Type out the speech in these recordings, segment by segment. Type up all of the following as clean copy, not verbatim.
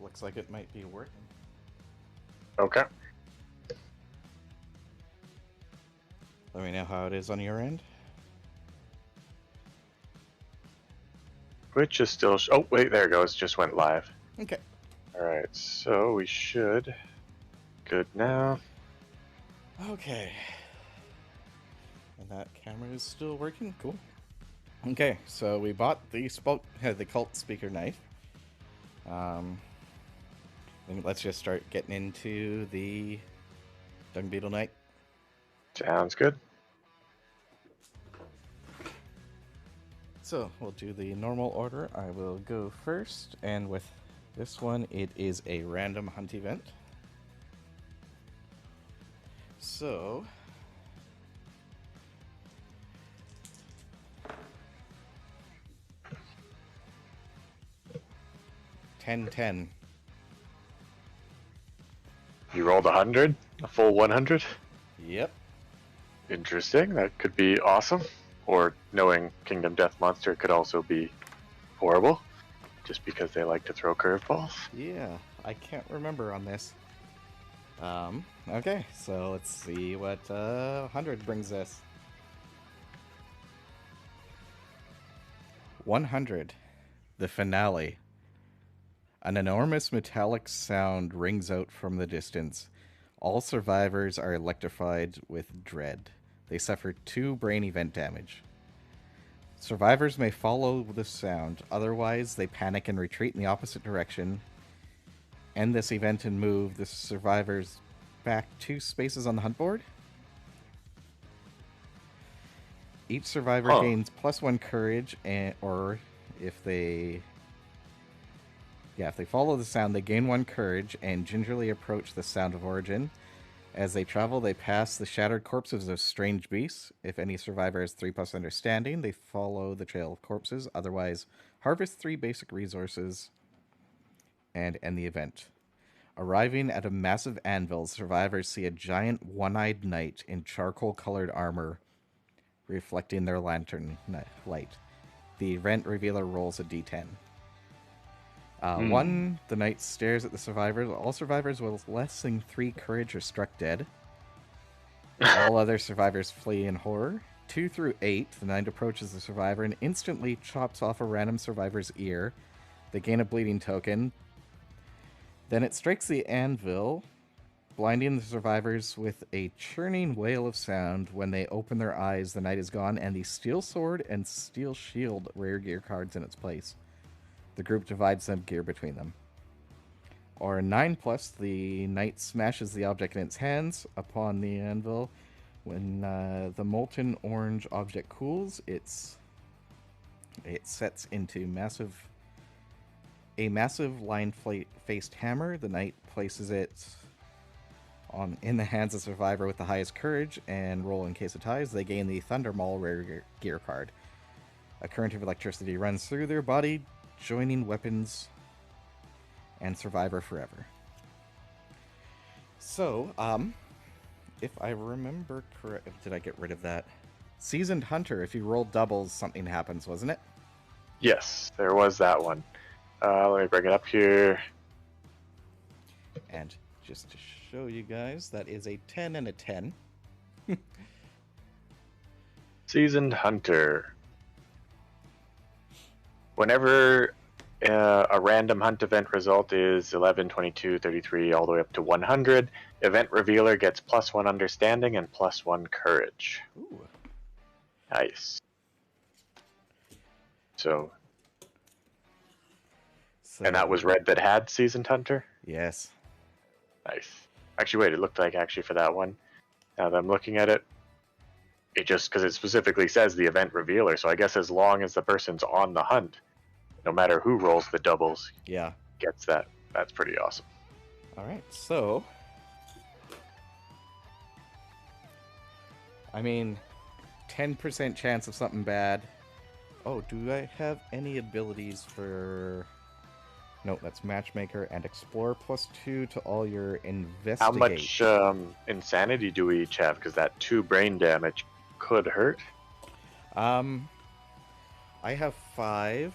looks like it might be working. Okay. Let me know how it is on your end. Which is still... oh, wait, there it goes. Just went live. Okay. Alright, so we should... good now. Okay. And that camera is still working? Cool. Okay, so we bought the cult speaker knife. And let's just start getting into the Dung Beetle Knight. Sounds good. So we'll do the normal order. I will go first, and with this one, it is a random hunt event. So 10-10. You rolled 100? A full 100? Yep. Interesting. That could be awesome. Or knowing Kingdom Death Monster could also be horrible, just because they like to throw curveballs. Yeah, I can't remember on this. Okay, so let's see what 100 brings us. 100. The finale. An enormous metallic sound rings out from the distance. All survivors are electrified with dread. They suffer 2 brain event damage. Survivors may follow the sound, otherwise they panic and retreat in the opposite direction. End this event and move the survivors back 2 spaces on the hunt board. Each survivor gains +1 courage, or if they follow the sound, they gain 1 courage and gingerly approach the sound of origin. As they travel, they pass the shattered corpses of strange beasts. If any survivor has 3+ understanding, they follow the trail of corpses. Otherwise, harvest 3 basic resources and end the event. Arriving at a massive anvil, survivors see a giant one-eyed knight in charcoal-colored armor reflecting their lantern light. The event revealer rolls a d10. 1, the knight stares at the survivors. All survivors with less than 3 courage are struck dead. All other survivors flee in horror. 2 through 8, the knight approaches the survivor and instantly chops off a random survivor's ear. They gain a bleeding token. Then it strikes the anvil, blinding the survivors with a churning wail of sound. When they open their eyes, the knight is gone, and the steel sword and steel shield rare gear cards in its place. The group divides them gear between them. Or 9+, the knight smashes the object in its hands upon the anvil. When the molten orange object cools, it sets into a massive line-faced hammer. The knight places it in the hands of the survivor with the highest courage and roll in case of ties. They gain the Thunder Maul rare gear card. A current of electricity runs through their body, joining weapons and survivor forever. So, if I remember correct, did I get rid of that? Seasoned Hunter, if you roll doubles, something happens, wasn't it? Yes, there was that one. Let me bring it up here. And just to show you guys, that is a 10 and a 10. Seasoned Hunter. Whenever a random hunt event result is 11, 22, 33, all the way up to 100, event revealer gets +1 understanding and +1 courage. Ooh. Nice. So, and that was red that had Seasoned Hunter? Yes. Nice. Actually, wait, it looked like actually for that one, now that I'm looking at it, it just, because it specifically says the event revealer, so I guess as long as the person's on the hunt, no matter who rolls the doubles, gets that. That's pretty awesome. Alright, so, I mean, 10% chance of something bad. Oh, do I have any abilities for... No, that's Matchmaker and Explore +2 to all your Investigate. How much insanity do we each have? Because that 2 brain damage could hurt. I have 5.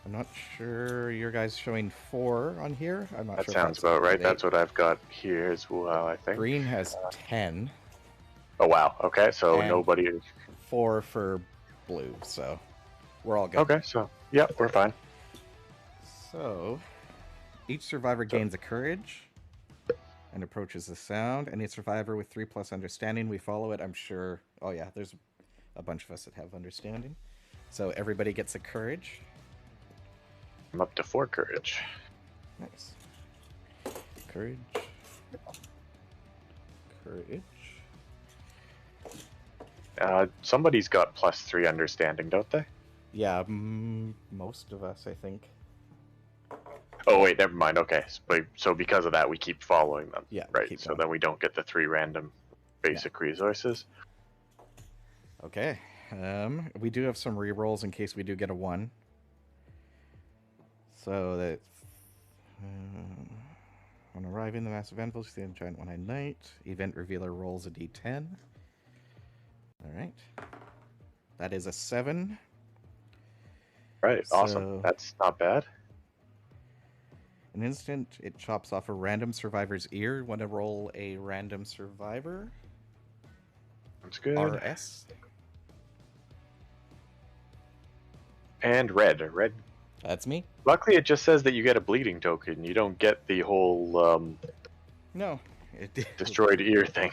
I'm not sure your guys showing 4 on here. I'm not That sure if sounds that's about up to right. date. That's what I've got here as well, I think. Green has 10 Oh, wow. Okay, so and nobody... 4 for blue, so we're all good. Okay, so, yep, we're fine. So, each survivor gains a courage and approaches the sound. Any survivor with 3+ understanding, we follow it. I'm sure. Oh, yeah, there's a bunch of us that have understanding. So, everybody gets a courage. I'm up to 4 courage. Nice. Courage. Courage. Somebody's got +3 understanding, don't they? Yeah, most of us, I think. Oh, wait, never mind. Okay, so because of that, we keep following them. Yeah, right. So then we don't get the 3 random basic resources. Okay. We do have some rerolls in case we do get a 1. So that on arriving, the massive anvil, see the giant one-eyed knight. Event revealer rolls a d10. All right. That is a 7. Right. Awesome. That's not bad. An instant, it chops off a random survivor's ear. Want to roll a random survivor? That's good. RS. And red. Red. That's me. Luckily, it just says that you get a bleeding token. You don't get the whole No. destroyed ear thing.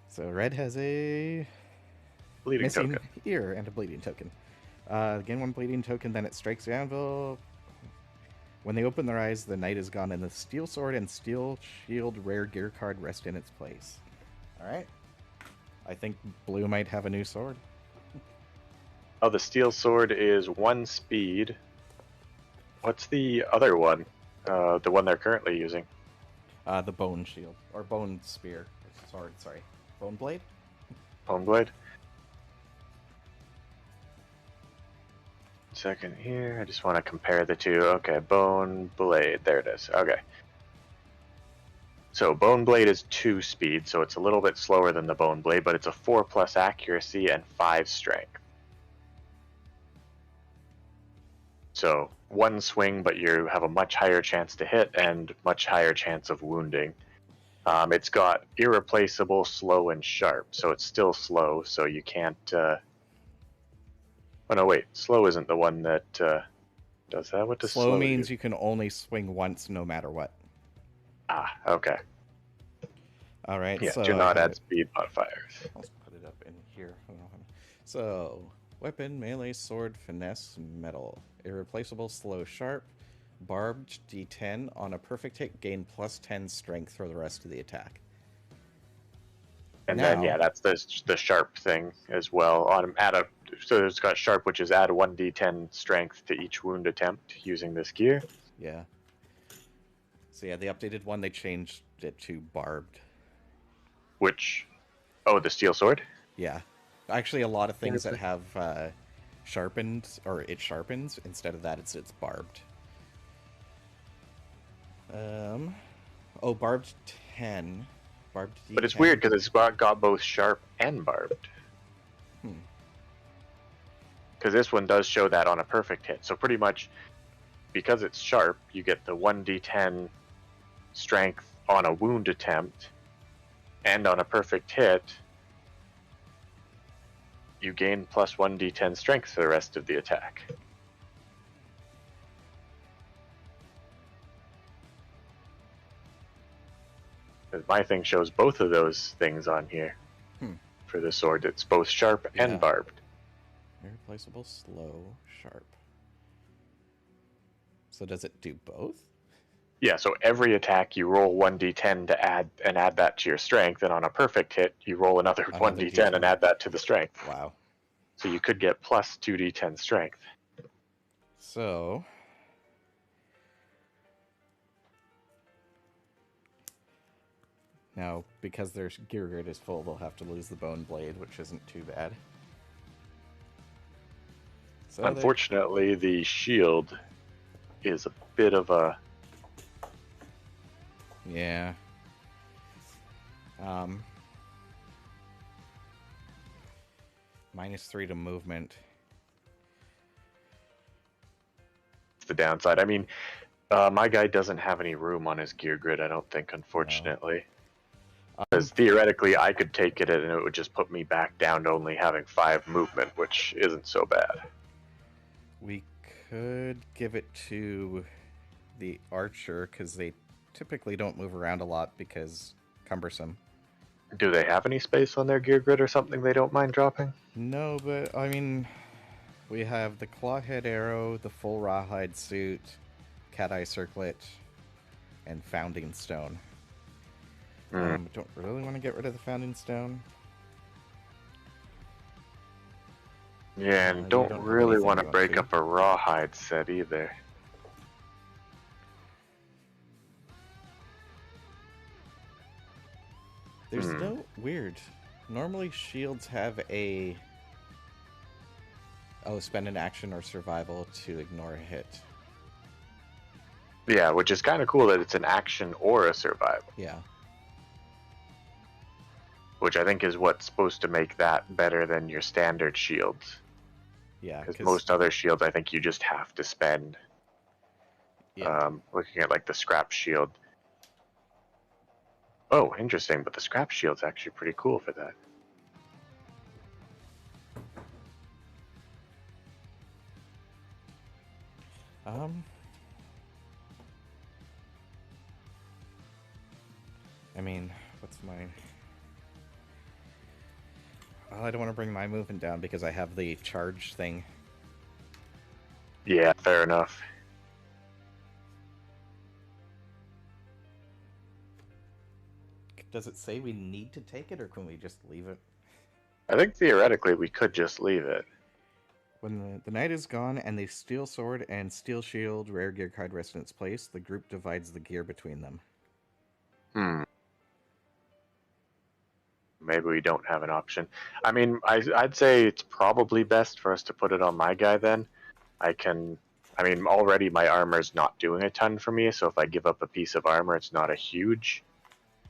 So red has a Bleeding missing token. ear and a bleeding token. Gain 1 bleeding token, then it strikes the anvil. When they open their eyes, the knight is gone, and the steel sword and steel shield rare gear card rest in its place. All right. I think blue might have a new sword. Oh, the steel sword is 1 speed. What's the other one? The one they're currently using. The bone shield or bone spear. Sword, sorry. Bone blade. Bone blade. Second here. I just want to compare the two. Okay, bone blade. There it is. Okay. So bone blade is 2 speed, so it's a little bit slower than the bone blade, but it's a 4+ accuracy and 5 strength. So 1 swing, but you have a much higher chance to hit and much higher chance of wounding. It's got irreplaceable, slow, and sharp, so it's still slow, so you can't... Oh no, wait. Slow isn't the one that does that. What does slow means do? you can only swing once no matter what. Ah, okay. All right. Yeah, so do not add speed modifiers. I'll put it up in here. So, weapon, melee, sword, finesse, metal. Irreplaceable, slow, sharp. Barbed, d10. On a perfect hit, gain +10 strength for the rest of the attack. And then, yeah, that's the sharp thing as well. So it's got sharp, which is add 1d10 strength to each wound attempt using this gear. Yeah. So yeah, the updated one, they changed it to barbed. Which, oh, the steel sword? Yeah. Actually, a lot of things that have sharpened, or it sharpens, instead of that, it's barbed. Barbed 10. Barbed D10. But it's weird because it's got both sharp and barbed. Because this one does show that on a perfect hit. So pretty much, because it's sharp, you get the 1d10 strength on a wound attempt, and on a perfect hit, you gain plus 1d10 strength for the rest of the attack. My thing shows both of those things on here for the sword. It's both sharp and barbed. Irreplaceable, slow, sharp. So does it do both? Yeah, so every attack you roll 1d10 to add that to your strength, and on a perfect hit you roll another 1d10 and add that to the strength. Wow. So you could get plus 2d10 strength. So now, because their gear grid is full, they'll have to lose the bone blade, which isn't too bad. So unfortunately, the shield is a bit of a... Yeah. -3 to movement. downside. I mean, my guy doesn't have any room on his gear grid, I don't think, unfortunately. Because theoretically, I could take it and it would just put me back down to only having 5 movement, which isn't so bad. We could give it to the archer because they typically don't move around a lot because cumbersome. Do they have any space on their gear grid or something they don't mind dropping? No, but I mean, we have the clawhead arrow, the full rawhide suit, cat eye circlet, and founding stone. Don't really want to get rid of the founding stone. Yeah, and don't really want to break up a rawhide set either. There's no weird. Normally shields have a spend an action or survival to ignore a hit. Yeah, which is kind of cool that it's an action or a survival. Yeah. Which I think is what's supposed to make that better than your standard shields. Yeah, because most other shields, I think you just have to spend. Yeah. Looking at like the scrap shield. Oh, interesting, but the scrap shield's actually pretty cool for that. I mean, what's my... Well, I don't want to bring my movement down because I have the charge thing. Yeah, fair enough. Does it say we need to take it, or can we just leave it? I think theoretically we could just leave it. When the knight is gone and the steel sword and steel shield rare gear card rest in its place, the group divides the gear between them. Maybe we don't have an option. I mean, I'd say it's probably best for us to put it on my guy then. I mean, already my armor's not doing a ton for me, so if I give up a piece of armor, it's not a huge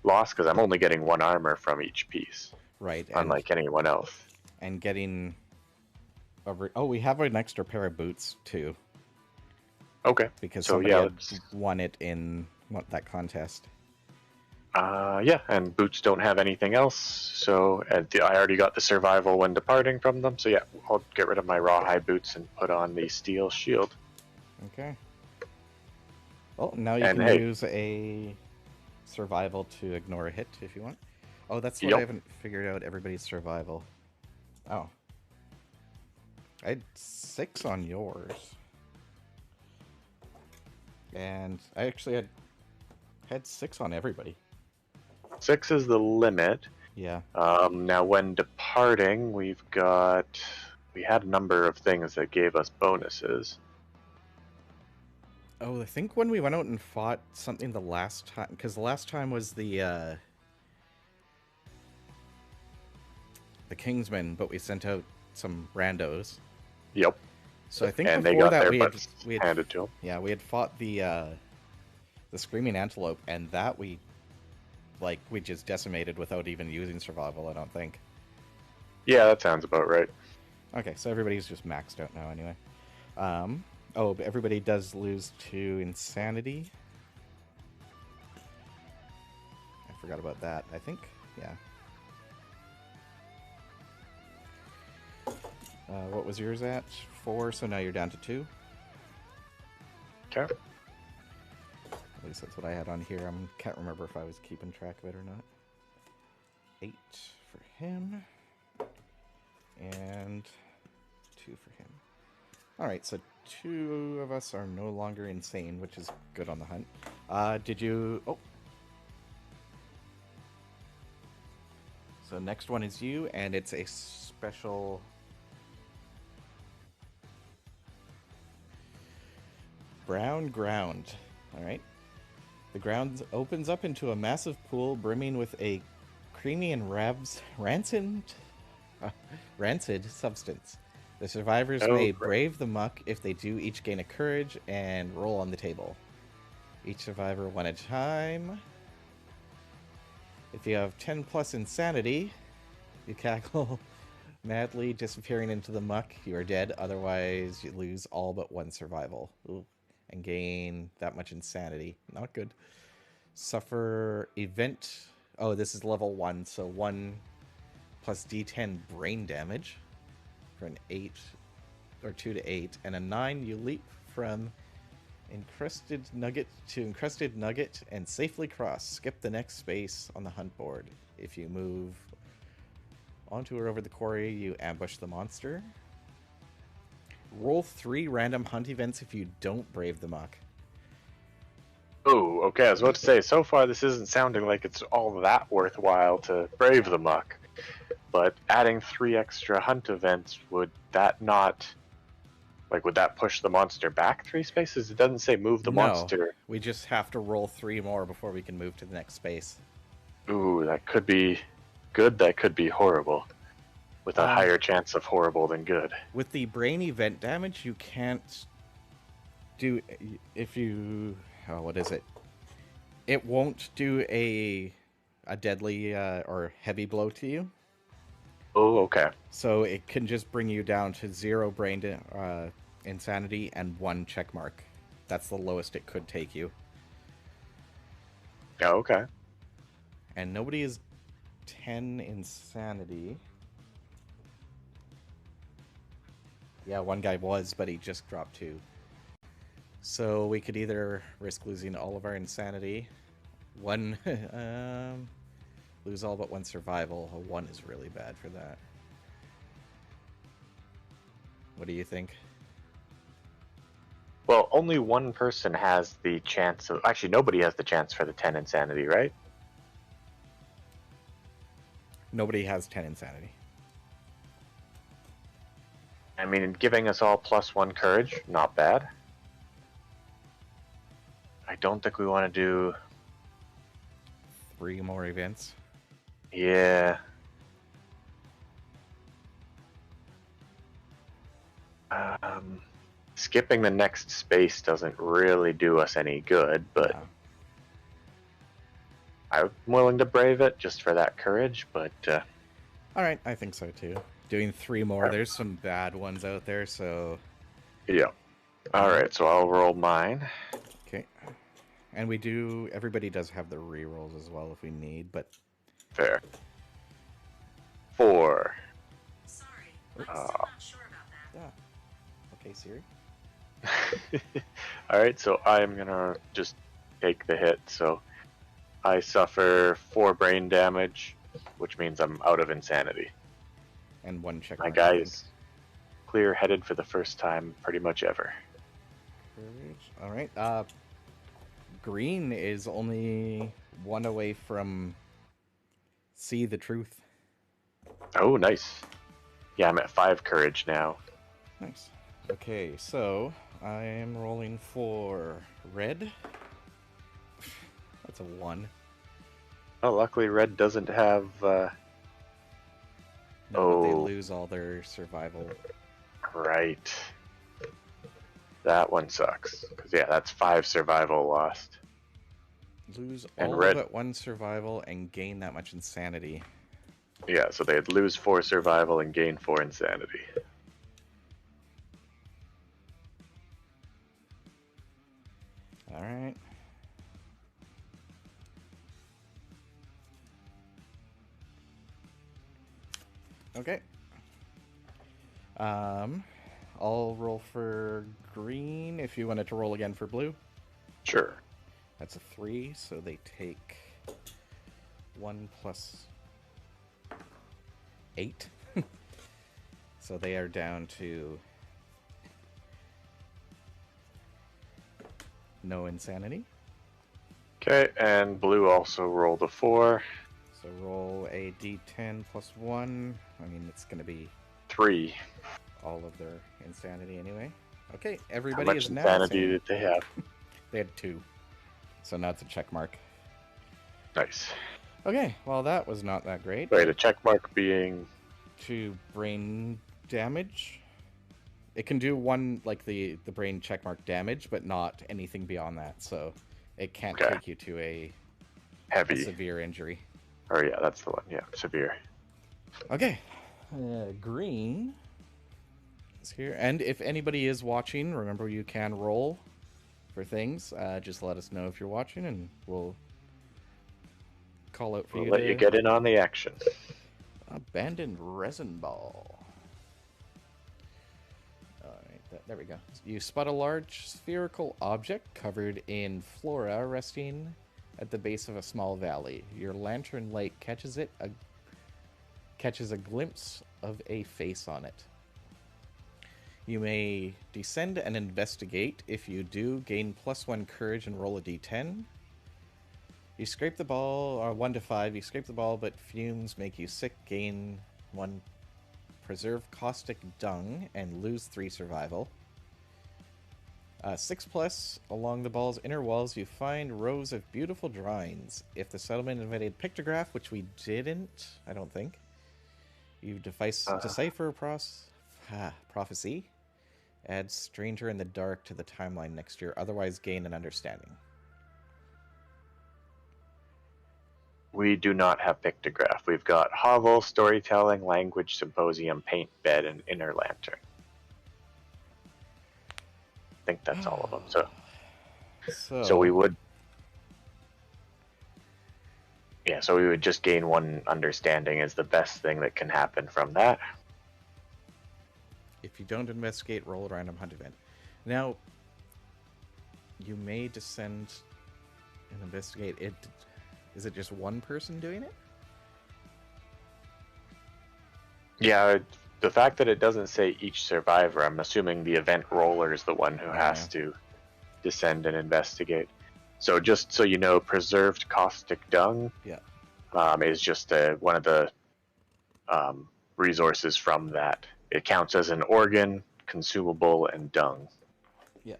loss, because I'm only getting 1 armor from each piece. Right. Unlike anyone else. And getting... we have an extra pair of boots, too. Okay. Because somebody had won it in that contest. Yeah, and boots don't have anything else, so I already got the survival when departing from them, so yeah, I'll get rid of my rawhide boots and put on the steel shield. Okay. Well, now you can use a survival to ignore a hit if you want. Oh, that's what I haven't figured out, everybody's survival. Oh. I had 6 on yours. And I actually had 6 on everybody. 6 is the limit. Yeah. Now, when departing, we had a number of things that gave us bonuses. Oh, I think when we went out and fought something the last time, because the last time was the Kingsmen, but we sent out some randos. Yep. So I think before that we had handed to them. Yeah, we had fought the Screaming Antelope, and that we just decimated without even using survival, I don't think. Yeah, that sounds about right. Okay, so everybody's just maxed out now anyway. But everybody does lose to insanity. I forgot about that, I think. Yeah. What was yours at? 4, so now you're down to 2. Okay. At least that's what I had on here. I can't remember if I was keeping track of it or not. 8 for him. And 2 for him. Alright, so 2 of us are no longer insane, which is good on the hunt. Did you... Oh. So next one is you, and it's a special... Brown ground. Alright. The ground opens up into a massive pool brimming with a creamy and rancid substance. The survivors may brave the muck. If they do, each gain a courage and roll on the table. Each survivor 1 at a time. If you have 10 plus insanity, you cackle madly, disappearing into the muck. You are dead. Otherwise, you lose all but 1 survival. Ooh. and gain that much insanity. Not good. Suffer event. Oh, this is level 1, so 1 plus d10 brain damage for an 8 or 2 to 8, and a 9 you leap from encrusted nugget to encrusted nugget and safely cross. Skip the next space on the hunt board. If you move onto or over the quarry, you ambush the monster. Roll 3 random hunt events if you don't brave the muck. Oh, okay. I was about to say, so far this isn't sounding like it's all that worthwhile to brave the muck. But adding 3 extra hunt events, would that not... Like, would that push the monster back 3 spaces? It doesn't say move the monster. We just have to roll 3 more before we can move to the next space. Ooh, that could be good, that could be horrible. With a higher chance of horrible than good. With the brain event damage, you can't do... If you... Oh, what is it? It won't do a deadly or heavy blow to you. Oh, okay. So it can just bring you down to 0 brain insanity and 1 check mark. That's the lowest it could take you. Oh, okay. And nobody is 10 insanity. Yeah, one guy was, but he just dropped 2. So we could either risk losing all of our insanity. One, lose all but 1 survival. A 1 is really bad for that. What do you think? Well, only one person has the chance of... Actually, nobody has the chance for the 10 insanity, right? Nobody has 10 insanity. I mean, giving us all +1 courage, not bad. I don't think we want to do... 3 more events. Yeah. Skipping the next space doesn't really do us any good, but No. I'm willing to brave it just for that courage, but... Alright, I think so too. Doing 3 more, there's some bad ones out there, so... Yeah. Alright, so I'll roll mine. Okay. And we do... Everybody does have the rerolls as well if we need, but... Fair. 4. Sorry, I'm still not sure about that. Yeah. Okay, Siri. Alright, so I'm gonna just take the hit, so I suffer 4 brain damage, which means I'm out of insanity. And 1 check My mark, guy I think. is clear-headed for the first time pretty much ever. Alright, Green is only 1 away from See the Truth. Oh, nice. Yeah, I'm at 5 courage now. Nice. Okay, so I am rolling for red. That's a 1. Oh, luckily red doesn't have... No, but they Oh. lose all their survival. Right. That one sucks. Because, yeah, that's 5 survival lost. Lose And all red- but 1 survival and gain that much insanity. Yeah, so they'd lose 4 survival and gain 4 insanity. Alright. Okay. I'll roll for green if you wanted to roll again for blue. Sure. That's a 3, so they take 1 plus 8. So they are down to no insanity. Okay, and blue also rolled a 4. So roll a d10 plus 1. I mean, it's going to be 3. all of their insanity anyway. Okay, How everybody much is now insanity same. did they have? They had 2. So now it's a check mark. Nice. Okay, well that was not that great. Wait, a check mark being... 2 brain damage. It can do 1, like the brain checkmark damage, but not anything beyond that. So it can't Okay. take you to a heavy. severe injury. Or yeah, that's the one. Yeah, severe. Okay, green is here. And if anybody is watching, remember you can roll for things, just let us know if you're watching, and we'll call out for We'll you let to you get in on the action. abandoned resin ball. Alright, there we go. You spot a large spherical object covered in flora resting at the base of a small valley. Your lantern light catches a glimpse of a face on it. You may descend and investigate. If you do, gain +1 courage and roll a d10. You scrape the ball, 1 to 5. You scrape the ball, but fumes make you sick. Gain 1 preserve caustic dung and lose 3 survival. 6+, along the ball's inner walls, you find rows of beautiful drawings. If the settlement invented pictograph, which we didn't, I don't think, you decipher a prophecy. Add Stranger in the Dark to the timeline next year. Otherwise, gain an understanding. We do not have pictograph. We've got hovel, storytelling, language, symposium, paint, bed, and inner lantern. I think that's all of them. So we would... Yeah, so we would just gain 1 understanding is the best thing that can happen from that. If you don't investigate, roll a random hunt event. Now, you may descend and investigate. Is it just 1 person doing it? Yeah, the fact that it doesn't say each survivor, I'm assuming the event roller is the one who has to descend and investigate. So just so you know, preserved caustic dung is just one of the resources from that. It counts as an organ, consumable, and dung. Yeah.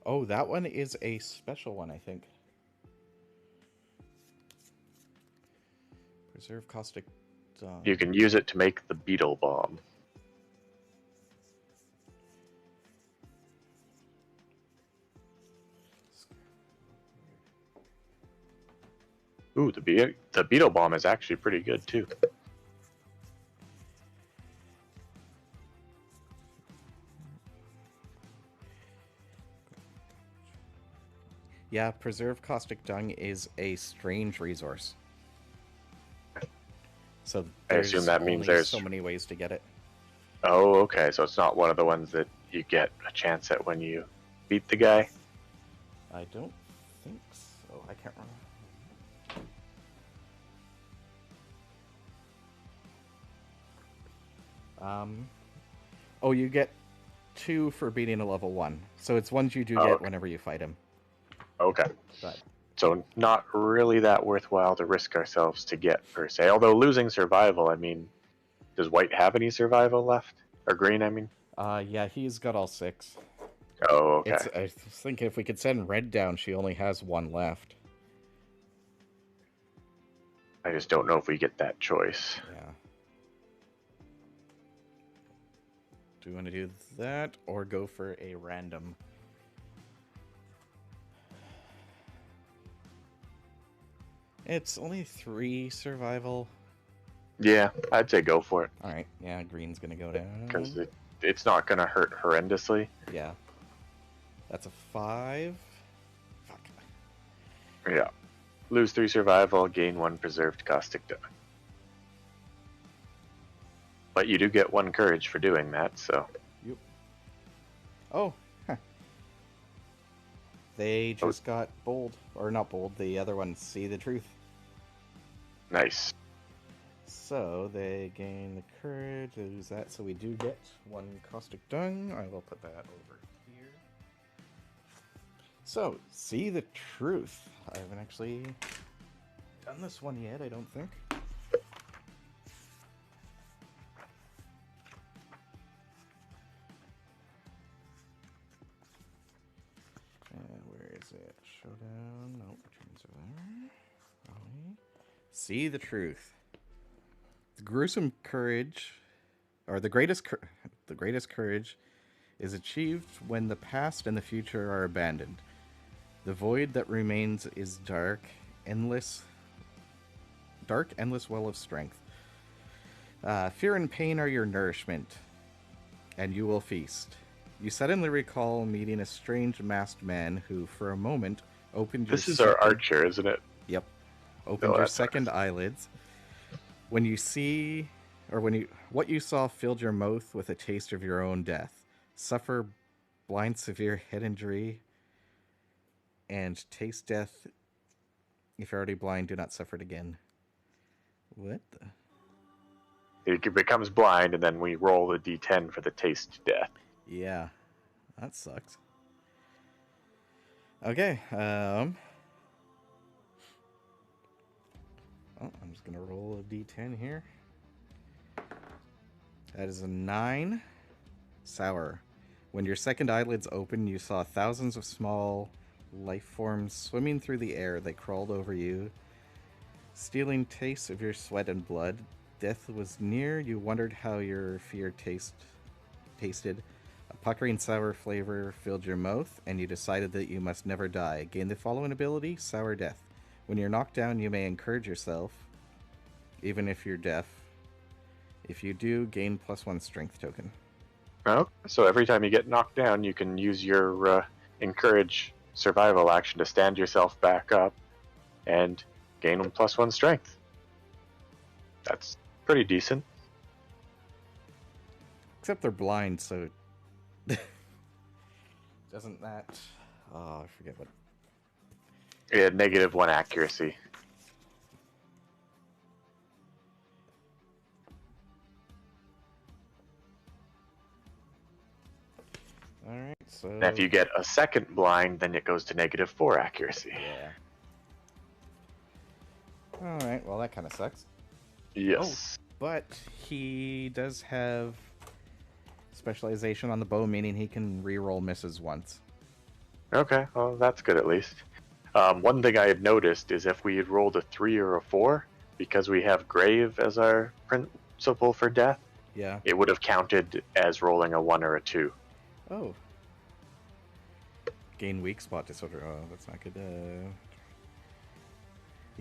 Oh, that one is a special one, I think. Preserve caustic dung. You can use it to make the beetle bomb. Ooh, the beetle bomb is actually pretty good too. Yeah, preserve caustic dung is a strange resource. So I assume that means there's so many ways to get it. Oh, okay. So it's not one of the ones that you get a chance at when you beat the guy? I don't think so. I can't remember. Oh, you get 2 for beating a level 1. So it's ones you do get whenever you fight him. Okay. But so not really that worthwhile to risk ourselves to get, per se. Although losing survival, I mean, does white have any survival left? Or green, I mean? Yeah, he's got all 6. Oh, okay. I was thinking if we could send red down, she only has 1 left. I just don't know if we get that choice. Yeah. Do we want to do that or go for a random? It's only 3 survival. Yeah, I'd say go for it. Alright, yeah, green's gonna go down. Because it's not going to hurt horrendously. Yeah. That's a 5. Fuck. Yeah. Lose 3 survival, gain 1 preserved caustic dung. But you do get 1 courage for doing that, so... Yep. Oh, huh. They just got bold. Or not bold, the other one, see the truth. Nice. So, they gain the courage, they lose that, so we do get 1 caustic dung. I will put that over here. So, see the truth. I haven't actually done this one yet, I don't think. Where is it? Showdown. Nope, returns are there. Raleigh. See the truth. The gruesome courage, or the greatest courage, is achieved when the past and the future are abandoned. The void that remains is dark, endless well of strength. Fear and pain are your nourishment, and you will feast. You suddenly recall meeting a strange masked man who, for a moment, opened your This is our archer, isn't it? Yep. Opened No, your that's second eyelids. When you see, or when you, what you saw filled your mouth with a taste of your own death. Suffer blind, severe head injury, and taste death. If you're already blind, do not suffer it again. What the? It becomes blind, and then we roll a d10 for the taste death. Yeah, that sucks. Okay, oh, I'm just gonna roll a d10 here. That is a 9. Sour. When your second eyelids opened, you saw thousands of small life forms swimming through the air. They crawled over you, stealing tastes of your sweat and blood. Death was near. You wondered how your fear tasted. A puckering sour flavor filled your mouth, and you decided that you must never die. Gain the following ability, Sour Death. When you're knocked down, you may encourage yourself, even if you're deaf. If you do, gain +1 strength token. Oh, so every time you get knocked down, you can use your encourage survival action to stand yourself back up and gain +1 strength. That's pretty decent. Except they're blind, so doesn't that? Oh, I forget what. Yeah, -1 accuracy. All right, so. And if you get a second blind, then it goes to -4 accuracy. Yeah. All right. Well, that kind of sucks. Yes. Oh, but he does have specialization on the bow, meaning he can reroll misses once. Okay, well, that's good at least. One thing I had noticed is if we had rolled a 3 or a 4, because we have Grave as our principle for death, Yeah. it would have counted as rolling a 1 or a 2. Oh. Gain weak spot disorder. Oh, that's not good.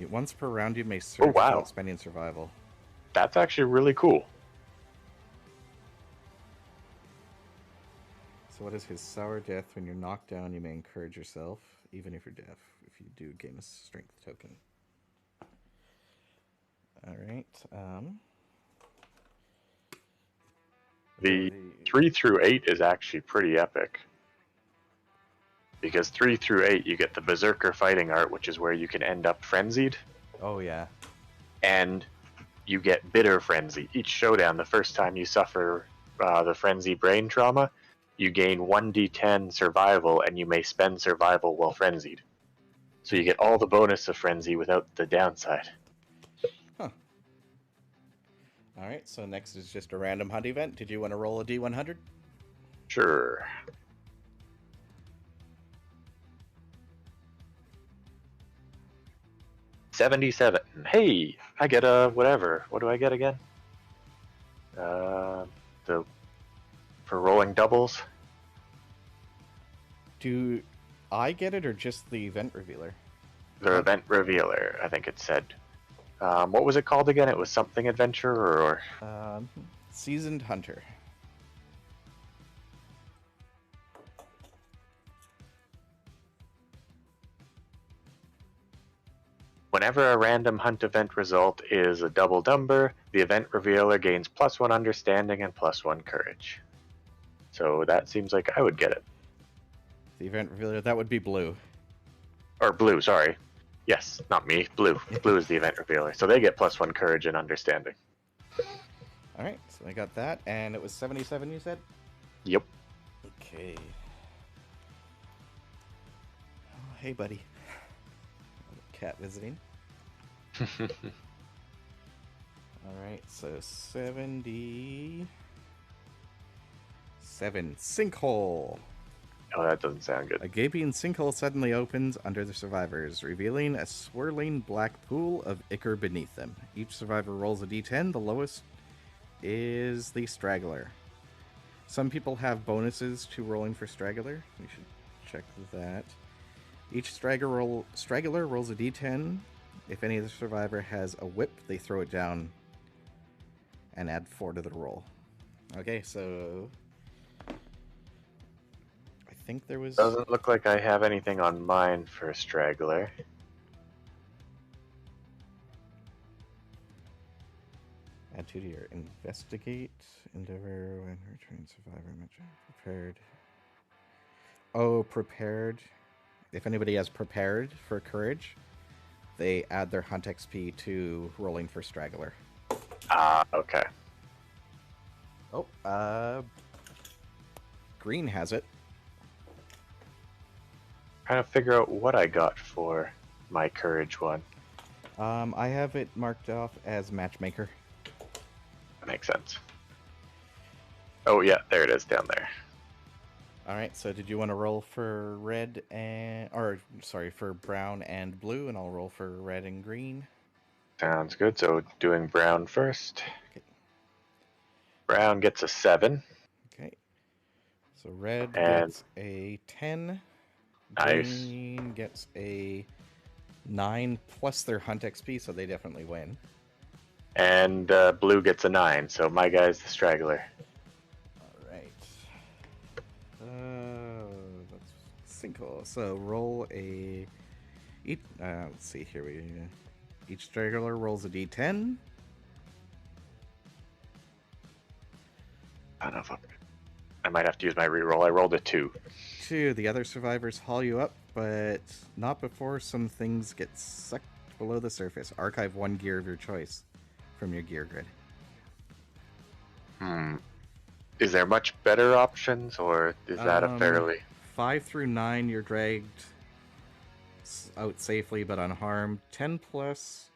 Once per round, you may surge without spending survival. That's actually really cool. So what is his Sour Death? When you're knocked down, you may encourage yourself, even if you're deaf. If you do, gain a strength token. All right. The 3 through 8 is actually pretty epic. Because 3 through 8, you get the Berserker Fighting Art, which is where you can end up frenzied. Oh, yeah. And you get Bitter Frenzy. Each showdown, the first time you suffer the Frenzy brain trauma, you gain 1d10 survival, and you may spend survival while frenzied. So you get all the bonus of Frenzy without the downside. Huh. All right, so next is just a random hunt event. Did you want to roll a D100? Sure. $77. Hey, I get a whatever. What do I get again? For rolling doubles. Do I get it or just the event revealer? The event revealer, I think it said. What was it called again? It was something adventure or Seasoned Hunter. Whenever a random hunt event result is a double number, the event revealer gains +1 understanding and +1 courage. So that seems like I would get it. The event revealer, that would be blue. Or blue, sorry. Yes, not me. Blue. Blue is the event revealer. So they get +1 courage and understanding. All right, so I got that, and it was 77, you said? Yep. Okay. Oh, hey, buddy. Cat visiting. All right, so 77 sinkhole. Oh, that doesn't sound good. A gaping sinkhole suddenly opens under the survivors, revealing a swirling black pool of ichor beneath them. Each survivor rolls a d10. The lowest is the straggler. Some people have bonuses to rolling for straggler. We should check that. Each straggler rolls a d10. If any of the survivor has a whip, they throw it down. and add 4 to the roll. Okay, so I think there was... Doesn't look like I have anything on mine for a straggler. Add 2 to your investigate, endeavor, when returning survivor, prepared. Oh, prepared. If anybody has prepared for courage, they add their hunt XP to rolling for straggler. Ah, okay. Oh, green has it. Trying to figure out what I got for my courage one. I have it marked off as matchmaker. That makes sense. Oh yeah, there it is down there. All right, so did you want to roll for red and, or sorry, for brown and blue, and I'll roll for red and green. Sounds good. So doing brown first. Okay. Brown gets a 7. Okay. So red And gets a 10. nice. Green gets a 9 plus their hunt XP, so they definitely win. And blue gets a 9. So my guy's the straggler. All right. That's single. So roll a. Let's see here. Each straggler rolls a d10. I don't know if I might have to use my reroll. I rolled a 2. 2. The other survivors haul you up, but not before some things get sucked below the surface. Archive 1 gear of your choice from your gear grid. Is there much better options, or is that a fairly... 5 through 9, you're dragged out safely but unharmed. 10 plus...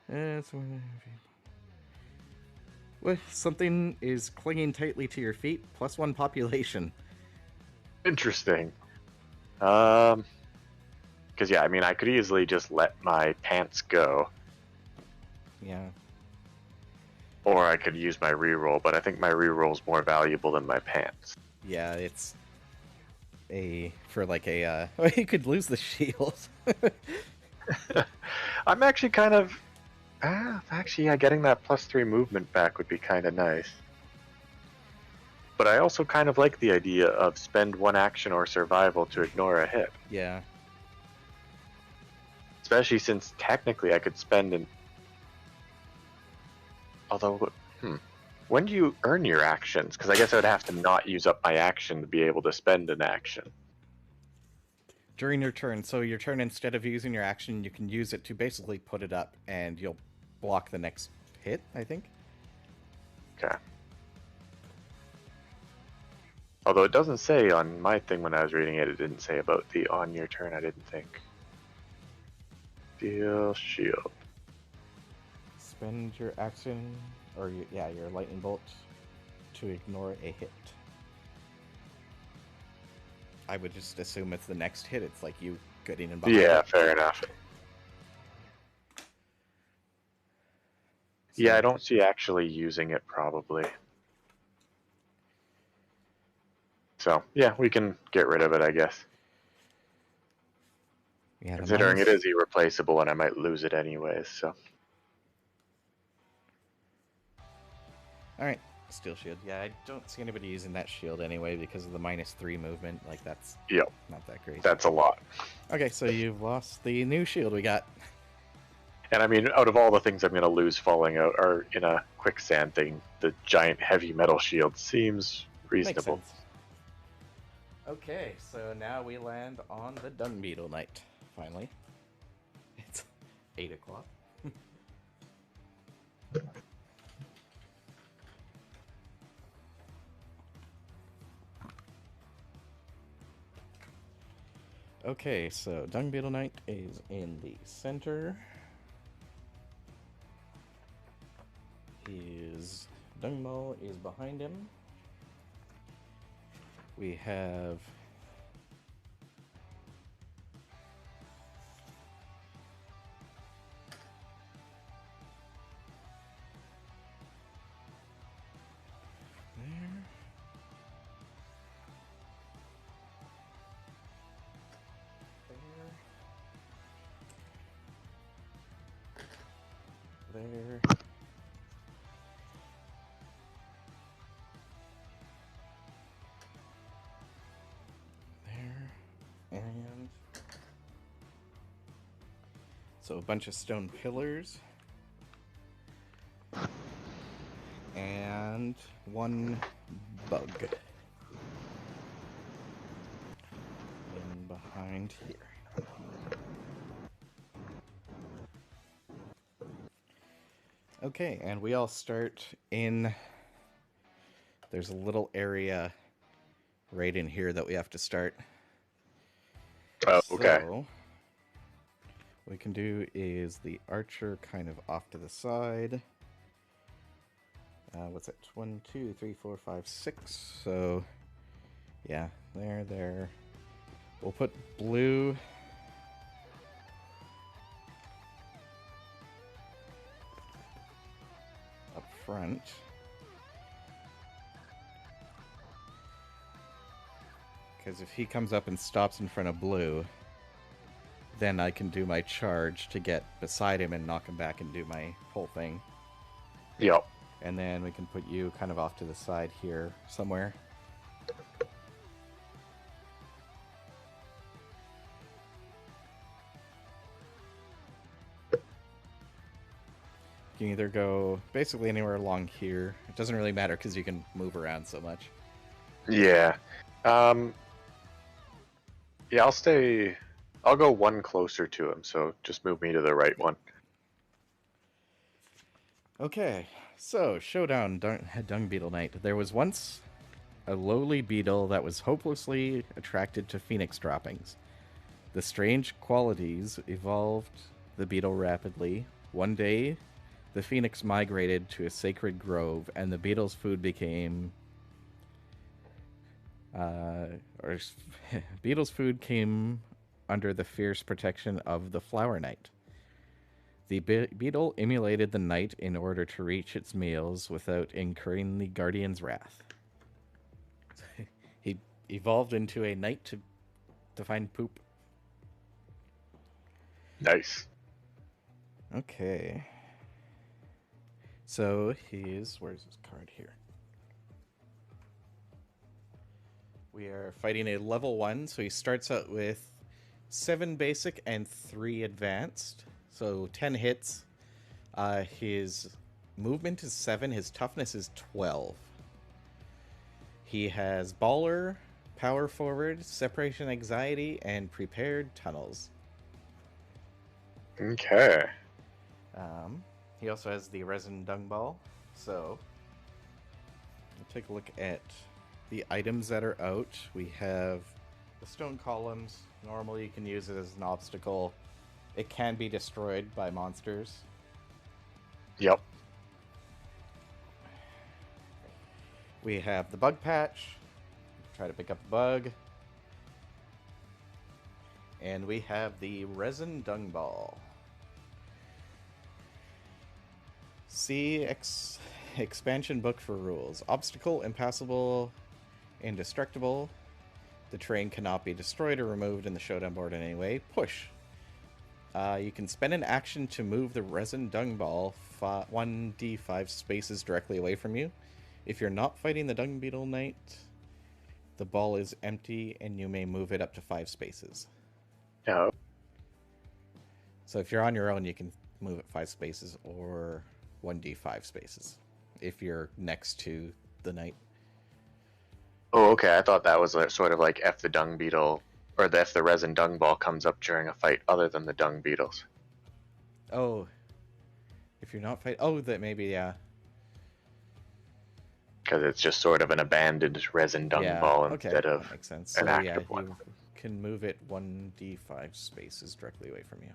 well, something is clinging tightly to your feet, plus 1 population. Interesting. Because, yeah, I mean, I could easily just let my pants go. Yeah. Or I could use my reroll, but I think my reroll is more valuable than my pants. Yeah, it's for like a you could lose the shield. I'm actually kind of yeah, getting that +3 movement back would be kind of nice. But I also kind of like the idea of spend 1 action or survival to ignore a hit. Yeah. Especially since technically I could spend an... Although, when do you earn your actions? Because I guess I would have to not use up my action to be able to spend an action. During your turn. So your turn, instead of using your action, you can use it to basically put it up, and you'll block the next hit, I think. Okay. Although it doesn't say on my thing when I was reading it, it didn't say about the on your turn, I didn't think. Deal shield. Spend your action, or your lightning bolt to ignore a hit. I would just assume it's the next hit. It's like you getting in behind. Yeah, it. fair enough. So, yeah, I don't see actually using it probably. So, yeah, we can get rid of it, I guess. Yeah, considering it is irreplaceable and I might lose it anyways, so. Alright, steel shield. Yeah, I don't see anybody using that shield anyway because of the -3 movement. Like, that's not that great. That's a lot. Okay, so you've lost the new shield we got. And I mean, out of all the things I'm going to lose falling out or in a quicksand thing, the giant heavy metal shield seems reasonable. Makes sense. Okay, so now we land on the Dung Beetle Knight, finally. It's 8 o'clock. Okay, so Dung Beetle Knight is in the center. His Dung Maul is behind him. We have there. So a bunch of stone pillars. And one bug. In behind here. Okay, and we all start in... There's a little area right in here that we have to start. Oh, okay. So, what we can do is the archer kind of off to the side. What's it? 1, 2, 3, 4, 5, 6. So, yeah, there. We'll put blue... up front. Because if he comes up and stops in front of blue, then I can do my charge to get beside him and knock him back and do my whole thing. Yep. And then we can put you kind of off to the side here somewhere. You can either go basically anywhere along here. It doesn't really matter because you can move around so much. Yeah. Yeah, I'll go one closer to him, so just move me to the right one. Okay, so Showdown, Dung Beetle Knight. There was once a lowly beetle that was hopelessly attracted to phoenix droppings. The strange qualities evolved the beetle rapidly. One day, the phoenix migrated to a sacred grove, and the beetle's food became... Beetle's food came under the fierce protection of the Flower Knight. The beetle emulated the knight in order to reach its meals without incurring the guardian's wrath. He evolved into a knight to find poop. Nice. Okay. So where's his card here? We are fighting a level 1, so he starts out with 7 basic and 3 advanced. So 10 hits. His movement is 7, his toughness is 12. He has Baller, Power Forward, Separation Anxiety, and Prepared Tunnels. Okay. He also has the Resin Dung Ball. So, we'll take a look at the items that are out. We have the stone columns. Normally you can use it as an obstacle. It can be destroyed by monsters. Yep. We have the bug patch. Try to pick up a bug. And we have the Resin Dung Ball. See expansion book for rules. Obstacle, impassable, indestructible. The terrain cannot be destroyed or removed in the showdown board in any way. Push. You can spend an action to move the Resin Dung Ball 1d5 spaces directly away from you. If you're not fighting the Dung Beetle Knight, the ball is empty and you may move it up to 5 spaces. Yeah. So if you're on your own, you can move it 5 spaces or 1d5 spaces if you're next to the knight. Oh, okay. I thought that was sort of like if the Dung Beetle, or if the Resin Dung Ball comes up during a fight other than the Dung Beetles. Oh, if you're not fighting... Oh, that maybe, yeah. Because it's just sort of an abandoned Resin Dung Ball instead of that makes sense. an So active yeah, one. you can move it 1d5 spaces directly away from you.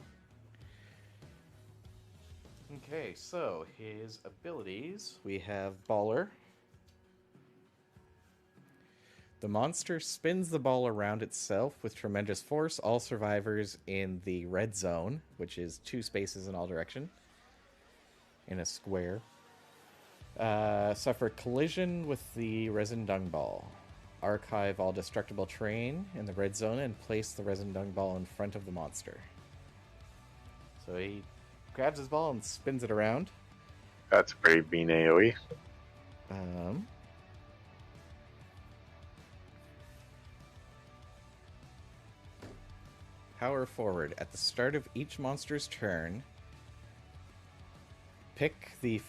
Okay, so his abilities. We have Baller. The monster spins the ball around itself with tremendous force. All survivors in the red zone, which is 2 spaces in all direction, in a square, suffer collision with the Resin Dung Ball. Archive all destructible terrain in the red zone and place the Resin Dung Ball in front of the monster. So he grabs his ball and spins it around. That's a pretty mean AoE. power forward. At the start of each monster's turn, pick the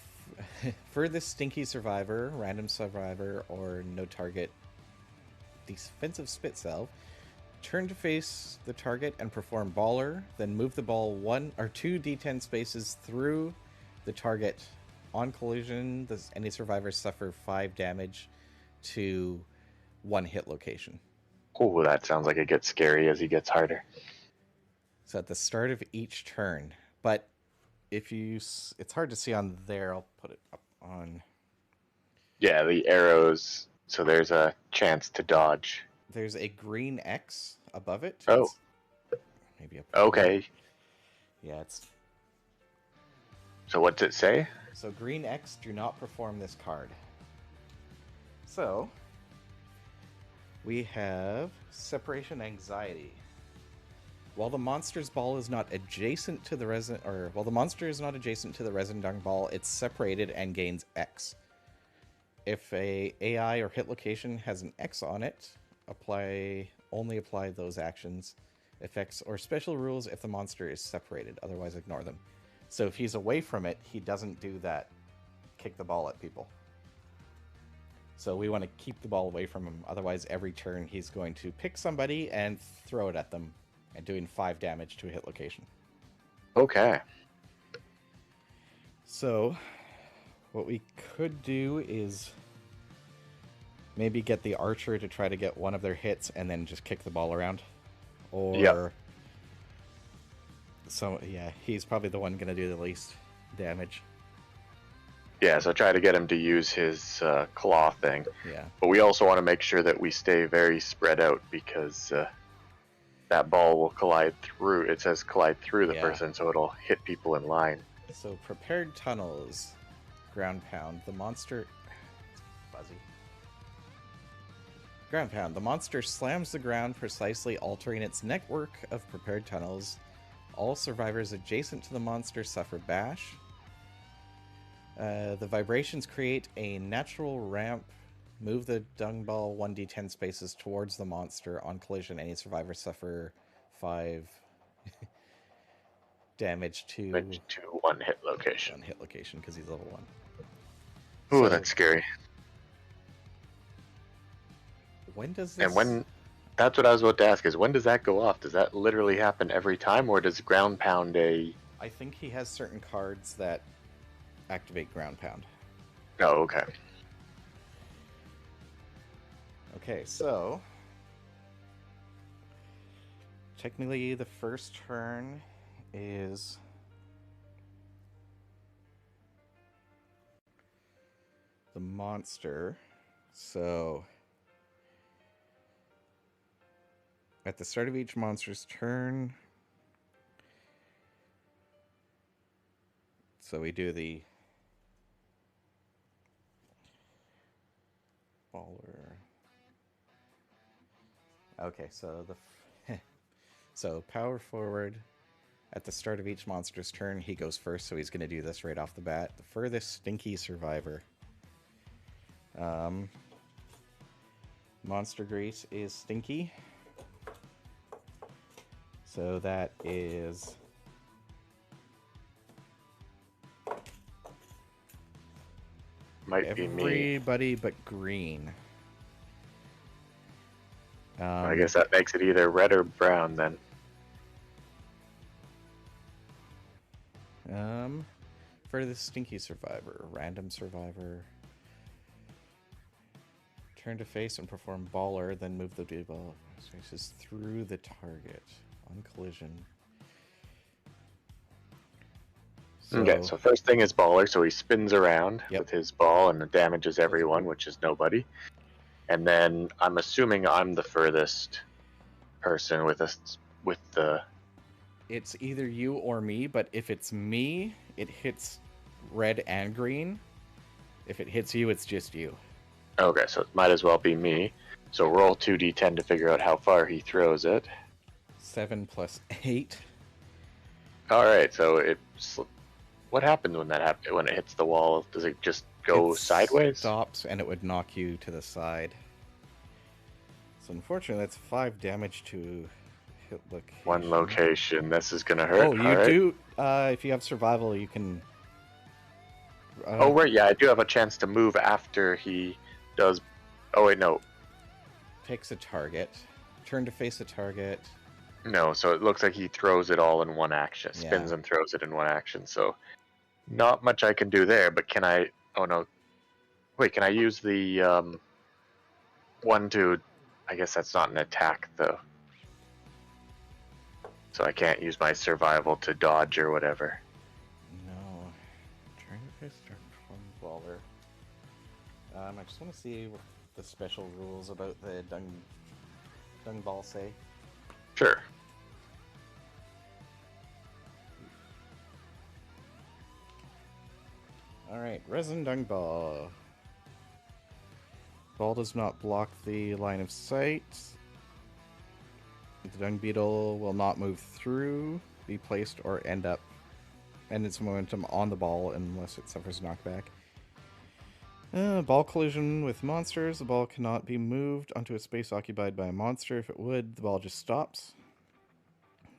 furthest stinky survivor, random survivor, or no target defensive spit salve. Turn to face the target and perform baller, then move the ball 1 or 2 d10 spaces through the target. On collision, any survivors suffer 5 damage to 1 hit location. Oh, that sounds like it gets scary as he gets harder. So at the start of each turn, but if you, it's hard to see on there. I'll put it up on. Yeah, the arrows. So there's a chance to dodge. There's a green X above it. Oh. It's maybe a Okay. Yeah, it's. So what's it say? So green X, do not perform this card. So we have separation anxiety. While the monster's ball is not adjacent to the while the monster is not adjacent to the resin dung ball, it's separated and gains X. If a AI or hit location has an X on it, only apply those actions, effects, or special rules if the monster is separated. Otherwise, ignore them. So if he's away from it, he doesn't do that kick the ball at people. So we want to keep the ball away from him. Otherwise, every turn he's going to pick somebody and throw it at them, and doing 5 damage to a hit location. Okay. So what we could do is maybe get the archer to try to get one of their hits and then just kick the ball around. Or Yep. So yeah, he's probably the one going to do the least damage. Yeah, so try to get him to use his claw thing. Yeah. But we also want to make sure that we stay very spread out because that ball will collide through. It says collide through the person, so it'll hit people in line. So prepared tunnels, ground pound. The monster. It's fuzzy. Ground pound. The monster slams the ground, precisely altering its network of prepared tunnels. All survivors adjacent to the monster suffer bash. The vibrations create a natural ramp. Move the dung ball 1d10 spaces towards the monster. On collision, any survivors suffer 5 damage to 1 hit location. 1 hit location because he's level 1. Ooh, So, that's scary. When does this... And when... That's what I was about to ask, is when does that go off? Does that literally happen every time, or does ground pound a... I think he has certain cards that activate ground pound. Oh, okay. Okay, so... technically, the first turn is... the monster. So... at the start of each monster's turn... so we do the... baller... okay, so the... so power forward. At the start of each monster's turn, he goes first, so he's going to do this right off the bat. The furthest stinky survivor. Monster Grease is stinky. So that is... Might be me. everybody but green. I guess that makes it either red or brown then. Furthest stinky survivor. Random survivor. Turn to face and perform baller, then move the ball spaces through the target on collision. Okay, so first thing is baller, so he spins around with his ball and damages everyone, which is nobody. And then I'm assuming I'm the furthest person with the... It's either you or me, but if it's me, it hits red and green. If it hits you, it's just you. Okay, so it might as well be me. So roll 2d10 to figure out how far he throws it. 7 plus 8. Alright, so it's... what happens when that when it hits the wall? Does it just go sideways? Stops, and it would knock you to the side. So unfortunately, that's 5 damage to location. One location. This is gonna hurt. Oh, you Alright. do. If you have survival, you can. Oh, right, yeah, I do have a chance to move after he does. Oh, wait, no. Picks a target. Turn to face a target. No, so it looks like he throws it all in one action. Spins Yeah. and throws it in one action, so not much I can do there, but can I. Oh, no. Wait, can I use the one to. I guess that's not an attack, though. So I can't use my survival to dodge or whatever. No. Turn to face baller. I just want to see what the special rules about the dung ball say. Sure. Alright, resin dung ball. Ball does not block the line of sight. The dung beetle will not move through, be placed, or end its momentum on the ball unless it suffers knockback. Ball collision with monsters. The ball cannot be moved onto a space occupied by a monster. If it would, the ball just stops.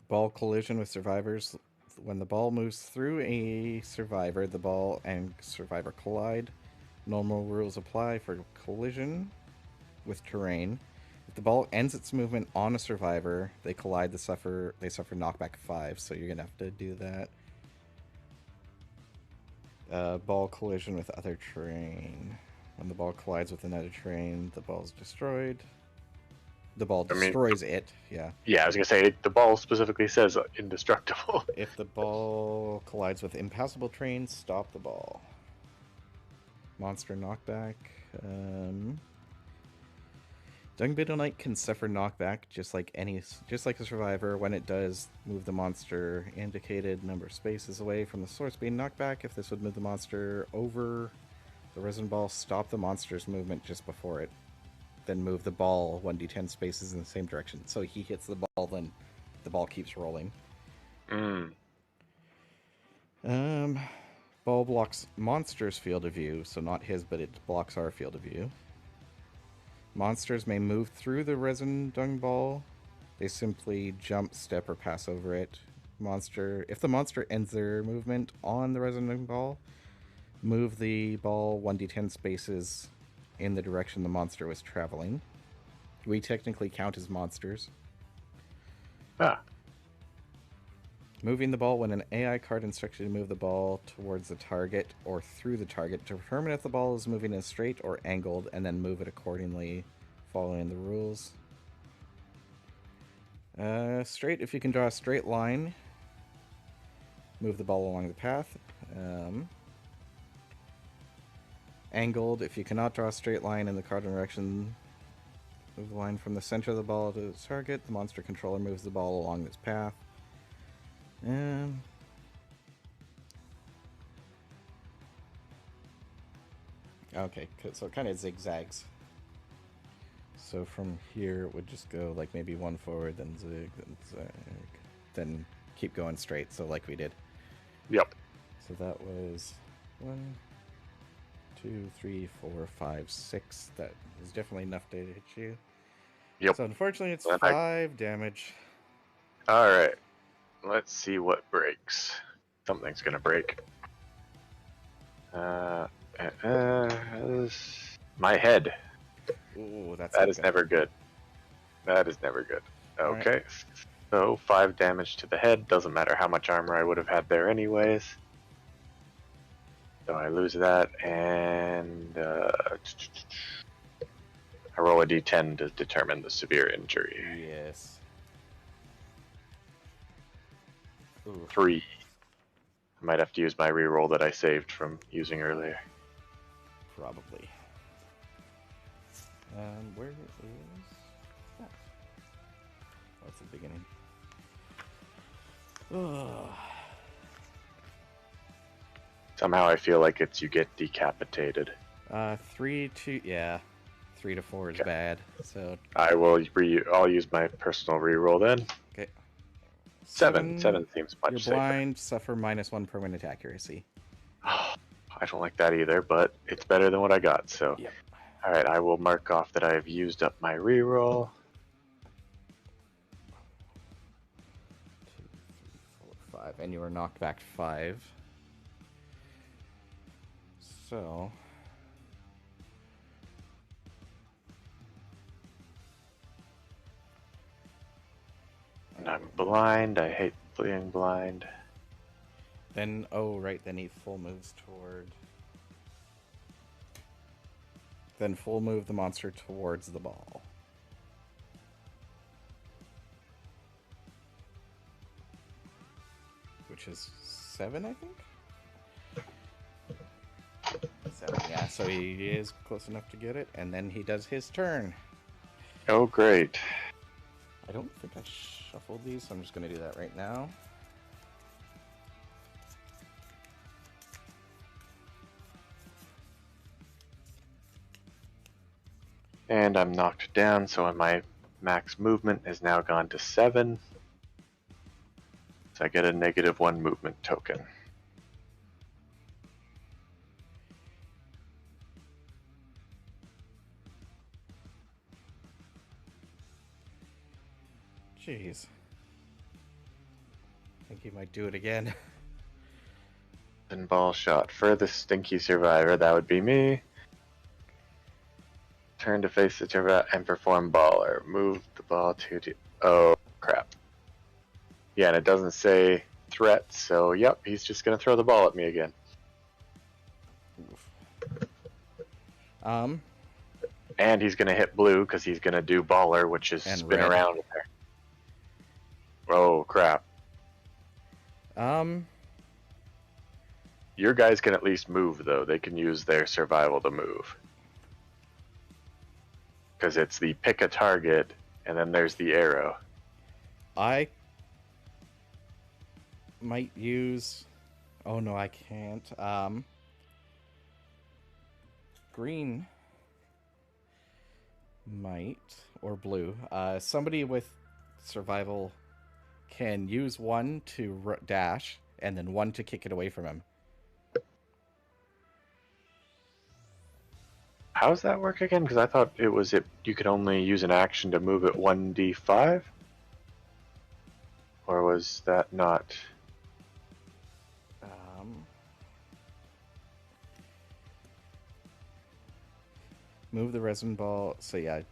Ball collision with survivors. When the ball moves through a survivor, the ball and survivor collide. Normal rules apply for collision with terrain. If the ball ends its movement on a survivor, they collide. They suffer knockback 5. So you're gonna have to do that. Ball collision with other terrain. When the ball collides with another terrain, the ball is destroyed. The ball destroys it, yeah. Yeah, I was going to say, the ball specifically says indestructible. If the ball collides with impassable terrain, stop the ball. Monster knockback. Dung Beetle Knight can suffer knockback just like a survivor. When it does, move the monster indicated number of spaces away from the source being knocked back. If this would move the monster over the resin ball, stop the monster's movement just before it. Then move the ball 1d10 spaces in the same direction. So he hits the ball, then the ball keeps rolling. Ball blocks monster's field of view, so not his, but it blocks our field of view. Monsters may move through the resin dung ball. They simply jump, step, or pass over it. If the monster ends their movement on the resin dung ball, move the ball 1d10 spaces in the direction the monster was traveling. We technically count as monsters. Moving the ball when an AI card instructs you to move the ball towards the target or through the target to determine if the ball is moving in straight or angled, and then move it accordingly, following the rules. Straight, if you can draw a straight line, move the ball along the path. Angled, if you cannot draw a straight line in the cardinal direction, move the line from the center of the ball to the target. The monster controller moves the ball along this path. Okay, so it kind of zigzags. So from here, it would just go like maybe one forward, then zig, then keep going straight. So like we did. Yep. So that was 1, 2, 3, 4, 5, 6. That is definitely enough to hit you. Yep. So unfortunately, it's 5 damage. All right. Let's see what breaks. Something's gonna break. My head. Ooh, That is never good. That is never good. Okay. Right. So 5 damage to the head. Doesn't matter how much armor I would have had there anyways. So I lose that, and I roll a d10 to determine the severe injury. Yes. Ooh. 3. I might have to use my reroll that I saved from using earlier. Probably. Where is that? That's the beginning. Ugh. Somehow I feel like it's you get decapitated. 3 to 4 is bad. So I'll use my personal reroll then. Okay. 7 seems much You're blind, suffer -1 permanent accuracy. I don't like that either, but it's better than what I got, so. Yep. Alright, I will mark off that I have used up my reroll. 5, and you are knocked back 5. So And I'm blind. I hate being blind. then, oh right, then he full moves toward. Then full move the monster towards the ball. Which is 7, I think? 7, yeah, so he is close enough to get it, and then he does his turn. Oh, great. I don't think I shuffled these, so I'm just going to do that right now. And I'm knocked down, so my max movement has now gone to 7. So I get a -1 movement token. Jeez. I think he might do it again. Pinball shot. Furthest stinky survivor, that would be me. Turn to face the turret and perform baller. Move the ball to... Oh, crap. Yeah, and it doesn't say threat, so yep, he's just going to throw the ball at me again. And he's going to hit blue because he's going to do baller, which is And spin red. around there. Oh, crap. Your guys can at least move, though. They can use their survival to move. Because it's the pick a target, and then there's the arrow. I might use... Oh, no, I can't. Green might, or blue. Somebody with survival can use 1 to dash, and then 1 to kick it away from him. How does that work again? Because I thought you could only use an action to move it 1d5? Or was that not? Move the resin ball. So yeah,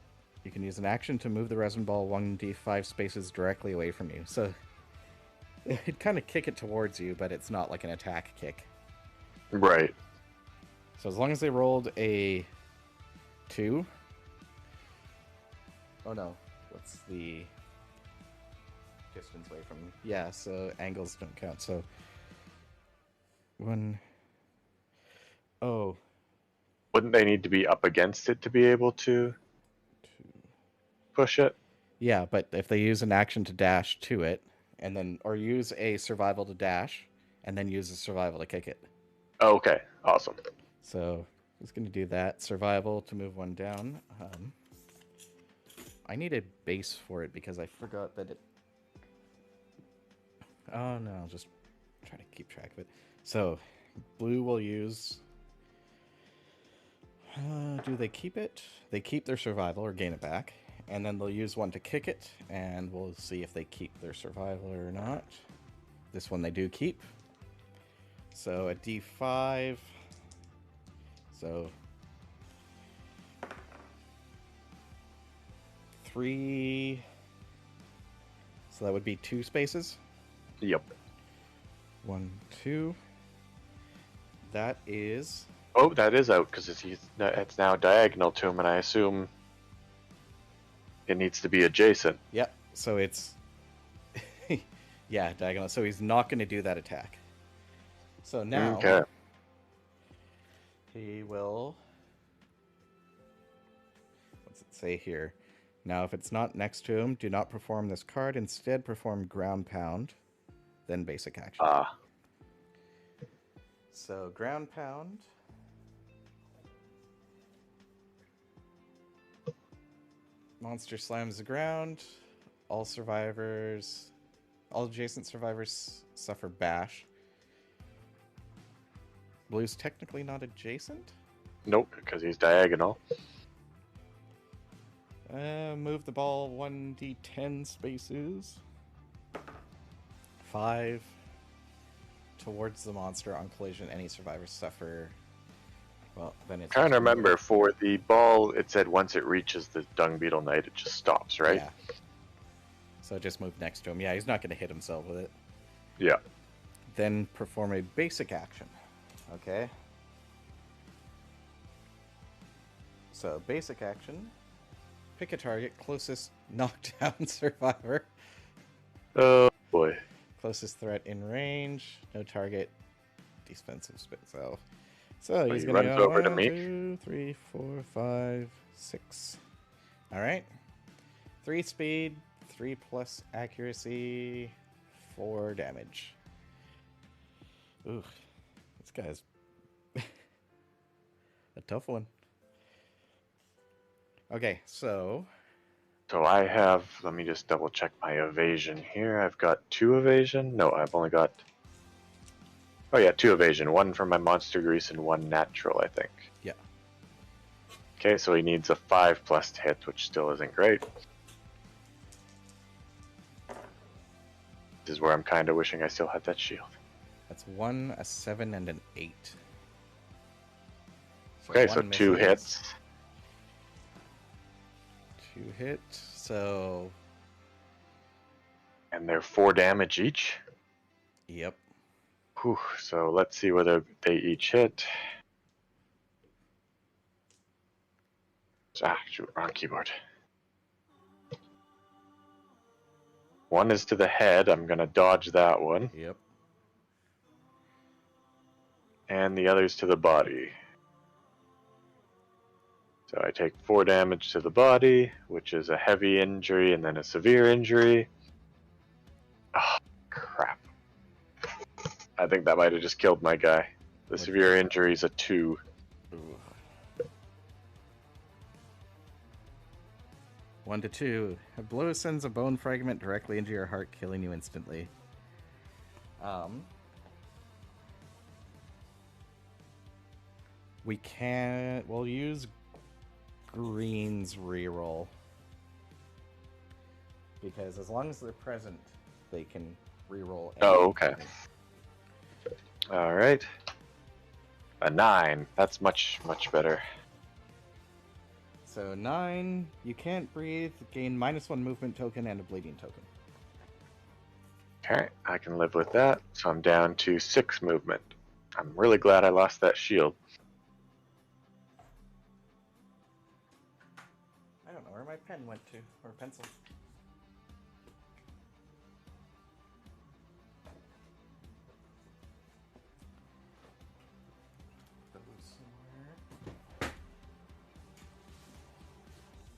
you can use an action to move the resin ball 1d5 spaces directly away from you. So it'd kind of kick it towards you, but it's not like an attack kick. Right. So as long as they rolled a 2. Oh no, what's the distance away from? Yeah, so angles don't count. So 1. Oh. Wouldn't they need to be up against it to be able to push it? Yeah, but if they use an action to dash to it, and then or use a survival to dash, and then use a survival to kick it. Oh, okay, awesome. So I was going to do that. Survival to move 1 down. I need a base for it because I forgot that it... Oh no, I'll just try to keep track of it. So blue will use... do they keep it? They keep their survival or gain it back. And then they'll use 1 to kick it, and we'll see if they keep their survival or not. This one they do keep. So a D5. So 3. So that would be 2 spaces. Yep. 1, 2. That is... Oh, that is out because it's now diagonal to him, and I assume it needs to be adjacent. Yep. So it's... yeah, diagonal. So he's not going to do that attack. So now... Okay. He will... What's it say here? Now, if it's not next to him, do not perform this card. Instead, perform ground pound, then basic action. So, ground pound. Monster slams the ground. All adjacent survivors suffer bash. Blue's technically not adjacent? Nope, because he's diagonal. Move the ball 1d10 spaces. 5. towards the monster on collision. Any survivors suffer. Well, then it's. Trying to remember, for the ball, it said once it reaches the Dung Beetle Knight, it just stops, right? Yeah. So just move next to him. Yeah, he's not going to hit himself with it. Yeah. Then perform a basic action. Okay. So basic action. Pick a target closest knockdown survivor. Oh boy. Closest threat in range. No target. Defensive spell. So he's he going to runs go over to 1, me. 2, 3, 4, 5, 6. All right. 3 speed, 3 plus accuracy, 4 damage. Ooh, this guy's a tough one. Okay, so So I have, let me just double check my evasion here. I've got 2 evasion. No, I've only got, oh yeah, 2 evasion. 1 from my monster grease and 1 natural, I think. yeah. Okay, so he needs a 5+ to hit, which still isn't great. This is where I'm kind of wishing I still had that shield. That's 1, a 7, and an 8. Okay, so one 2 misses. hits. 2 hits, so... And they're 4 damage each. Yep. Whew, so let's see whether they each hit. Ah, shoot, wrong keyboard. 1 is to the head. I'm going to dodge that one. Yep. And the other's to the body. So I take 4 damage to the body, which is a heavy injury and then a severe injury. Oh, crap. I think that might have just killed my guy. The severe injury is a 2. Ooh. 1 to 2. A blow sends a bone fragment directly into your heart, killing you instantly. We'll use Green's reroll. Because as long as they're present, they can reroll. Oh, okay. Alright. A 9. That's much, much better. So 9, you can't breathe, gain -1 movement token and a bleeding token. Okay, I can live with that. So I'm down to 6 movement. I'm really glad I lost that shield. I don't know where my pen went to, or pencil.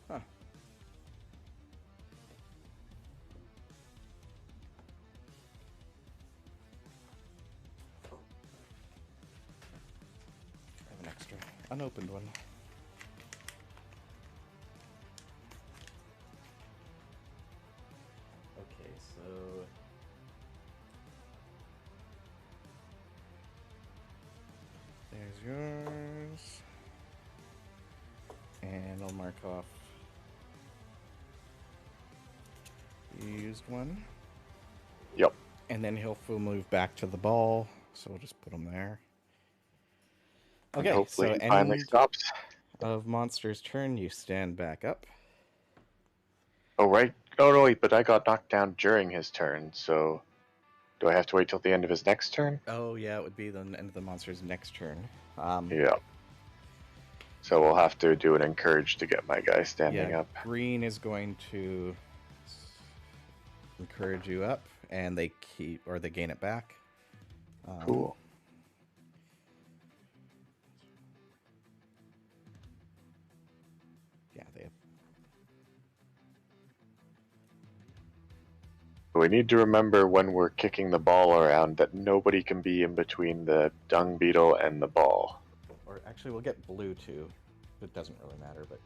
Huh. I have an extra unopened one. Okay, so there's yours. And I'll mark off the used one. Yep. And then he'll full move back to the ball, so we'll just put him there. Okay, And hopefully so he finally end stops. of monster's turn, you stand back up. Oh, right. Oh, no, wait, but I got knocked down during his turn, so do I have to wait till the end of his next turn? Oh yeah, it would be the end of the monster's next turn. Yeah. So we'll have to do an encourage to get my guy standing up. Green is going to encourage you up, and they gain it back. Cool. Yeah, they have. We need to remember when we're kicking the ball around that nobody can be in between the dung beetle and the ball. Or actually, we'll get blue too. It doesn't really matter, but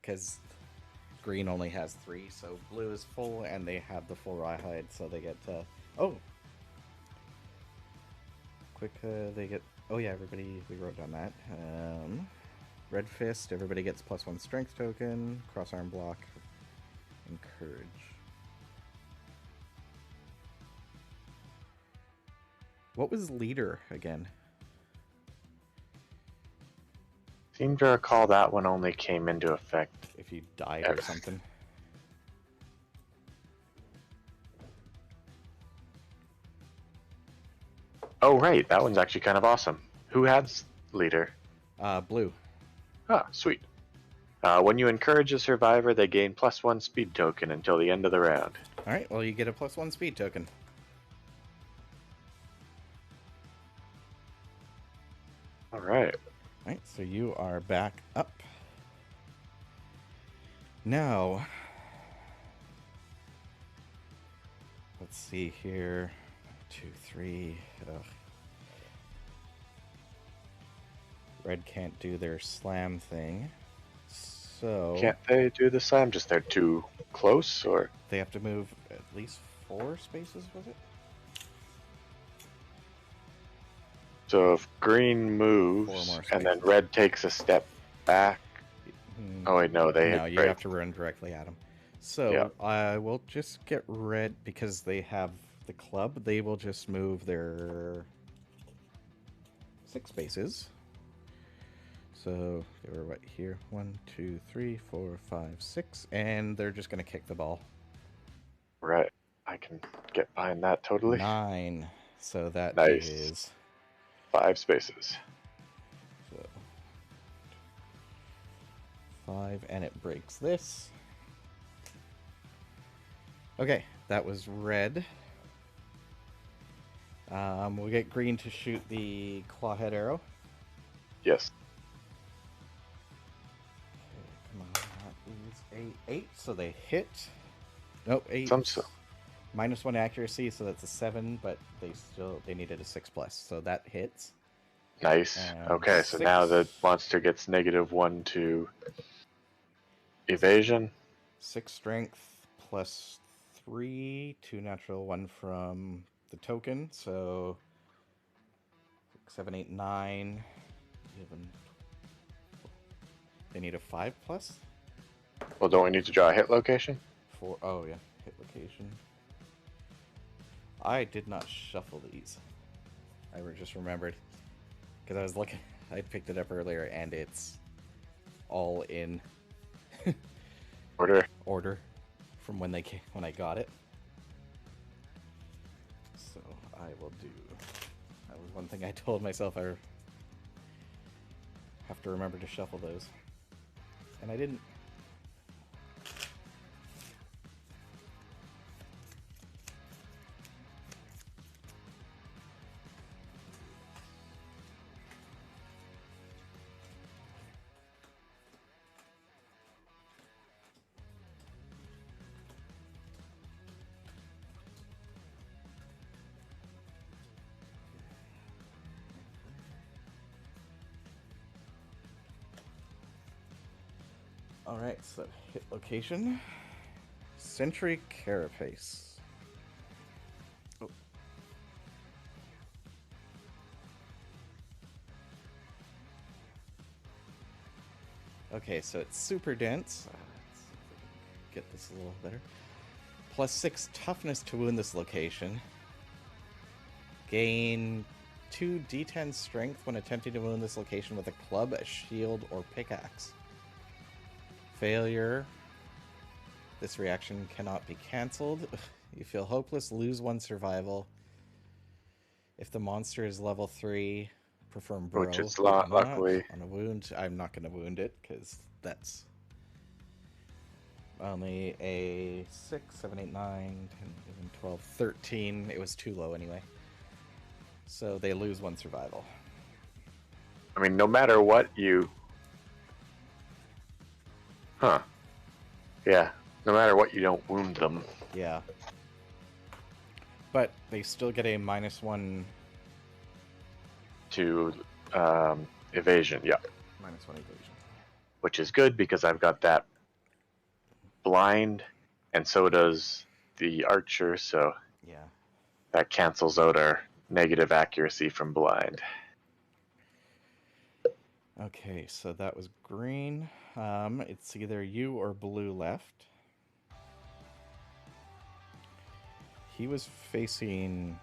because green only has 3, so blue is full, and they have the full rawhide, so they get. They get. Oh yeah, everybody. We wrote down that. Red fist. Everybody gets +1 strength token. Cross arm block. Encourage. What was leader again? Seem to recall that one only came into effect. If you died or something. Oh, right. That one's actually kind of awesome. Who has leader? Blue. Ah, sweet. When you encourage a survivor, they gain +1 speed token until the end of the round. Alright, well, you get a +1 speed token. Alright. Alright, so you are back up. Now, let's see here. 2, 3. Ugh. Red can't do their slam thing. So Can't they do the slam? Just they're too close, or? they have to move at least 4 spaces, was it? So if green 4 moves, more and then spaces. red takes a step back. Oh, wait, no, they No, hit you right. have to run directly at them. So Yeah. I will just get red because they have the club. They will just move their 6 spaces. So they were what here? 1, 2, 3, 4, 5, 6, and they're just gonna kick the ball. Right. I can get behind that totally. 9. So that Nice. is 5 spaces. so 5, and it breaks this. Okay, that was red. We'll get green to shoot the clawhead arrow. Yes. Okay, come on, that is a 8, so they hit. Nope, 8. -1 accuracy, so that's a 7, but they needed a 6+, so that hits. Nice. And Okay, so now the monster gets -1 to evasion. 6 strength plus 3, 2 natural, 1 from the token, so 6, 7, 8, 9, 11. They need a 5+? Well, don't we need to draw a hit location? 4. Oh, yeah, hit location. I did not shuffle these. I just remembered. Because I was looking, I picked it up earlier, and it's all in Order. from when I got it. So I will do. That was one thing I told myself I have to remember to shuffle those, and I didn't. Alright, so hit location. Sentry Carapace. Oh. Okay, so it's super dense. Let's see if we can get this a little better. +6 toughness to wound this location. Gain 2 d10 strength when attempting to wound this location with a club, a shield, or pickaxe. Failure. This reaction cannot be cancelled. You feel hopeless, lose 1 survival. If the monster is level 3, perform burrow. Which it's luckily. On a wound, I'm not going to wound it because that's only a 6, 7, 8, 9, 10, 11, 12, 13. It was too low anyway. So they lose 1 survival. I mean, no matter what you... Huh. Yeah, no matter what, you don't wound them. Yeah. But they still get a -1... To evasion, yeah. -1 evasion. Which is good because I've got that blind, and so does the archer, so Yeah. that cancels out our negative accuracy from blind. Okay, so that was green. It's either you or blue left. He was facing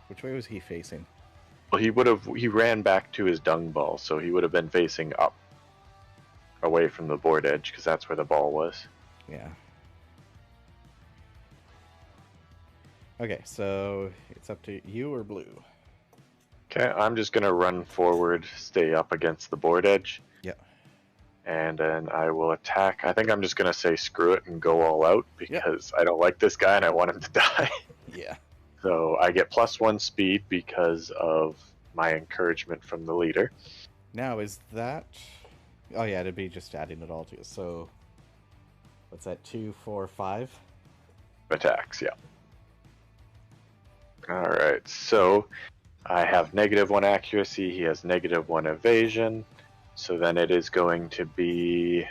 Which way was he facing? Well, he ran back to his dung ball, so he would have been facing up, away from the board edge, because that's where the ball was. Yeah. Okay, so it's up to you or blue. Okay, I'm just gonna run forward, stay up against the board edge. Yep. And then I will attack. I think I'm just gonna say screw it and go all out because I don't like this guy and I want him to die. Yeah. So I get +1 speed because of my encouragement from the leader. Now, is that... Oh, yeah, it'd be just adding it all to it. So, what's that, 2, 4, 5? Attacks, yeah. Alright, so I have -1 accuracy, he has -1 evasion, so then it is going to be...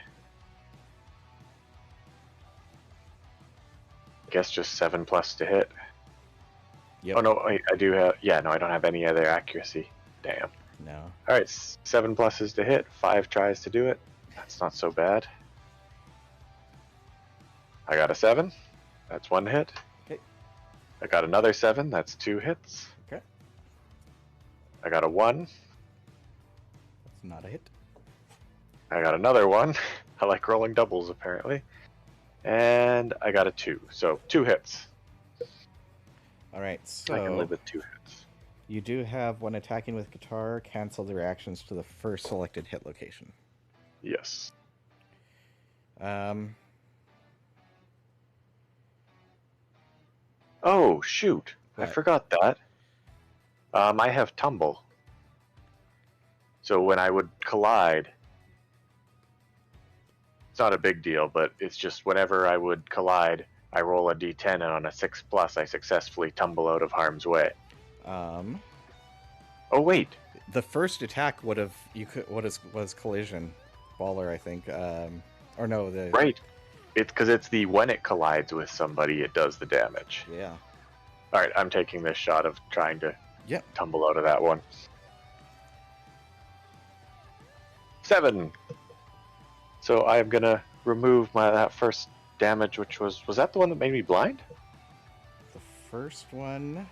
I guess just 7+ to hit. Yep. Oh no, I do have... Yeah, no, I don't have any other accuracy. Damn. No. Alright, 7+ is to hit, 5 tries to do it. That's not so bad. I got a 7. That's 1 hit. Okay. I got another 7. That's 2 hits. Okay. I got a 1. That's not a hit. I got another 1. I like rolling doubles, apparently. And I got a 2. So, 2 hits. Alright, I can so... live with 2 hits. You do have, when attacking with guitar, cancel the reactions to the first selected hit location. Yes. Oh, shoot. I What? forgot that. I have tumble. So when I would collide, it's not a big deal, but it's just whenever I would collide, I roll a d10 and on a 6+, I successfully tumble out of harm's way. Oh, wait. The first attack would have... was collision. Baller, I think. Or no, the... Right. It's because it's the when it collides with somebody, it does the damage. Yeah. Alright, I'm taking this shot of trying to Yep. tumble out of that one. 7. So I am gonna remove that first damage, which was that the one that made me blind? The first one...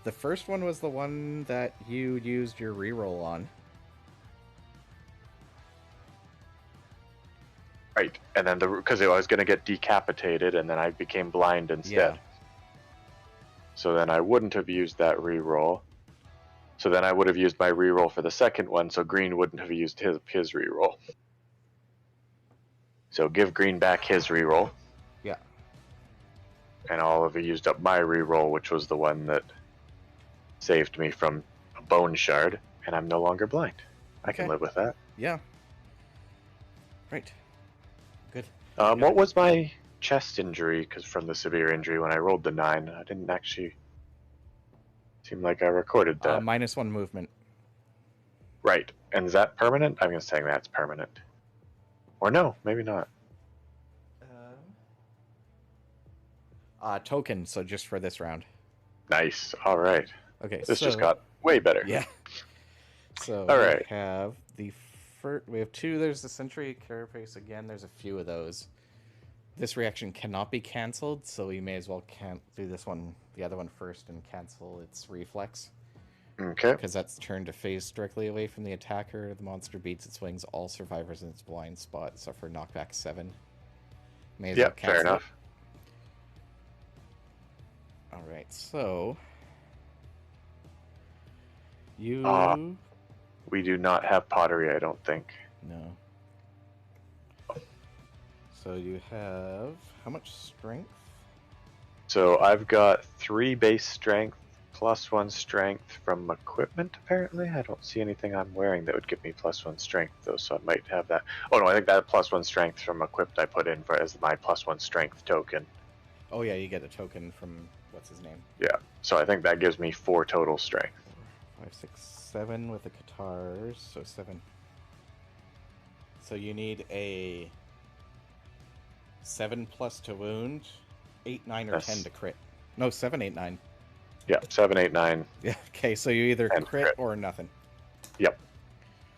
The first one was the one that you used your reroll on. Right, and then because I was gonna get decapitated, and then I became blind instead. Yeah. So then I wouldn't have used that reroll. So then I would have used my reroll for the second one, so Green wouldn't have used his reroll. So give Green back his reroll. Yeah. And I'll have used up my reroll, which was the one that saved me from a bone shard, and I'm no longer blind. I can Okay. live with that. Yeah. Right. Good. What was my chest injury? Because from the severe injury when I rolled the 9, I didn't actually seem like I recorded that. -1 movement. Right. And is that permanent? I'm going to say that's permanent. Or no, maybe not. Token, so just for this round. Nice. All right. Okay, This so... just got way better. Yeah. So All we right. have the first... We have 2. There's the Sentry Carapace again. There's a few of those. This reaction cannot be canceled, so we may as well do this one, the other one first, and cancel its reflex. Okay. Because that's turned to face directly away from the attacker. The monster beats its wings. All survivors in its blind spot suffer knockback 7. May as well Yep, cancel fair it. enough. Alright, so... You... We do not have pottery, I don't think. No. So you have... How much strength? So I've got 3 base strength, +1 strength from equipment, apparently. I don't see anything I'm wearing that would give me +1 strength, though, so I might have that. Oh no, I think that +1 strength from equipped I put in for as my +1 strength token. Oh yeah, you get a token from... What's his name? Yeah, so I think that gives me 4 total strength. 5, 6, 7 with the guitars, so 7. So you need a 7+ to wound, 8, 9, or Yes. 10 to crit. No, 7, 8, 9. Yeah, 7, 8, 9. Yeah, okay, so you either And crit crit. or nothing. Yep.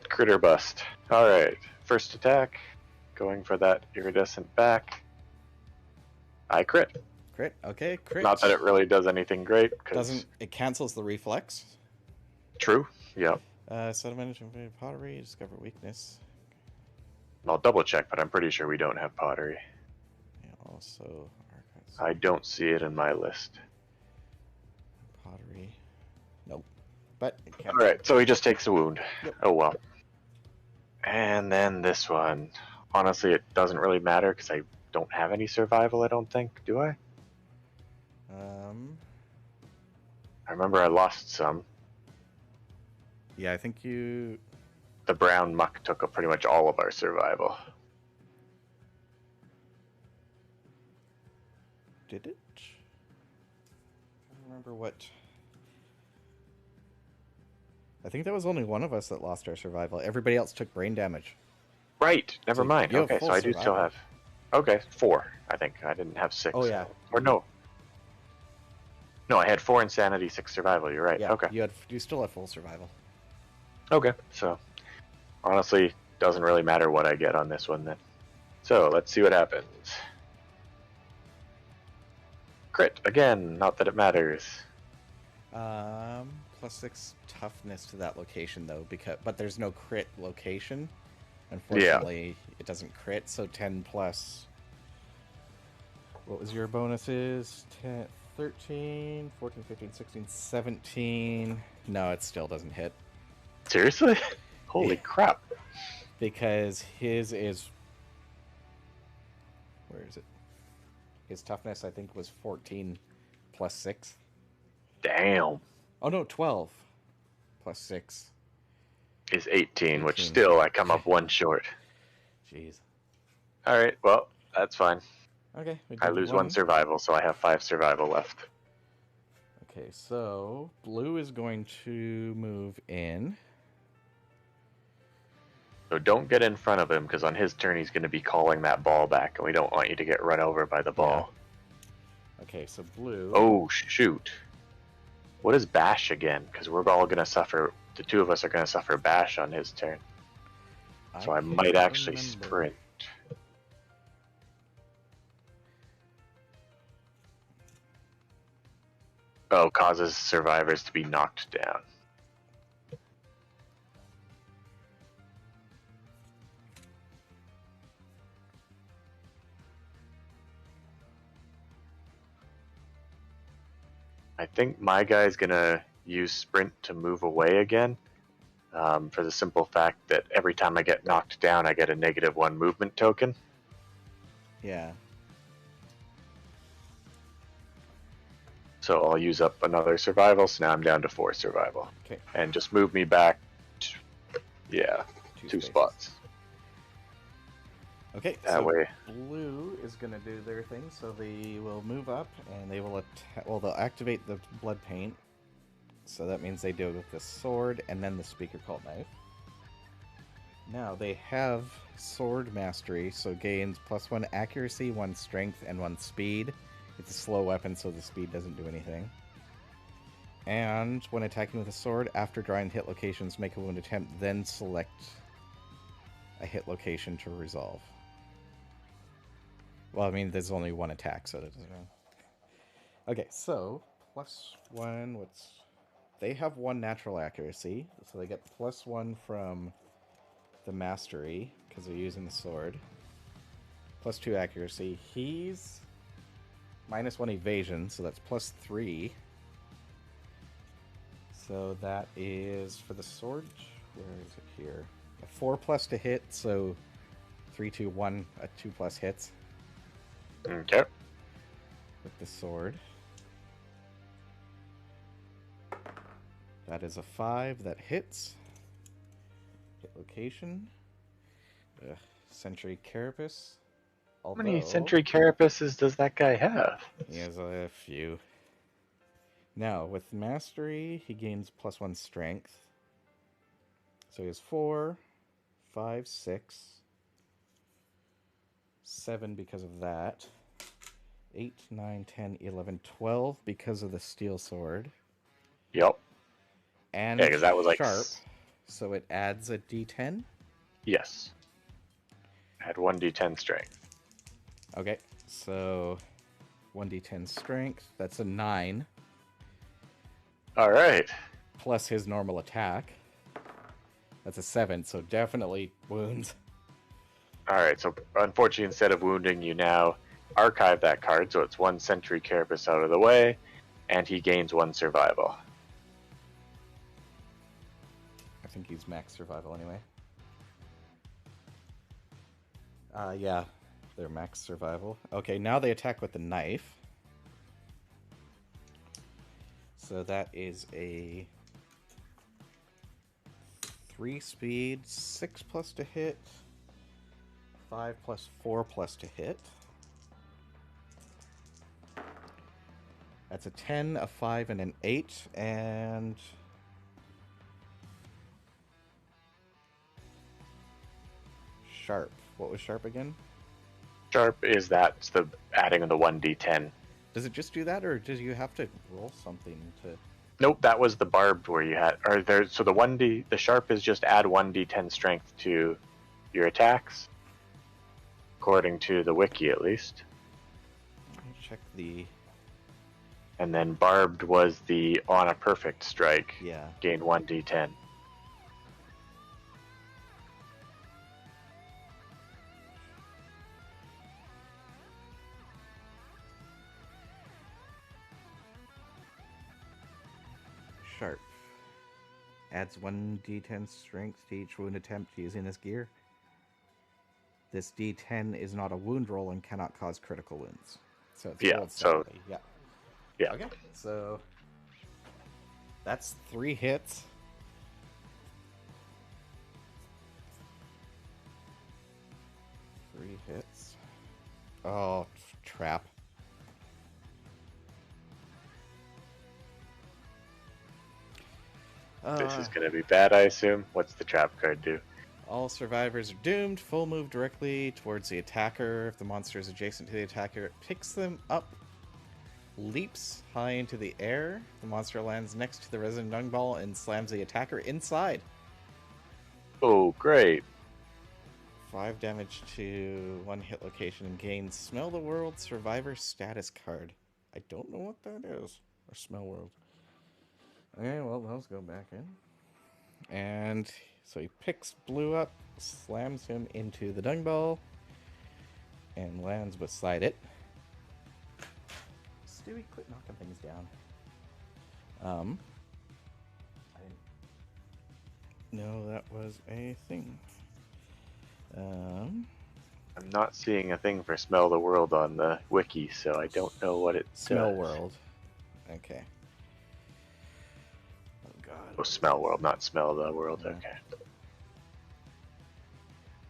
Critter bust. Alright, first attack. Going for that iridescent back. I crit. Crit. Okay, crit. Not that it really does anything great, because... It cancels the reflex. True. Yep. Sediment, pottery, discover weakness. I'll double check, but I'm pretty sure we don't have pottery. Yeah, also, I don't see it in my list. pottery. Nope. But it cancels. Alright, so he just takes a wound. Yep. Oh well. And then this one. Honestly, it doesn't really matter because I don't have any survival, I don't think. Do I? I remember I lost some. Yeah, I think you... The brown muck took up pretty much all of our survival. Did it? I don't remember what... I think that was only one of us that lost our survival. Everybody else took brain damage. Right, never So mind. you have Okay, full so I do survival. still have... Okay, 4, I think. I didn't have 6. Oh, yeah. Or no. No, I had 4 insanity, 6 survival. You're right. Yeah, Okay. you still have full survival. Okay, so honestly, doesn't really matter what I get on this one then. So let's see what happens. Crit again. Not that it matters. +6 toughness to that location though, but there's no crit location. Unfortunately, it doesn't crit. So 10 plus. What was your bonuses? 10, 13, 14, 15, 16, 17. No, it still doesn't hit. Seriously? Holy Yeah. crap! Because his is... Where is it? His toughness, I think, was 14 plus 6. Damn. Oh, no, 12 plus 6. Is 18, which 18. still I come up 1 short. Jeez. Alright, well, that's fine. Okay. we I did lose 1 survival, so I have 5 survival left. Okay, so blue is going to move in. So don't get in front of him, because on his turn he's going to be calling that ball back, and we don't want you to get run over by the ball. Okay, so blue. Oh, shoot. What is bash again? Because we're all going to suffer, the 2 of us are going to suffer bash on his turn. So I might can't actually remember. sprint. Oh, causes survivors to be knocked down. I think my guy's gonna use sprint to move away again, for the simple fact that every time I get knocked down, I get a -1 movement token. Yeah. So I'll use up another survival, so now I'm down to 4 survival. Okay. And just move me back, yeah, 2 spaces. spots. Okay, That so way. blue is going to do their thing, so they will move up and they will they'll activate the blood paint. So that means they do it with the sword and then the speaker called knife. Now they have sword mastery, so gains +1 accuracy, 1 strength, and 1 speed. It's a slow weapon, so the speed doesn't do anything. And when attacking with a sword, after drawing hit locations, make a wound attempt, then select a hit location to resolve. Well, I mean, there's only 1 attack, so that doesn't matter. Okay, so +1. They have 1 natural accuracy, so they get +1 from the mastery because they're using the sword. +2 accuracy. He's -1 evasion, so that's +3. So that is for the sword. Where is it here? A 4+ to hit, so 3, 2, 1, a 2+ hits Okay. with the sword. That is a 5 that hits. Hit location. Sentry Carapace. How many Sentry Carapaces does that guy have? He has a few. Now, with Mastery, he gains +1 strength. So he has 4, 5, 6, 7 because of that. 8, 9, 10, 11, 12 because of the steel sword. Yep. And Yeah, because that was like sharp, so it adds a d10. Yes. I had 1d10 strength. Okay, so 1d10 strength. That's a 9. All right. Plus his normal attack. That's a 7, so definitely wounds. All right. So unfortunately, instead of wounding, you now archive that card, so it's 1 Sentry Carapace out of the way, and he gains 1 survival. I think he's max survival anyway. Yeah, they're max survival. Okay, now they attack with the knife. So that is a 3 speed, 6 plus to hit, 5 plus 4 plus to hit. That's a 10, a 5, and an 8, and sharp. What was sharp again? Sharp is that's the adding of the 1d10. Does it just do that, or does you have to roll something to? Nope, that was the barbed where you had, or there. So the sharp is just add 1d10 strength to your attacks, according to the wiki at least. Let me check the. And then barbed was the on a perfect strike. Yeah. Gain 1d10. Sharp. Adds 1d10 strength to each wound attempt using this gear. This d10 is not a wound roll and cannot cause critical wounds. So it's rolled separately. Yeah. Okay, so that's 3 hits. Oh, trap. This is going to be bad, I assume. What's the trap card do? All survivors are doomed. Full move directly towards the attacker. If the monster is adjacent to the attacker, it picks them up, leaps high into the air. The monster lands next to the resident dung ball and slams the attacker inside. Oh, great. 5 damage to 1 hit location and gains Smell the World Survivor status card. I don't know what that is. Or Smell World. Okay, well, those go back in. And so he picks Blue up, slams him into the dung ball, and lands beside it. Stewie, quit knocking things down. I didn't know that was a thing. I'm not seeing a thing for Smell the World on the wiki, so I don't know what it Smell does. World. Okay. Oh, God. Oh, Smell World, not Smell the World. Yeah. Okay.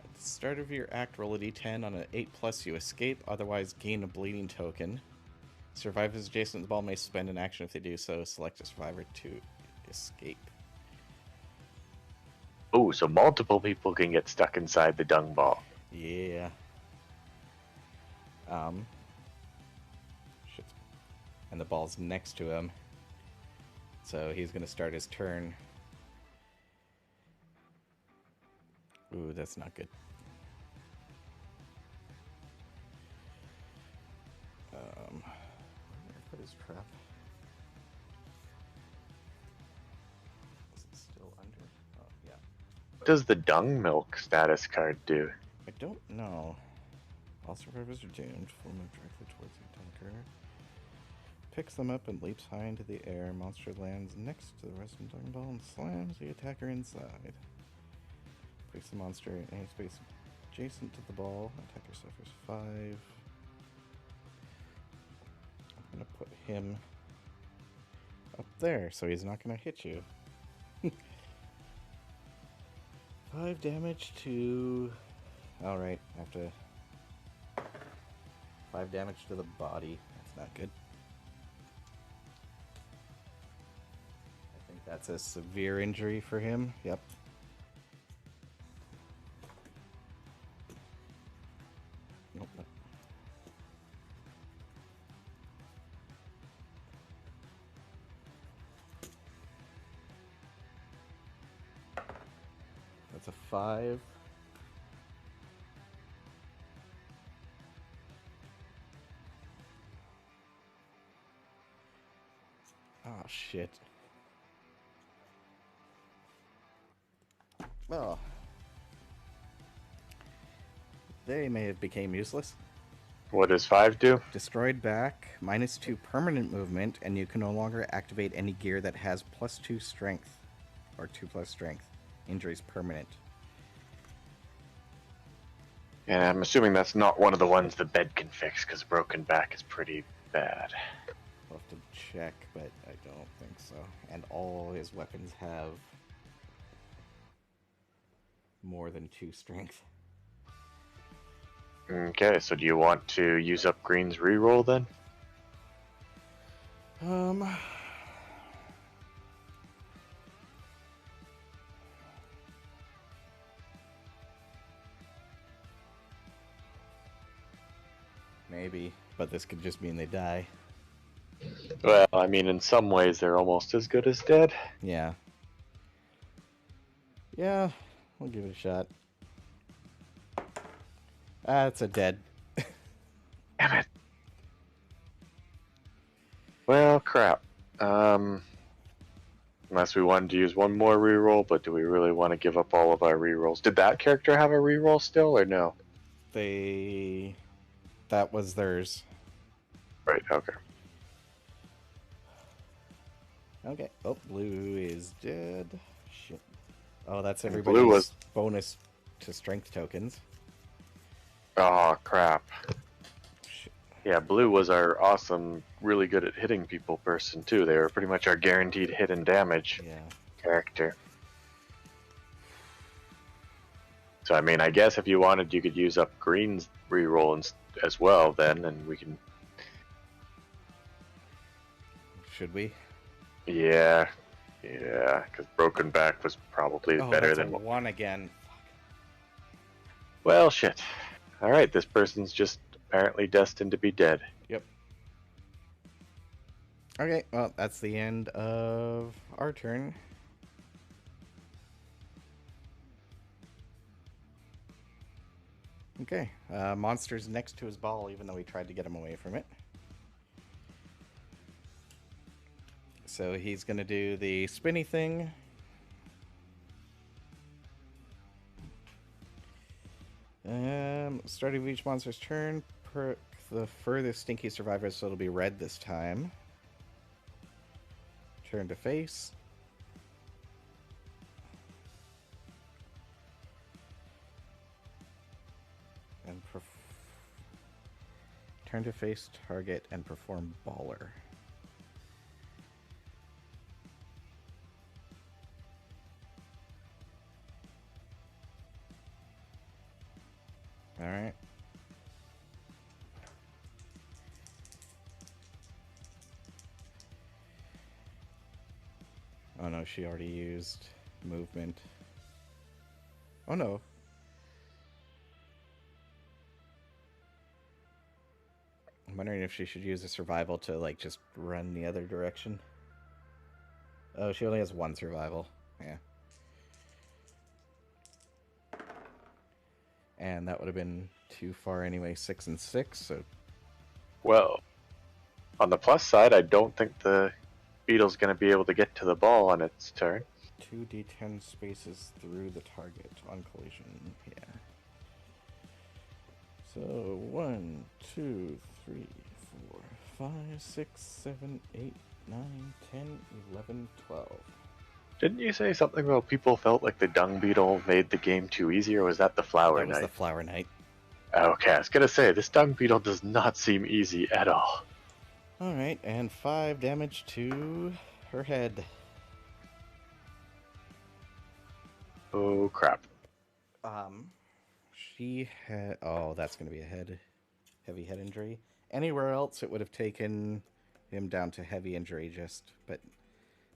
At the start of your act, roll a d10. On an 8+, you escape, otherwise gain a bleeding token. Survivors adjacent to the ball may spend an action. If they do so, select a survivor to escape. Oh, so multiple people can get stuck inside the dung ball. Yeah. Shit. And the ball's next to him. So he's going to start his turn. Ooh, that's not good. Where did I put his trap? Is it still under? Oh, yeah. What does the dung milk status card do? I don't know. All survivors are doomed. Full move directly towards the attacker. Picks them up and leaps high into the air. Monster lands next to the resident dung ball and slams the attacker inside. Place the monster in any space adjacent to the ball. Attacker suffers 5. I'm going to put him up there so he's not going to hit you. 5 damage to... Alright, I have to... 5 damage to the body. That's not good. I think that's a severe injury for him. Yep. Nope. That's a 5. Oh, shit. Well, they may have became useless. What does 5 do? Destroyed back, -2 permanent movement, and you can no longer activate any gear that has +2 strength. Or 2+ strength. Injuries permanent. And I'm assuming that's not one of the ones the bed can fix, because broken back is pretty bad. I'll have to check, but I don't think so. And all his weapons have more than 2 strength. Okay, so do you want to use up Green's reroll then? Maybe, but this could just mean they die. Well, I mean, in some ways they're almost as good as dead. Yeah. Yeah, we'll give it a shot. It's a dead. Damn it. Well, crap. Unless we wanted to use one more reroll, but do we really want to give up all of our rerolls? Did that character have a reroll still, or no? That was theirs. Right, okay. Okay. Oh, blue is dead. Shit. Oh, that's And everybody's blue was- bonus to strength tokens. Oh, crap. Shit. Yeah, blue was our awesome, really good at hitting people person, too. They were pretty much our guaranteed hit and damage Yeah. character. So, I mean, I guess if you wanted, you could use up Green's reroll as well, then, and we can... Should we? Yeah, because Broken Back was probably better that's than... a 1 again. Well, shit. Alright, this person's just apparently destined to be dead. Yep. Okay, well, that's the end of our turn. Okay, monster's next to his ball, even though we tried to get him away from it. So he's going to do the spinny thing. Start of each monster's turn, perk the furthest stinky survivor, so it'll be red this time. Turn to face. And turn to face target and perform baller. Alright. Oh no, she already used movement. Oh no. I'm wondering if she should use a survival to, like, just run the other direction. Oh, she only has 1 survival. Yeah. And that would have been too far anyway, 6 and 6, so... Well, on the plus side, I don't think the beetle's going to be able to get to the ball on its turn. 2d10 spaces through the target on collision. Yeah. So 1, 2, 3, 4, 5, 6, 7, 8, 9, 10, 11, 12. Didn't you say something about people felt like the Dung Beetle made the game too easy, or was that the Flower That was Knight? the Flower Knight. Okay, I was going to say, this Dung Beetle does not seem easy at all. Alright, and 5 damage to her head. Oh, crap. She had... Oh, that's going to be a heavy head injury. Anywhere else, it would have taken him down to heavy injury just, but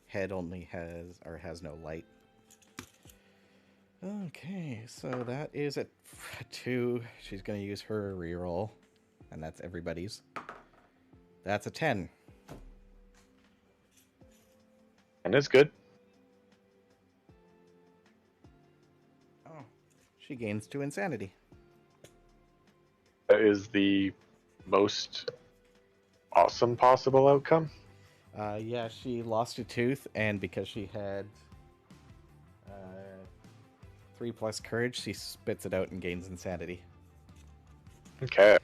head only has no light. Okay, so that is at 2. She's going to use her reroll, and that's everybody's. That's a 10. And it's good. Oh, she gains 2 insanity. That is the most awesome possible outcome. Yeah, she lost a tooth, and because she had 3+ courage, she spits it out and gains insanity. Okay.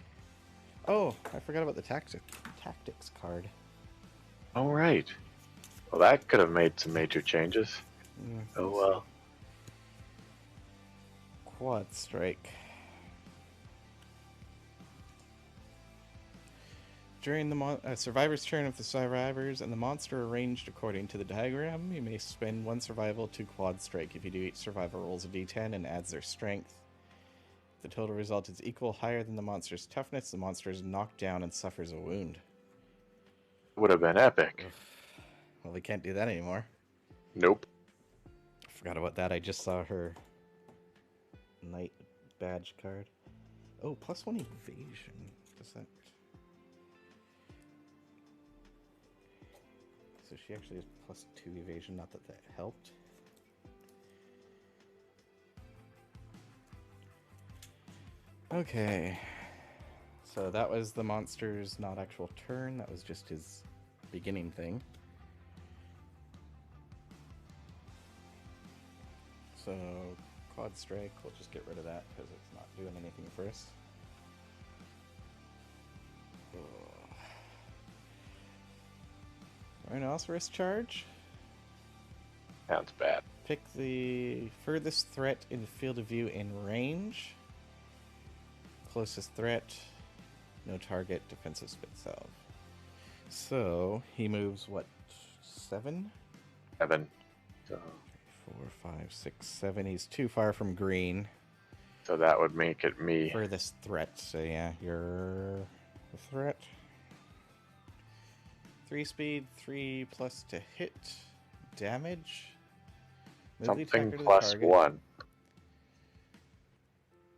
Oh, I forgot about the tactics card. All right. Well, that could have made some major changes. Oh Let's well. see. Quad strike. During the survivor's turn, if the survivors and the monster are arranged according to the diagram, you may spend 1 survival to quad strike. If you do, each survivor rolls a d10 and adds their strength. If the total result is equal, higher than the monster's toughness, the monster is knocked down and suffers a wound. Would have been epic. Well, we can't do that anymore. Nope. I forgot about that. I just saw her knight badge card. Oh, +1 evasion. Does that... So she actually has +2 evasion, not that that helped. Okay. So that was the monster's not actual turn, that was just his beginning thing. So, quad strike, we'll just get rid of that because it's not doing anything for us. Rhinoceros charge. Sounds bad. Pick the furthest threat in the field of view in range. Closest threat, no target, defensive spit salve. So he moves what, 7? 7. So 4, 5, 6, 7. He's too far from green. so that would make it me. Furthest threat. So yeah, you're the threat. 3 speed, 3+ to hit, damage. Move the Something attacker to the plus target. 1.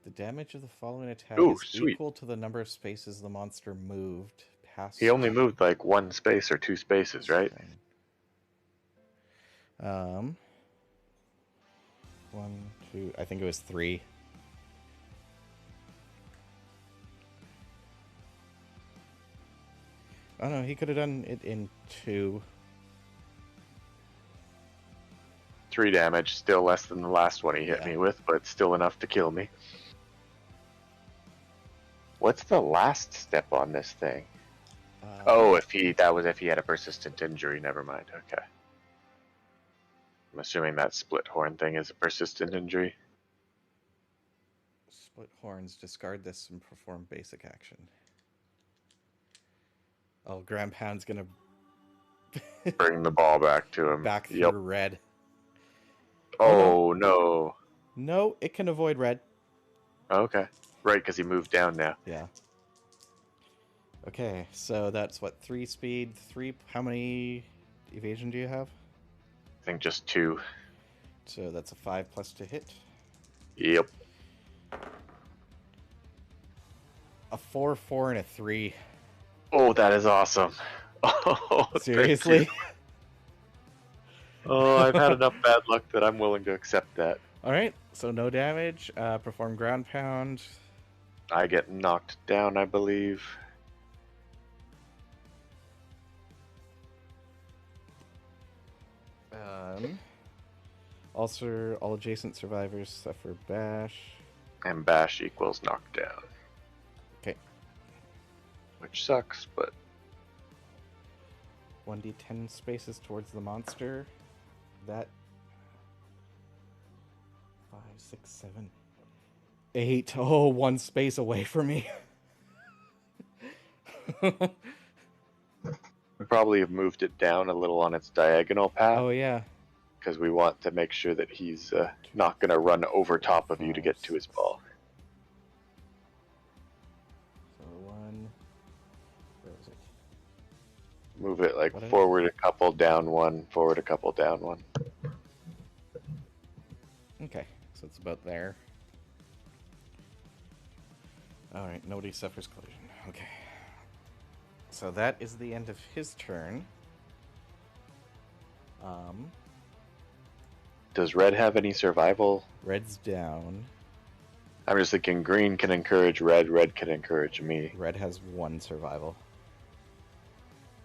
The damage of the following attack Ooh, is sweet. equal to the number of spaces the monster moved past. He only moved like 1 space or 2 spaces, right? 1, 2. I think it was 3. Oh no, he could have done it in 2. 3 damage, still less than the last one he hit Yeah. me with, but still enough to kill me. What's the last step on this thing? Oh, if he had a persistent injury, never mind. Okay. I'm assuming that split horn thing is a persistent injury. Split horns, discard this and perform basic action. Oh, Grand Pound's gonna Bring the ball back to him. back through Yep. red. Oh no. No, it can avoid red. Okay. Right, because he moved down now. Yeah. Okay, so that's what, 3 speed, 3. How many evasion do you have? I think just 2. So that's a 5+ to hit. Yep. A 4, 4, and a 3. Oh, that is awesome. Oh, thank Seriously? you. Oh, I've had enough bad luck that I'm willing to accept that. Alright, so no damage. Perform ground pound. I get knocked down, I believe. Also, all adjacent survivors suffer bash. And bash equals knockdown. Okay. Which sucks, but 1d10 spaces towards the monster. That 5, 6, 7, 8. Oh, 1 space away from me. we probably have moved it down a little on its diagonal path. Oh yeah. Because we want to make sure that he's not going to run over top of you to get to his ball. So 1. Where is it? Move it like What is- forward a couple, down 1, forward a couple, down 1. Okay, so it's about there. Alright, nobody suffers collision. Okay. So that is the end of his turn. Does red have any survival? Red's down. I'm just thinking green can encourage red, red can encourage me. Red has 1 survival.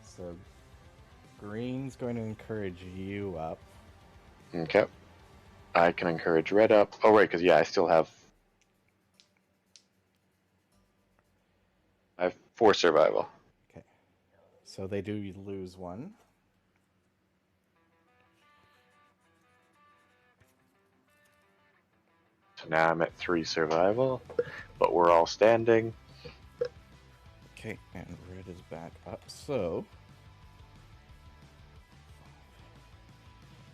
So green's going to encourage you up. Okay. I can encourage red up. Oh, right, because, yeah, I still have... I have 4 survival. Okay. So they do lose 1. So now I'm at 3 survival, but we're all standing. Okay, and red is back up. So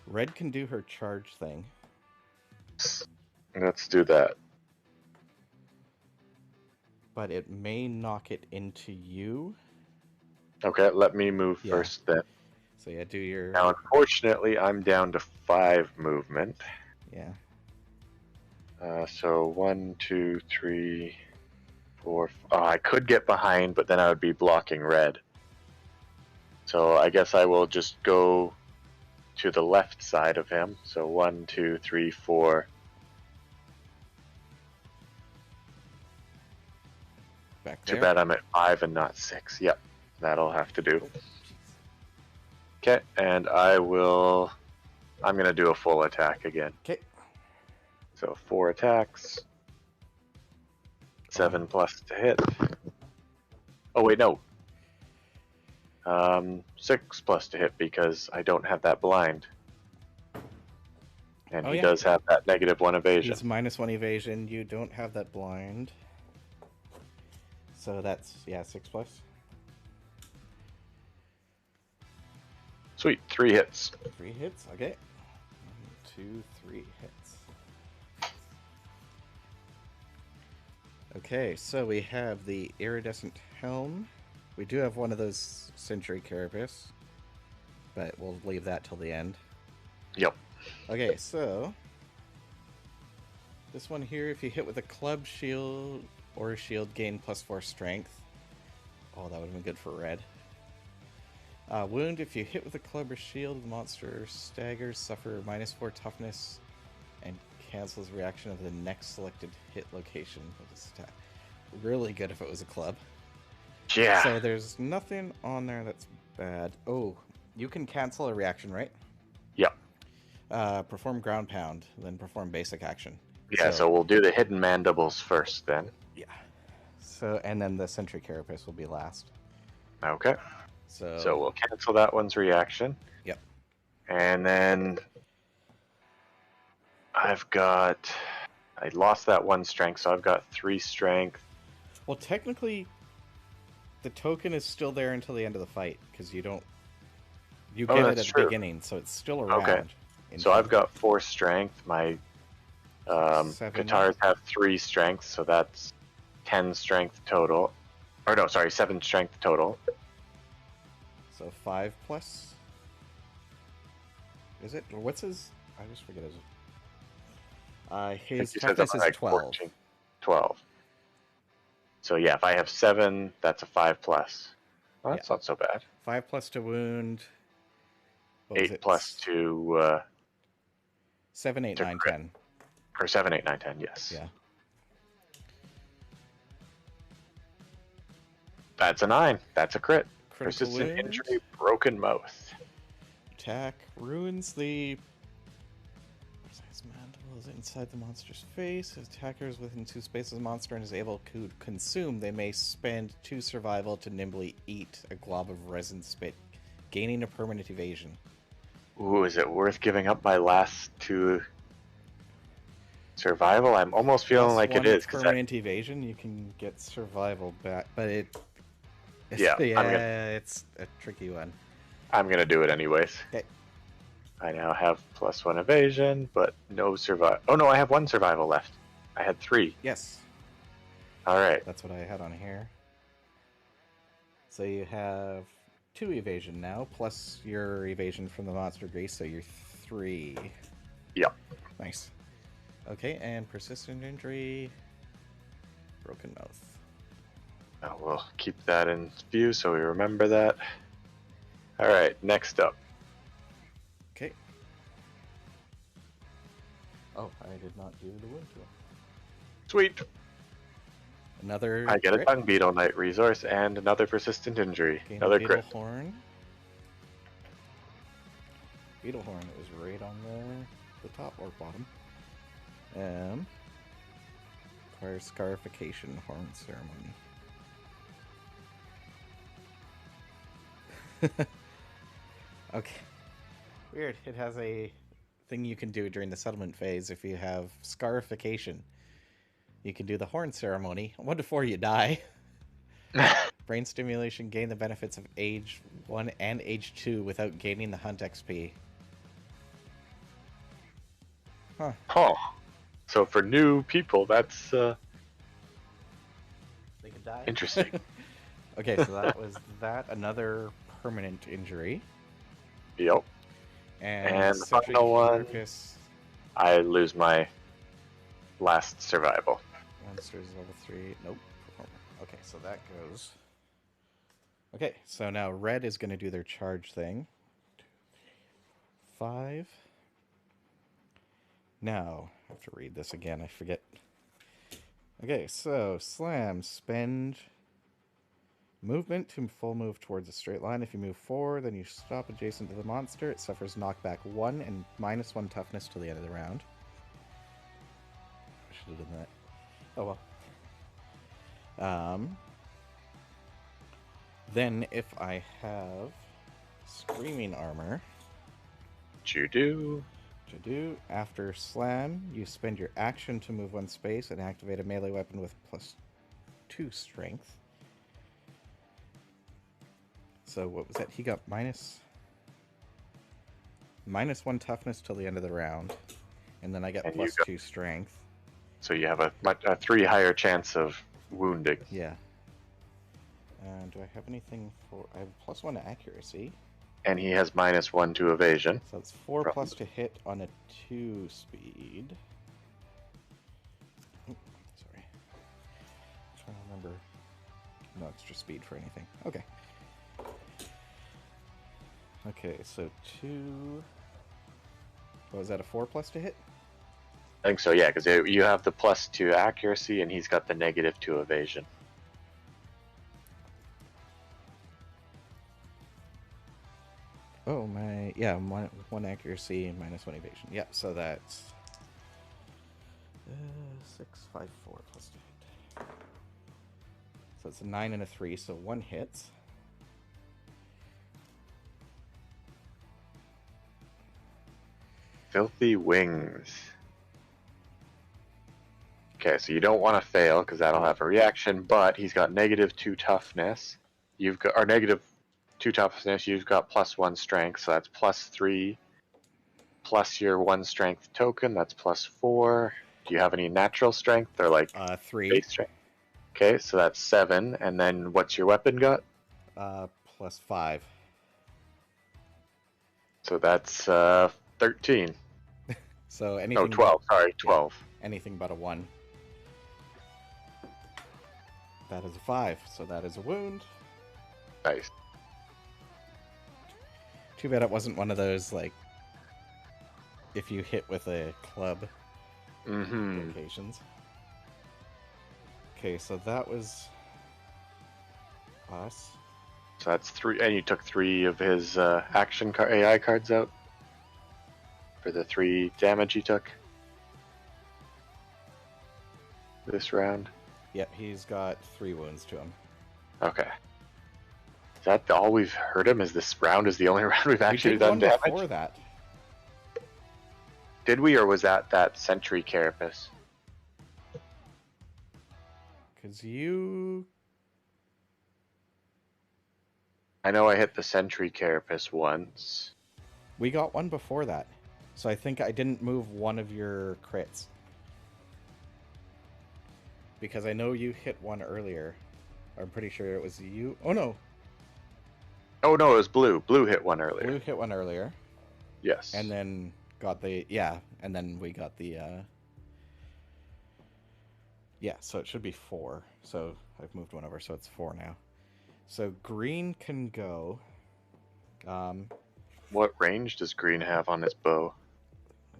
red can do her charge thing. Let's do that. But it may knock it into you. Okay, let me move Yeah. first then. So yeah, do your... Now, unfortunately, I'm down to 5 movement. Yeah. So 1, 2, 3, 4... Oh, I could get behind, but then I would be blocking red. So I guess I will just go to the left side of him. So 1, 2, 3, 4... Back Too there. bad I'm at 5 and not 6. Yep, that'll have to do. Okay, and I'm going to do a full attack again. Okay. So 4 attacks. 7 plus to hit. Oh, wait, no. 6 plus to hit because I don't have that blind. And he does have that -1 evasion. He's -1 evasion. You don't have that blind. So that's, yeah, 6 plus. Sweet, 3 hits. 3 hits, okay. 1, 2, 3 hits. Okay, so we have the iridescent helm. We do have one of those century carapace, but we'll leave that till the end. Yep. Okay, so this one here, if you hit with a club, shield, or a shield, gain +4 strength. Oh, that would have been good for red. Wound, if you hit with a club or shield, the monster staggers, suffer -4 toughness, and cancels reaction of the next selected hit location with this attack. Really good if it was a club. Yeah. So there's nothing on there that's bad. Oh, you can cancel a reaction, right? Yep. Perform ground pound, then perform basic action. Yeah, so we'll do the hidden mandibles first then. Yeah. So, and then the sentry carapace will be last. Okay. So we'll cancel that one's reaction. Yep. And then I lost that 1 strength, so I've got 3 strength. Well, technically, the token is still there until the end of the fight, because you get it at the beginning, so it's still around. Okay. So I've got 4 strength. My guitars have 3 strength, so that's 10 strength total. Or no, sorry, 7 strength total. So 5 plus? Is it? Or what's his? I just forget his toughness is 12. 14, 12. So yeah, if I have 7, that's a 5 plus. Well, that's not so bad. 5 plus to wound. 8 plus to 7, 8, 9, 10. Or 7, 8, 9, 10, yes. Yeah. That's a 9. That's a crit. Critical Persistent wound. injury, broken mouth. Attack ruins the precise mandibles inside the monster's face. Attackers within 2 spaces of the monster and is able to consume. They may spend 2 survival to nimbly eat a glob of resin spit, gaining a permanent evasion. Ooh, is it worth giving up my last 2 survival? I'm almost feeling like it is. Permanent evasion, you can get survival back, but it's a tricky one. I'm gonna do it anyways. Okay. I now have +1 evasion, but no survival. Oh no, I have 1 survival left. I had 3. Yes. All right. That's what I had on here. So you have 2 evasion now, plus your evasion from the monster grease, so you're 3. Yep. Nice. Okay, and persistent injury, broken mouth. Now we'll keep that in view so we remember that. All right, next up. Okay. Oh, I did not do the wound tool. Sweet. Another I get crit. a Dung Beetle Knight resource and another persistent injury. Gain Another a beetle crit. horn. Beetle Horn is right on the top or bottom. Requires scarification horn ceremony. Okay. Weird. It has a thing you can do during the settlement phase if you have scarification. You can do the horn ceremony 1 to 4 you die. Brain stimulation, gain the benefits of age 1 and age 2 without gaining the hunt XP. Huh. Huh. So for new people, that's They can die. interesting. Okay, so that was that. Another permanent injury. Yep. And the Sentry final one, Carapace I lose my last survival. Monsters level 3. Nope. Performer. Okay, so that goes. Okay, so now red is going to do their charge thing. 2, 3, 4, 5. Now, I have to read this again. I forget. Okay, so slam, spend movement to full move towards a straight line. If you move forward, then you stop adjacent to the monster. It suffers knockback 1 and -1 toughness till the end of the round. I should have done that. Oh well. Then if I have screaming armor, You do. to do after slam, you spend your action to move 1 space and activate a melee weapon with +2 strength. So what was that? He got -1 toughness till the end of the round, and then I get And you +2 strength. So you have a 3 higher chance of wounding. Yeah. Do I have anything for? I have +1 accuracy. And he has -1 to evasion. So it's 4 plus to hit on a 2 speed. Oh, sorry. I'm trying to remember. No extra speed for anything. Okay. Okay, so 2. What was that, a 4 plus to hit? I think so, yeah, because you have the +2 accuracy and he's got the -2 evasion. Oh, my. Yeah, 1 accuracy and -1 evasion. Yeah, so that's 6, 5, 4 plus to hit. So it's a 9 and a 3, so 1 hits. Filthy Wings. Okay, so you don't want to fail because that'll have a reaction, but he's got -2 toughness. You've got or -2 toughness. You've got +1 strength, so that's +3 plus your 1 strength token. That's +4. Do you have any natural strength or like 3. base strength? Okay, so that's 7. And then what's your weapon got? +5. So that's 13. So anything. No, 12. Sorry, 12. Yeah, anything but a 1. That is a 5, so that is a wound. Nice. Too bad it wasn't one of those, like, if you hit with a club locations. Okay, so that was us. So that's 3, and you took 3 of his action AI cards out for the 3 damage he took this round. Yep, he's got 3 wounds to him. Okay. Is that all we've heard him? Is this round is the only round we've actually we did done one damage? before that. Did we, or was that Sentry Carapace? Because you... I know I hit the Sentry Carapace once. We got one before that. So I think I didn't move one of your crits. Because I know you hit one earlier. I'm pretty sure it was you. Oh, no. Oh, no, it was Blue. Blue hit one earlier. Blue hit one earlier. Yes. And then got the... Yeah, and then we got the... Yeah, so it should be 4. So I've moved one over, so it's 4 now. So green can go. What range does green have on his bow?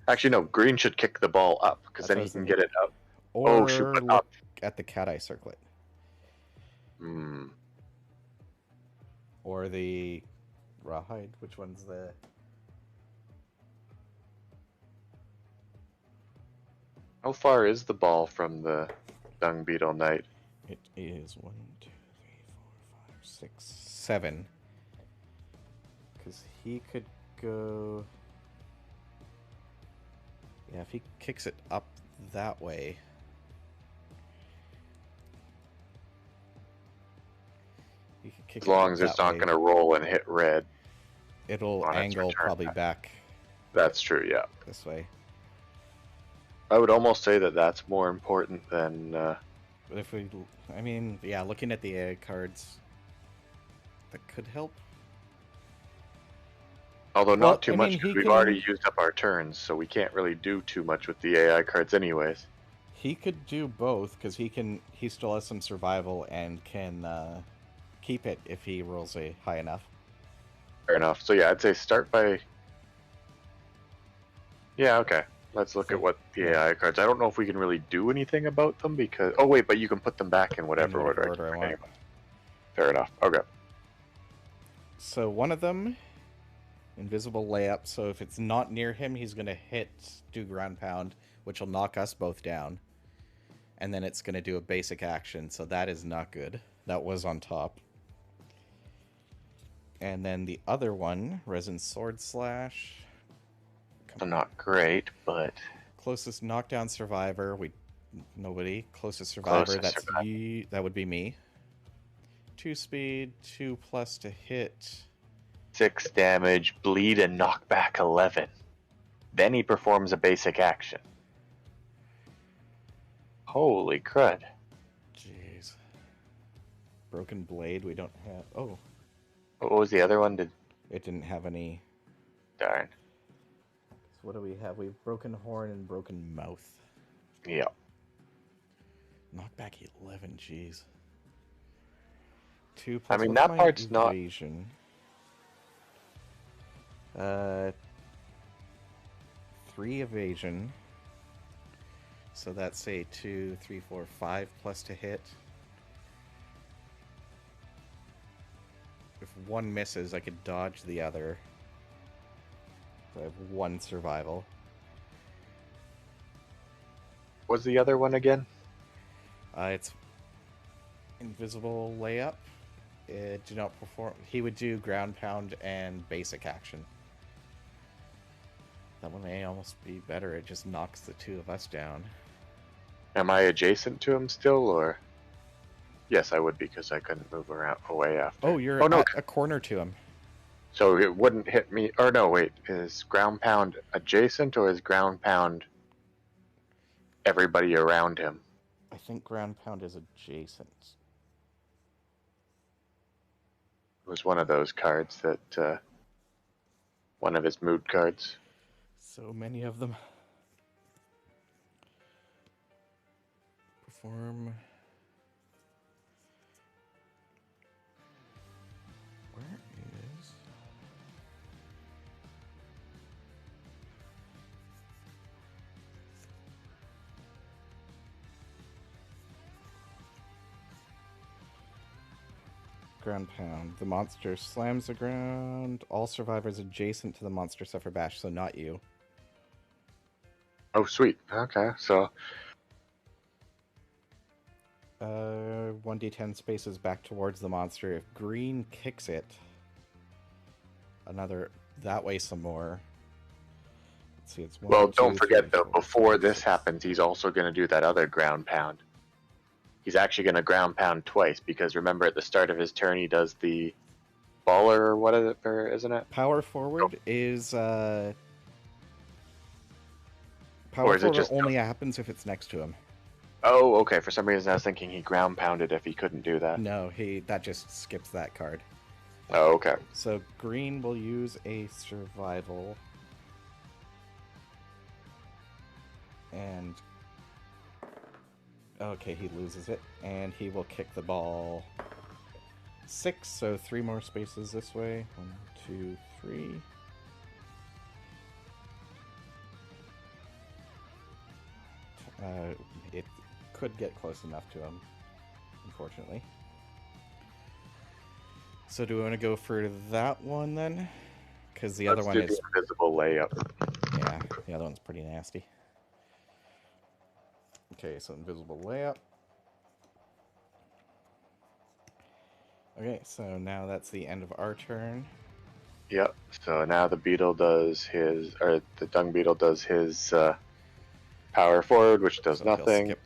Actually, no. Green should kick the ball up, because then he can get it up. Or shoot, but look up. at the cat eye circlet. Or the rawhide. Which one's the... How far is the ball from the Dung Beetle Knight? It is 1, 2, 3, 4, 5, 6, 7. Because he could go. Yeah, if he kicks it up that way. He could kick As it long up as it's that not way. going to roll and hit red. It'll on its angle return probably path. back That's true, yeah. this way. I would almost say that that's more important than... But if we, I mean, yeah, looking at the AI cards, that could help. although Well, not too I much, mean, because he we've can- already used up our turns, so we can't really do too much with the AI cards anyways. He could do both because he still has some survival and can keep it if he rolls a high enough. Fair enough. So yeah, I'd say start by... Yeah, okay. Let's look at what the Yeah. AI cards... I don't know if we can really do anything about them because... Oh wait, but you can put them back in whatever, order. I want. Anyway. Fair enough. Okay. So one of them, invisible layup. So if it's not near him, he's going to do ground pound, which will knock us both down. And then it's going to do a basic action. So that is not good. That was on top. And then the other one, resin sword slash. So not great, but... Closest knockdown survivor. Nobody. Closest survivor. Closest survivor. That would be me. 2 speed, 2+ to hit. 6 damage, bleed, and knock back 11. Then he performs a basic action. Holy crud. Jeez. Broken blade. We don't have. Oh, What was the other one? it didn't have any. Darn. So what do we have? We have broken horn and broken mouth. Yeah. Knockback 11. Jeez. 2+. I mean, what's that my part's not- evasion? 3 evasion. So that's a 2, 3, 4, 5+ to hit. If one misses, I could dodge the other. So I have 1 survival. What's the other one again? It's invisible layup. It did not perform. He would do ground pound and basic action. That one may almost be better. It just knocks the 2 of us down. Am I adjacent to him still, or? Yes, I would be, because I couldn't move around away after. Oh, you're no. at a corner to him. So it wouldn't hit me. Or no, wait. Is ground pound adjacent, or is ground pound everybody around him? I think ground pound is adjacent. It was one of those cards that, one of his mood cards. So many of them. Perform. Where is... Ground pound. The monster slams the ground. All survivors adjacent to the monster suffer bash, so not you. Oh, sweet. Okay, so 1d10 spaces back towards the monster. If green kicks it, another that way some more. Let's see, it's 1, well, 2, don't 3, forget though. 4, Before 5, this 6. happens, he's also going to do that other ground pound. He's actually going to ground pound twice, because remember at the start of his turn he does the baller or what is it, or isn't it? Power forward is Or power is it forward just only happens if it's next to him. Oh, okay. For some reason I was thinking he ground pounded if he couldn't do that. No, that just skips that card. Oh, okay. So green will use a survival. And okay, he loses it, and he will kick the ball 6, so 3 more spaces this way. 1, 2, 3. It could get close enough to him, unfortunately. So do we want to go for that one then? Because the other one Let's do is... the invisible layup. Yeah, the other one's pretty nasty. Okay, so invisible layup. Okay, so now that's the end of our turn. Yep. So now the beetle does his, or the dung beetle does his power forward, which does So nothing. He'll skip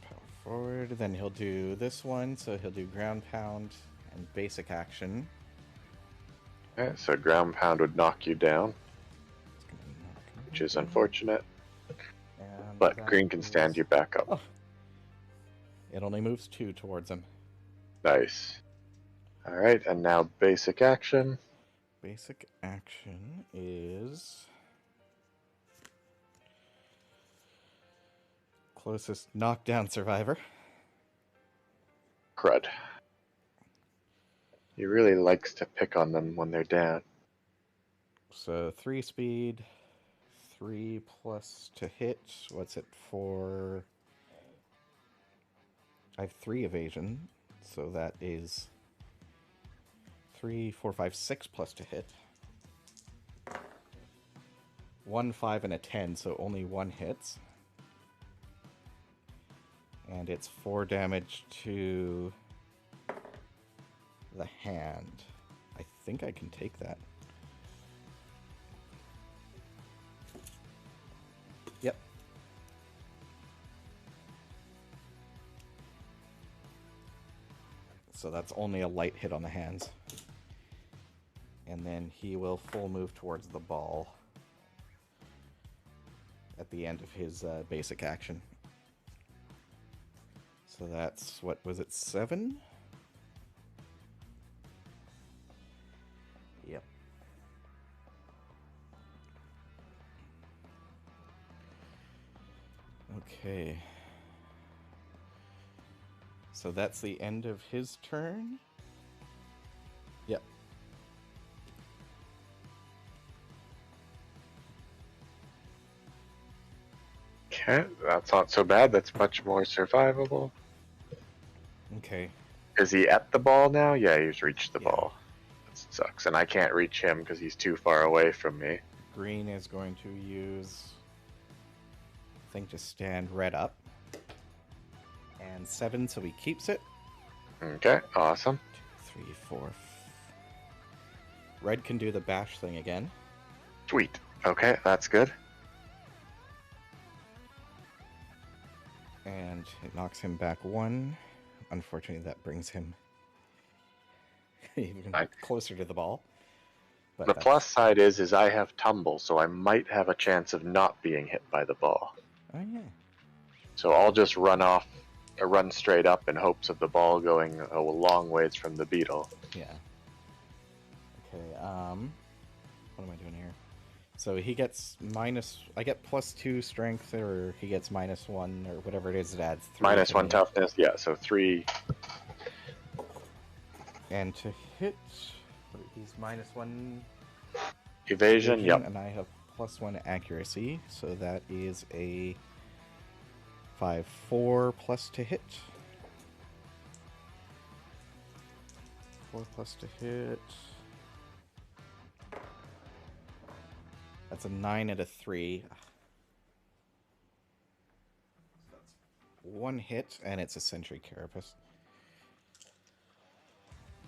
power forward. Then he'll do this one. So he'll do ground pound and basic action. Okay, so ground pound would knock you down, It's gonna be knock which is down. unfortunate. And But that green can stand is- you back up. Oh. It only moves 2 towards him. Nice. All right, and now basic action. Basic action is closest knockdown survivor. Crud. He really likes to pick on them when they're down. So 3 speed, 3 plus to hit. What's it for? I have 3 evasion, so that is 3, 4, 5, 6 plus to hit. 1, 5, and a 10, so only 1 hits. And it's 4 damage to the hand. I think I can take that. Yep. So that's only a light hit on the hands. And then he will full move towards the ball at the end of his basic action. So that's, what was it, 7? Yep. Okay. So that's the end of his turn. Yep. Okay, that's not so bad. That's much more survivable. Okay. Is he at the ball now? Yeah, he's reached the Yeah. ball. That sucks. And I can't reach him because he's too far away from me. Green is going to use, I think, to stand red up. And 7, so he keeps it. Okay, awesome. 2, 3, 4. Red can do the bash thing again. Sweet. Okay, that's good. And it knocks him back 1. Unfortunately, that brings him even closer to the ball. But The plus side is I have tumble, so I might have a chance of not being hit by the ball. Oh, yeah. So I'll just run off, or run straight up in hopes of the ball going a long ways from the beetle. Yeah. Okay, what am I doing here? So he gets minus, I get +2 strength, or he gets -1, or whatever it is, it adds 3. -1 me. toughness, yeah, so 3. And to hit, he's -1 Evasion, yep. and I have +1 accuracy, so that is a 5-4 plus to hit. 4 plus to hit. That's a 9 and a 3. That's 1 hit, and it's a Sentry Carapace.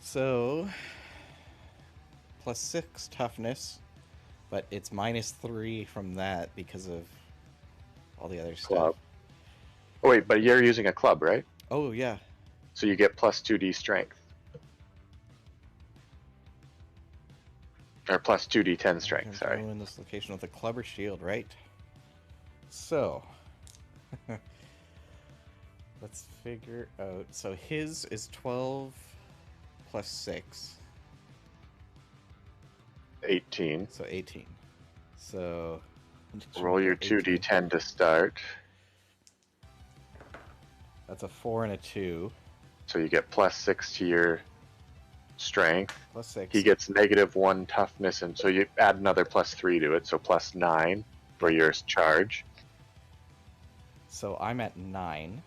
So, +6 toughness, but it's -3 from that because of all the other Club. stuff. Oh wait, but you're using a club, right? Oh, yeah. So you get +2d strength. Or +2d10 strength, sorry. In this location with a club or shield, right? So, let's figure out. So his is 12 plus 6. 18. So 18. So Roll your 2d10 to start. That's a 4 and a 2. So you get +6 to your strength. +6. He gets -1 toughness, and so you add another +3 to it, so +9 for your charge. So I'm at 9.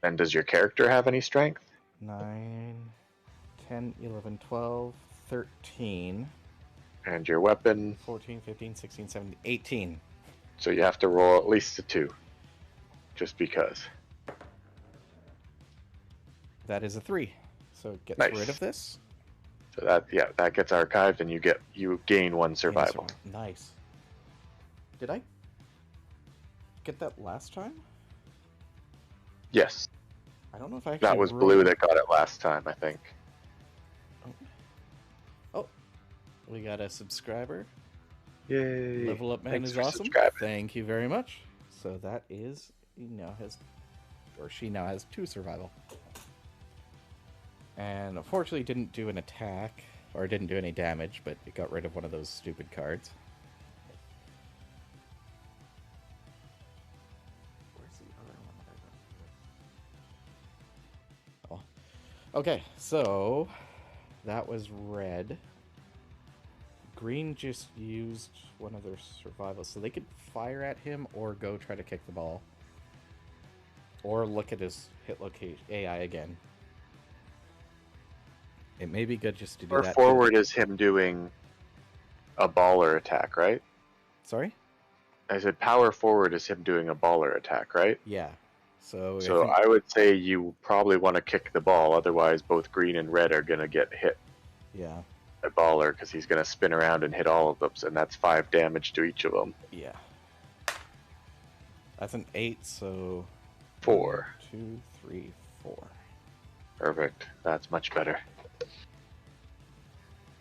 And does your character have any strength? 9, 10, 11, 12, 13. And your weapon? 14, 15, 16, 17, 18. So you have to roll at least a 2. Just because. That is a 3. So it gets Nice. rid of this. So that gets archived, and you gain 1 survival. Nice. Did I get that last time? Yes. I don't know if I actually That was rolled... Blue that got it last time, I think. Oh, we got a subscriber. Yay. Level Up Man Thanks is for awesome. subscribing. Thank you very much. So that is, she now has 2 survival. And unfortunately didn't do an attack, or didn't do any damage, but it got rid of one of those stupid cards. Where's the other one? Oh. Okay, so that was red. Green just used one of their survival, so they could fire at him or go try to kick the ball. Or look at his hit location AI again. It may be good just to do Or that. forward is him doing a baller attack, right? Sorry? I said power forward is him doing a baller attack, right? Yeah. So So I would say you probably want to kick the ball, otherwise both green and red are going to get hit yeah. by baller, because he's going to spin around and hit all of them, and that's 5 damage to each of them. Yeah. That's an 8, so 4. 1, 2, 3, 4. Perfect. That's much better.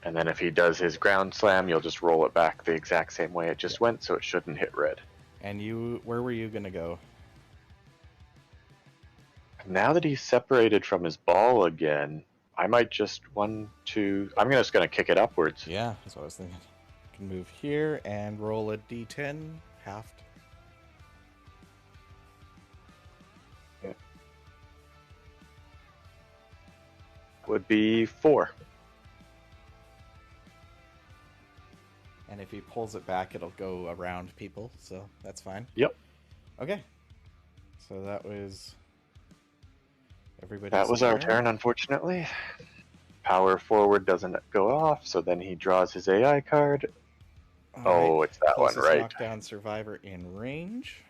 And then if he does his ground slam, you'll just roll it back the exact same way it just went, so it shouldn't hit red. And where were you gonna go? Now that he's separated from his ball again, I might just I'm just gonna kick it upwards. Yeah, that's what I was thinking. I can move here and roll a d10, halved. Yeah. Would be 4. And if he pulls it back, it'll go around people, so that's fine. Yep. Okay. So that was everybody's That was our turn, unfortunately. Power forward doesn't go off, so then he draws his AI card. All It's that one, Closest right? knockdown survivor in range.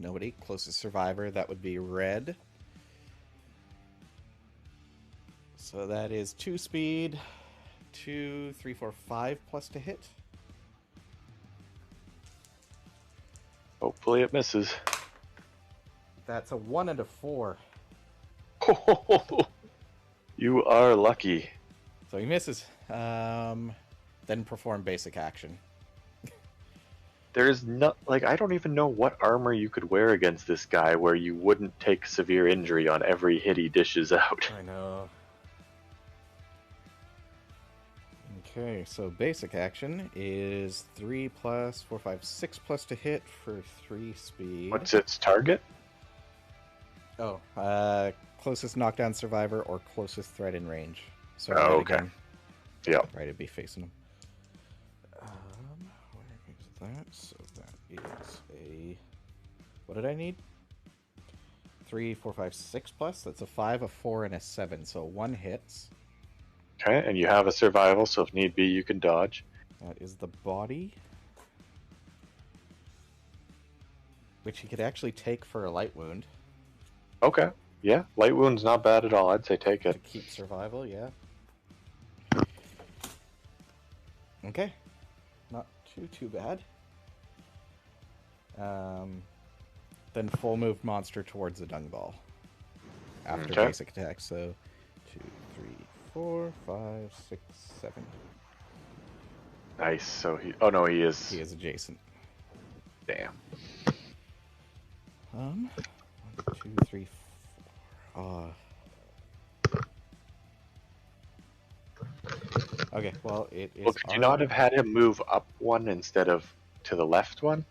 Nobody. Closest survivor, that would be red. So that is 2 speed, 2, 3, 4, 5 plus to hit. Hopefully it misses. That's a 1 and a 4. You are lucky. So he misses. Then perform basic action. There's I don't even know what armor you could wear against this guy where you wouldn't take severe injury on every hit he dishes out. I know. Okay, so basic action is 3 plus 4, 5, 6 plus to hit for 3 speed. What's its target? Oh, closest knockdown survivor or closest threat in range. So okay. Again. Yeah. Right, it'd be facing him. Where is that? So that is a... What did I need? 3, 4, 5, 6 plus. That's a 5, a 4, and a 7. So 1 hits. Okay, and you have a survival, so if need be, you can dodge. That is the body. Which he could actually take for a light wound. Okay. Yeah, light wound's not bad at all. I'd say take To it. keep survival, yeah. Okay. Not too bad. Then full move monster towards the dung ball. After Okay. basic attack, so 2, 3, 4, 5, 6, 7. Nice. So he he is. He is adjacent. Damn. 1, 2, 3, 4. Okay, well, it is... Well, could you not have had him move up 1 instead of to the left 1?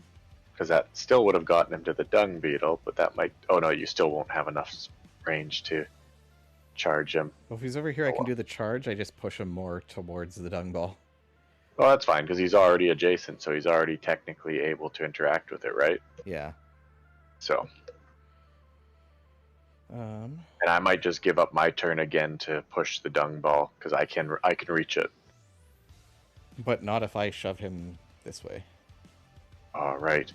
Because that still would have gotten him to the dung beetle, but that might... Oh no, you still won't have enough range to charge him. Well, if he's over here, I can do the charge. I just push him more towards the dung ball. Well, that's fine, because he's already adjacent, so he's already technically able to interact with it, right? Yeah. So... Um... And I might just give up my turn again to push the dung ball, because I can reach it. But not if I shove him this way. All right.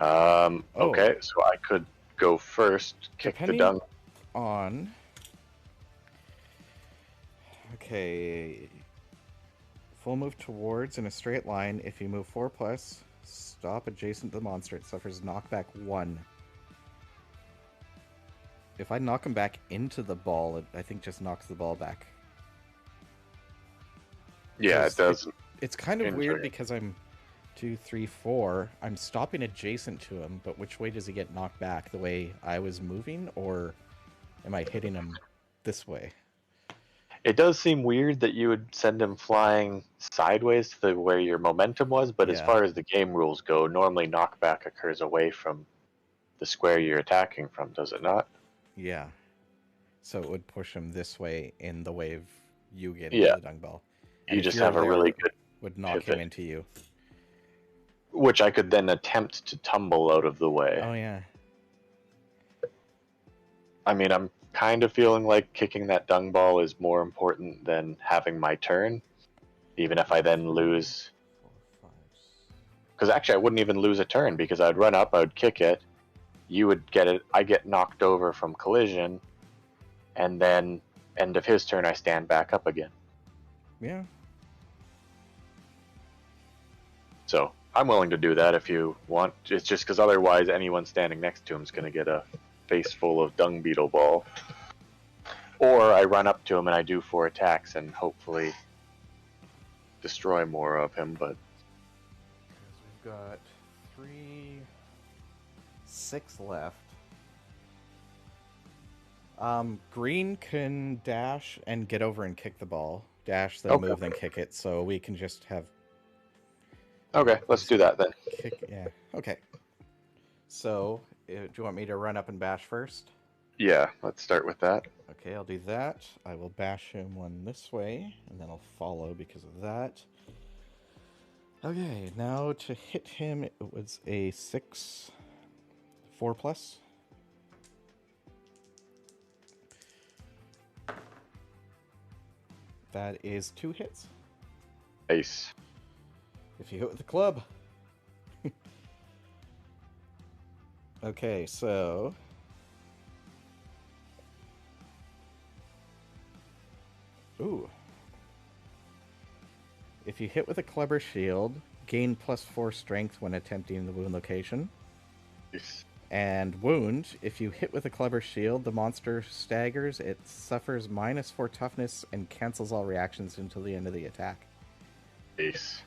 Oh, Okay, so I could go first, kick the depending dung. on. Okay. Full move towards in a straight line. If you move 4 plus, stop adjacent to the monster. It suffers knockback 1. If I knock him back into the ball, it, I think just knocks the ball back. Yeah, it does. It's kind of injure weird him. because I'm 2, 3, 4. I'm stopping adjacent to him, but which way does he get knocked back? The way I was moving, or am I hitting him this way? It does seem weird that you would send him flying sideways to where your momentum was, but as Yeah. far as the game rules go, normally knockback occurs away from the square you're attacking from, does it not? Yeah. So it would push him this way in the way of you getting Yeah. to the dung ball. And You if just you're have a there, really it good would knock pivot. him into you. Which I could then attempt to tumble out of the way. Oh, yeah. I mean, I'm kind of feeling like kicking that dung ball is more important than having my turn, even if I then lose. 4, 5, 6. Because actually, I wouldn't even lose a turn because I'd run up, I would kick it, you would get it, I get knocked over from collision, and then end of his turn, I stand back up again. Yeah. So I'm willing to do that if you want. It's just because otherwise, anyone standing next to him is going to get a face full of dung beetle ball. Or I run up to him and I do 4 attacks and hopefully destroy more of him. But We've got 3, 6 left. Green can dash and get over and kick the ball. Dash, then Okay. move, then kick it. So we can just have okay, let's do that then. kick. Yeah. Okay. So, do you want me to run up and bash first? Yeah, let's start with that. Okay, I'll do that. I will bash him one this way, and then I'll follow because of that. Okay, now to hit him, it was a 6, 4 plus. That is 2 hits. Nice. If you hit with the club. Okay, so ooh. If you hit with a club or shield, gain +4 strength when attempting the wound location. Nice. And wound, if you hit with a club or shield, the monster staggers, it suffers -4 toughness and cancels all reactions until the end of the attack. Nice.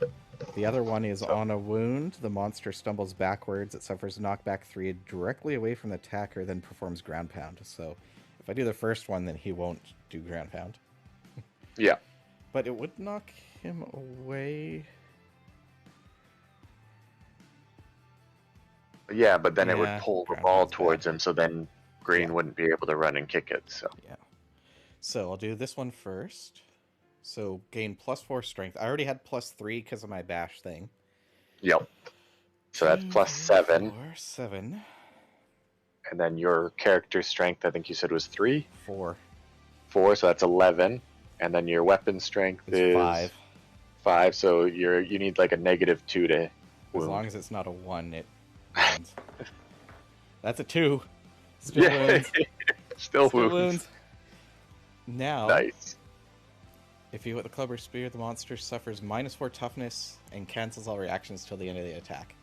The other one is on a wound, the monster stumbles backwards, it suffers knockback 3 directly away from the attacker, then performs ground pound. So if I do the first one, then he won't do ground pound. Yeah. But it would knock him away. Yeah, but then it Yeah, would pull the ground ball pound's towards bad. him, so then Green Yeah. wouldn't be able to run and kick it. So Yeah. So I'll do this one first. So gain +4 strength. I already had +3 because of my bash thing. yep. So that's 2, 3, +7, 4, 7, and then your character strength, I think you said was 3, 4. 4. So that's 11, and then your weapon strength It's is 5. 5. So you need like a -2 to As wound. long as it's not a 1, it wounds. That's a 2. Still Yeah. wounds. Still Still wounds. wounds. Now, Nice. if you hit the club or spear, the monster suffers -4 toughness and cancels all reactions till the end of the attack.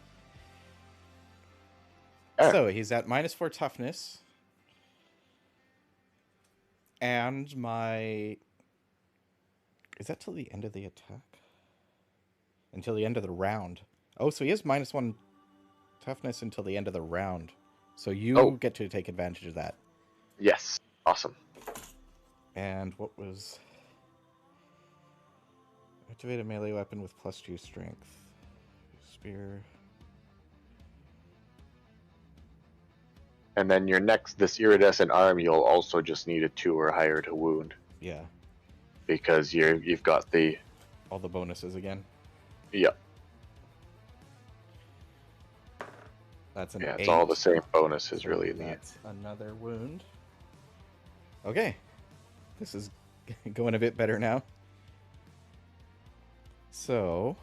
Alright. So he's at -4 toughness. And my... Is that till the end of the attack? Until the end of the round. Oh, so he is -1 toughness until the end of the round. So you get to take advantage of that. Yes. Awesome. And what was... Activate a melee weapon with +2 strength. Spear. And then your next, this iridescent arm, you'll also just need a 2 or higher to wound Yeah. because you've got the All the bonuses again. Yep. That's an Yeah, 8. it's all the same bonuses So really in the end. that's another wound. Okay. This is going a bit better now. So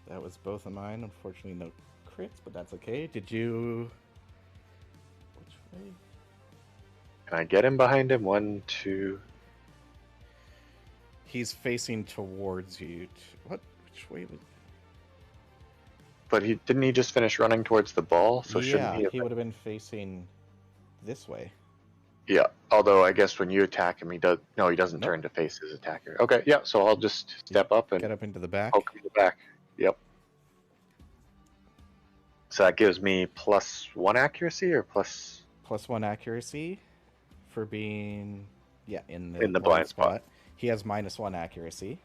That was both of mine. Unfortunately, no crits, but that's okay. Did you... Which way? Can I get him behind him? 1, 2. He's facing towards you. What? Which way was... But didn't he just finish running towards the ball? So shouldn't Yeah, he? he would have been facing this way. Yeah. Although I guess when you attack him, he does. No, he doesn't Nope. turn to face his attacker. Okay. Yeah. So I'll just step up and Get up into the back. poke him in the back. Yep. So that gives me +1 accuracy or plus +1 accuracy for being in the blind spot. He has -1 accuracy.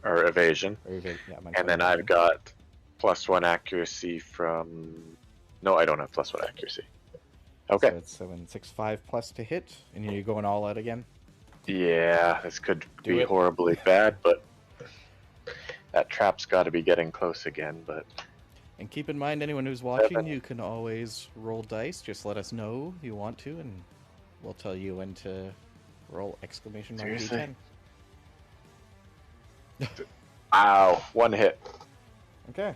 or evasion, Or yeah, and then I've got +1 accuracy from. No, I don't have +1 accuracy. Okay. So it's 7, 6, 5 plus to hit, and you're going all out again. Yeah, this could be it. horribly bad, but that trap's got to be getting close again. But And keep in mind, anyone who's watching, 7. you can always roll dice. Just let us know you want to, and we'll tell you when to roll exclamation mark Seriously? D10. Ow, 1 hit. Okay.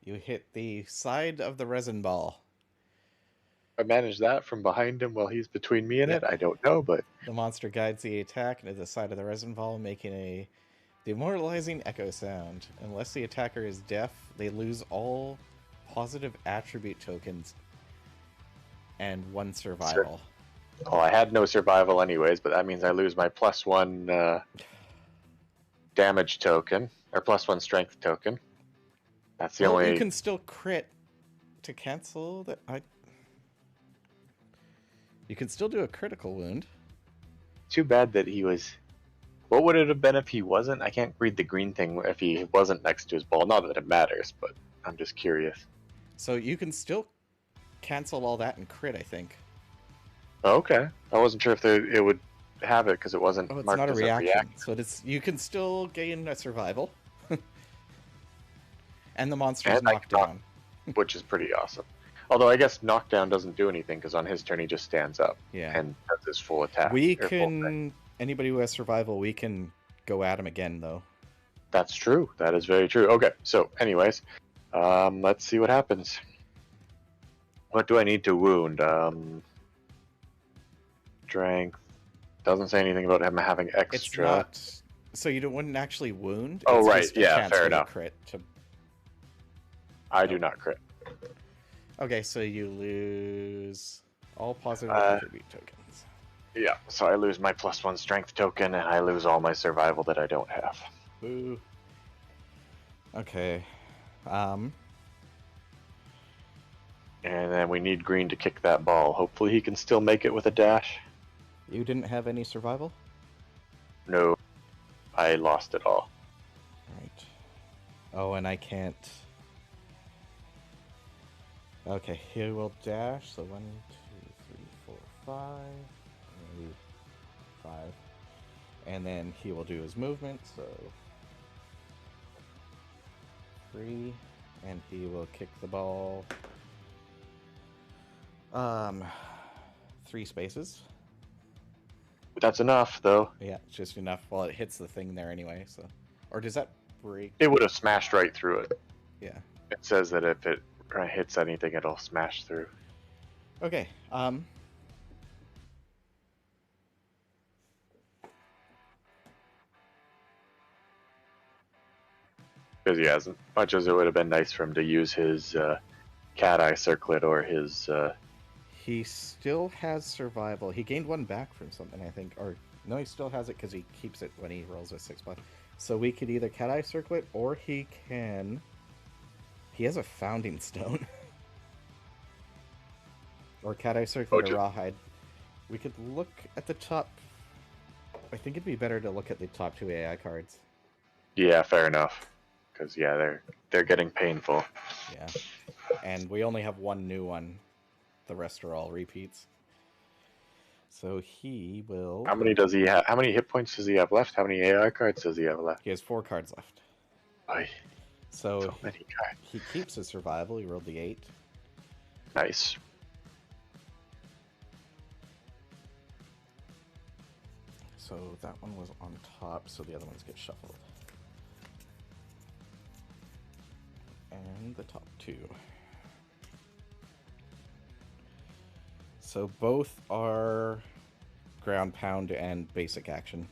You hit the side of the resin ball. I managed that from behind him while he's between me and Yep. it. I don't know, but The monster guides the attack into the side of the resin ball, making a demoralizing echo sound. Unless the attacker is deaf, they lose all positive attribute tokens and 1 survival. well, I had no survival anyways. But that means I lose my +1 damage token or +1 strength token. That's the Well, only. you can still crit to cancel that. You can still do a critical wound. Too bad that he was. What would it have been if he wasn't? I can't read the green thing if he wasn't next to his ball. Not that it matters, but I'm just curious. So you can still cancel all that and crit, I think. Oh, okay. I wasn't sure if it would have it because it wasn't Oh, it's marked not a as reaction. So you can still gain a survival. And the monster's And I knocked can knock- down. which is pretty awesome. Although I guess knockdown doesn't do anything because on his turn he just stands up Yeah. and does his full attack. We or full thing. can... Anybody who has survival, we can go at him again, though. That's true. That is very true. Okay, so anyways, let's see what happens. What do I need to wound? Strength. Doesn't say anything about him having It's extra. not... So you wouldn't actually wound? Oh, it's right. just a Yeah, chance fair for the enough. Crit to... I do not crit. Okay, so you lose all positive Uh, attribute tokens. Yeah, so I lose my +1 strength token and I lose all my survival that I don't have. Boo. Okay. And then we need green to kick that ball. Hopefully he can still make it with a dash. You didn't have any survival? No, I lost it all. Right. Oh, and I can't... Okay, he will dash. So 1, 2, 3, 4, 5. Maybe 5. And then he will do his movement, so... 3. And he will kick the ball... 3 spaces. That's enough, though. Yeah, it's just enough. Well, it hits the thing there anyway, so... Or does that break? It would have smashed right through it. Yeah. It says that if it hits anything, it'll smash through. Okay, Because yeah, as much as it would have been nice for him to use his cat eye circlet or his... he still has survival. He gained 1 back from something, I think. Or, no, he still has it because he keeps it when he rolls a 6+. So we could either cat eye circlet, or he can... He has a founding stone. Or cat eye circlet or rawhide. We could look at the top... I think it'd be better to look at the top 2 AI cards. Yeah, fair enough. Because yeah, they're getting painful. Yeah. And we only have 1 new one. The rest are all repeats. So he will... How many does he have? How many hit points does he have left? How many AI cards does he have left? He has 4 cards left. Oy, So so many cards. he keeps his survival. He rolled the 8. Nice. So that one was on top, so the other ones get shuffled. And the top two. So both are ground pound and basic action.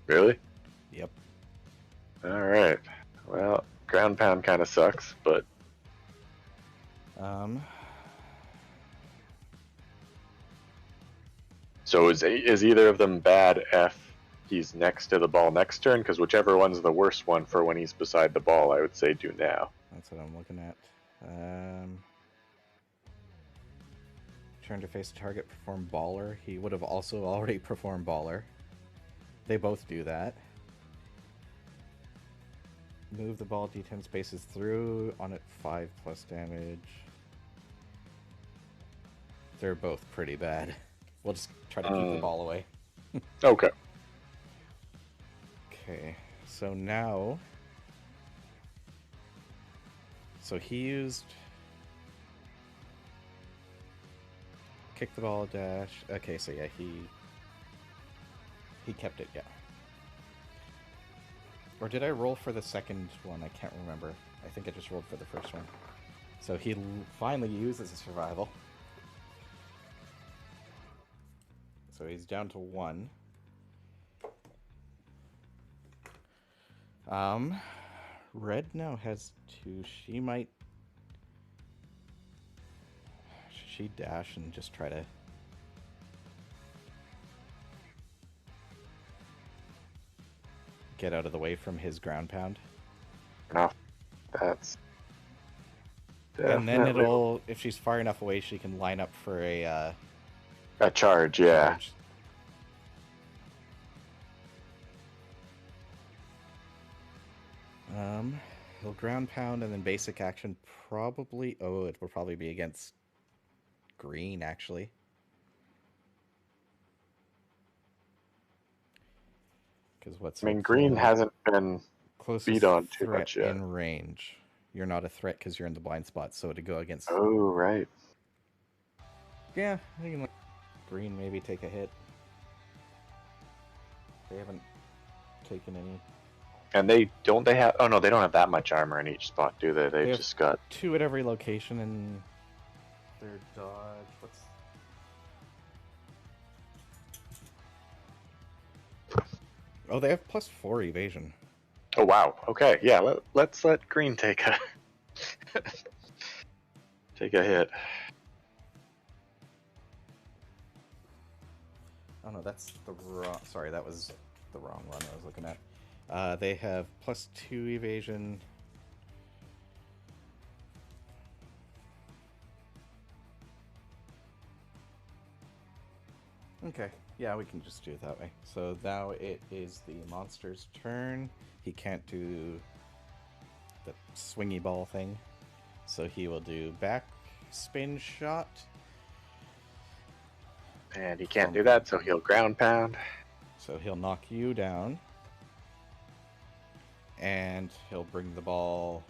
Really? Yep. Alright. Well, ground pound kind of sucks, but so is either of them bad if he's next to the ball next turn? Because whichever one's the worst one for when he's beside the ball, I would say do now. That's what I'm looking at. Turn to face a target, perform baller. He would have also already performed baller. They both do that. Move the ball D10 spaces through on it 5+ damage. They're both pretty bad. We'll just try to keep the ball away. Okay. Okay, so now... So he used... Kick the ball, dash... Okay, so yeah, he kept it, yeah. Or did I roll for the second one? I can't remember. I think I just rolled for the first one. So he finally uses a survival. So he's down to 1. Red now has 2. She might... Should she dash and just try to... get out of the way from his ground pound? No. That's... And then it'll... If she's far enough away, she can line up for a charge, yeah. charge. He'll ground pound and then basic action probably... Oh, it will probably be against green, actually. Because what's... I mean, green hasn't been beat on too much yet. In range. You're not a threat because you're in the blind spot, so to go against... Oh, right. Yeah, I can let green maybe take a hit. They haven't taken any... And they have... Oh, no, they don't have that much armor in each spot, do they? They've just got... 2 at every location, and their dodge... What's... Oh, they have +4 evasion. Oh, wow. Okay, yeah, let's let green take a... take a hit. Oh, no, that's the wrong... Sorry, that was the wrong one I was looking at. They have +2 evasion. Okay, yeah, we can just do it that way. So now it is the monster's turn. He can't do the swingy ball thing. So he will do back spin shot. And he can't do that, so he'll ground pound. So he'll knock you down. And he'll bring the ball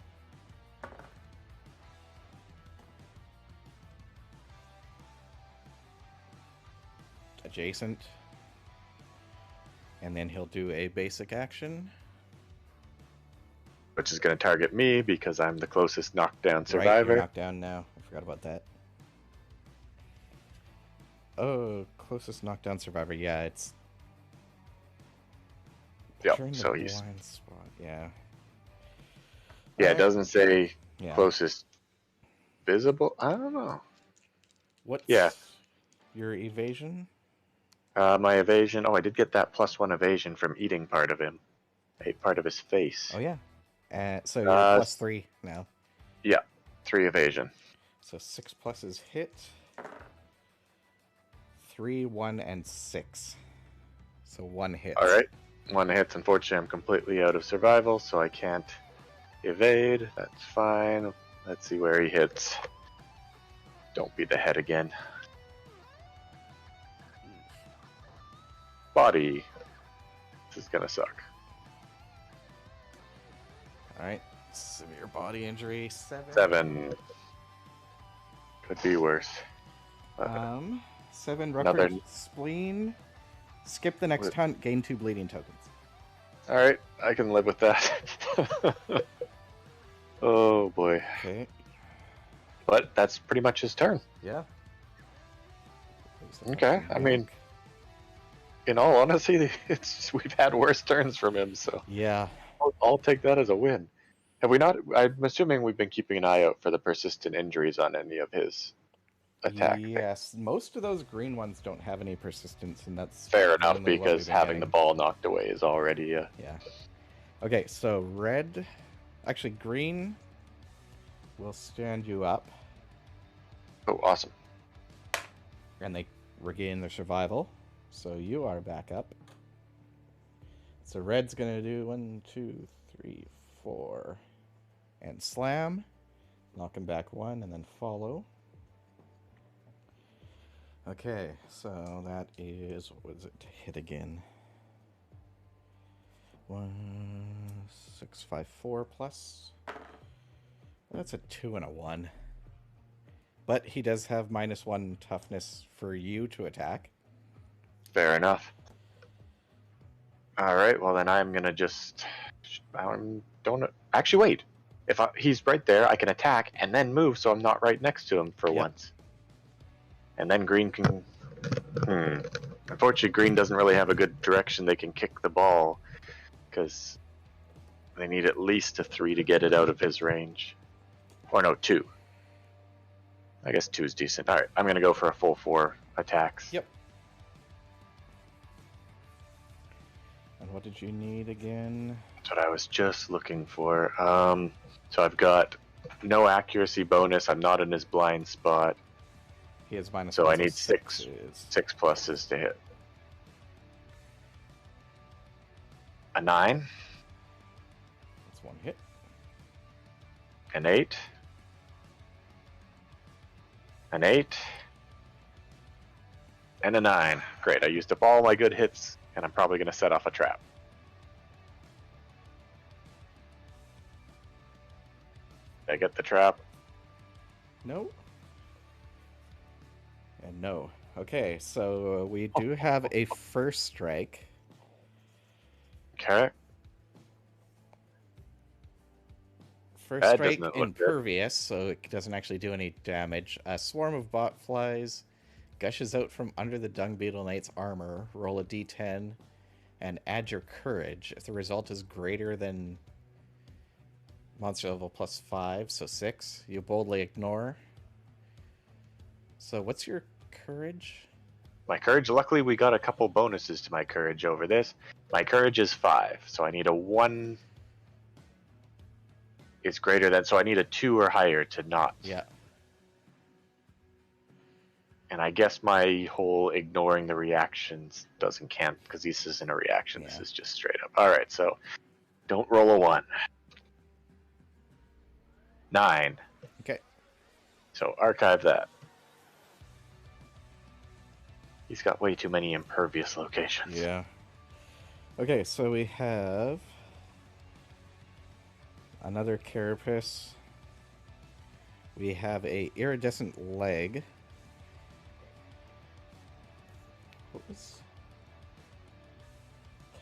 adjacent. And then he'll do a basic action. Which is going to target me because I'm the closest knockdown survivor. Right, you're knocked down now. I forgot about that. Oh, closest knockdown survivor. Yeah, it's... Yep, You're in the so he's... blind spot. Yeah. Yeah, it doesn't say Yeah. closest visible. I don't know. What's Yeah. your evasion? My evasion. Oh, I did get that +1 evasion from eating part of him. I ate part of his face. Oh, yeah. So you're +3 now. Yeah, 3 evasion. So 6+ is hit. 3, 1, and 6. So 1 hit. All right. 1 hits. Unfortunately, I'm completely out of survival, so I can't evade. That's fine. Let's see where he hits. Don't be the head again. Body. This is gonna suck. Alright. Severe body injury. 7. 7. Could be worse. 7 Another- ruptured spleen. Skip the next hunt, gain 2 bleeding tokens. All right, I can live with that. Oh boy. Okay. But that's pretty much his turn. Yeah. Okay, I mean, in all honesty, we've had worse turns from him, so yeah, I'll take that as a win. Have we not? I'm assuming we've been keeping an eye out for the persistent injuries on any of his attack. Yes, most of those green ones don't have any persistence, and that's Fair enough, mainly what because we've been having the getting. ball knocked away is already Yeah. Okay, so red, actually green, will stand you up, Oh, awesome. and they regain their survival. So you are back up. So red's gonna do 1, 2, 3, 4, and slam, knock him back 1, and then follow. Okay, so that is, what was it to hit again? 1,654 plus. That's a 2 and a 1. But he does have -1 toughness for you to attack. Fair enough. All right, well then I'm gonna just don't actually wait. If he's right there, I can attack and then move, so I'm not right next to him for once. And then green can. Unfortunately, green doesn't really have a good direction they can kick the ball, because they need at least a 3 to get it out of his range. Or no, 2. I guess 2 is decent. All right, I'm gonna go for a full 4 attacks. Yep. And what did you need again? That's what I was just looking for. So I've got no accuracy bonus. I'm not in his blind spot. He has -1. So I need 6 pluses to hit. A 9. That's 1 hit. An 8. An 8. And a 9. Great, I used up all my good hits, and I'm probably going to set off a trap. Did I get the trap? No. And no. Okay, so we do have a first strike. Okay. First That strike doesn't look good. impervious, so it doesn't actually do any damage. A swarm of bot flies gushes out from under the Dung Beetle Knight's armor. Roll a d10 and add your courage. If the result is greater than monster level +5, so 6, you boldly ignore. So what's your courage? My courage, luckily we got a couple bonuses to my courage over this. My courage is 5, so I need a 1 is greater than, so I need a 2 or higher to not. Yeah. And I guess my whole ignoring the reactions doesn't count, because this isn't a reaction, This is just straight up. Alright, so don't roll a 1. 9. Okay. So archive that. He's got way too many impervious locations. Yeah. Okay, so we have another carapace. We have a iridescent leg. What was...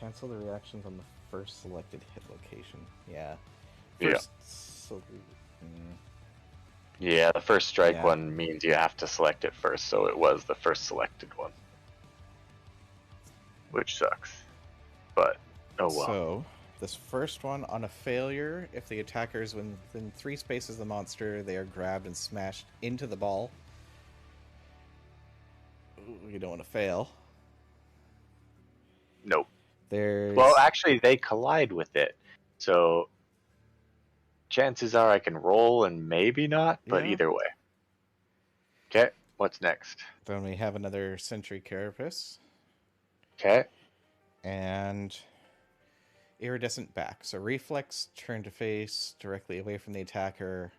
Cancel the reactions on the first selected hit location. Yeah. Yeah, the first strike one means you have to select it first, so it was the first selected one. Which sucks. But, oh well. So, this first one, on a failure, if the attacker is within 3 spaces of the monster, they are grabbed and smashed into the ball. Ooh, you don't want to fail. Nope. There's... Well, actually, they collide with it. So, chances are I can roll and maybe not, but either way. Okay, what's next? Then we have another Sentry Carapace. Okay. And iridescent back. So reflex, turn to face, directly away from the attacker.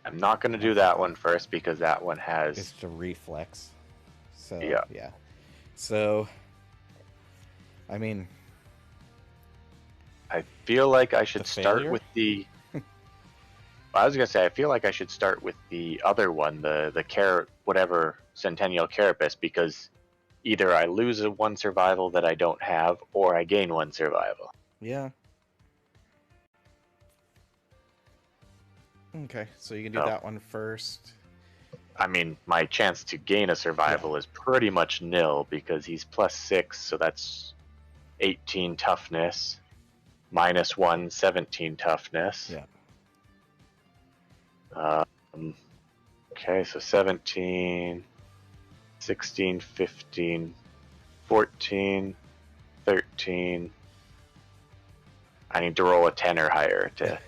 I'm not going to do that one first, because that one has... It's the reflex. So, yeah. So, I mean... I feel like I should start with the... I was going to say, I feel like I should start with the other one, the whatever Centennial Carapace, because either I lose a 1 survival that I don't have, or I gain 1 survival. Yeah. Okay, so you can do Oh. that one first. I mean, my chance to gain a survival is pretty much nil because he's +6, so that's 18 toughness, -1, 17 toughness. Yeah. Okay, so 17, 16, 15, 14, 13. I need to roll a 10 or higher to...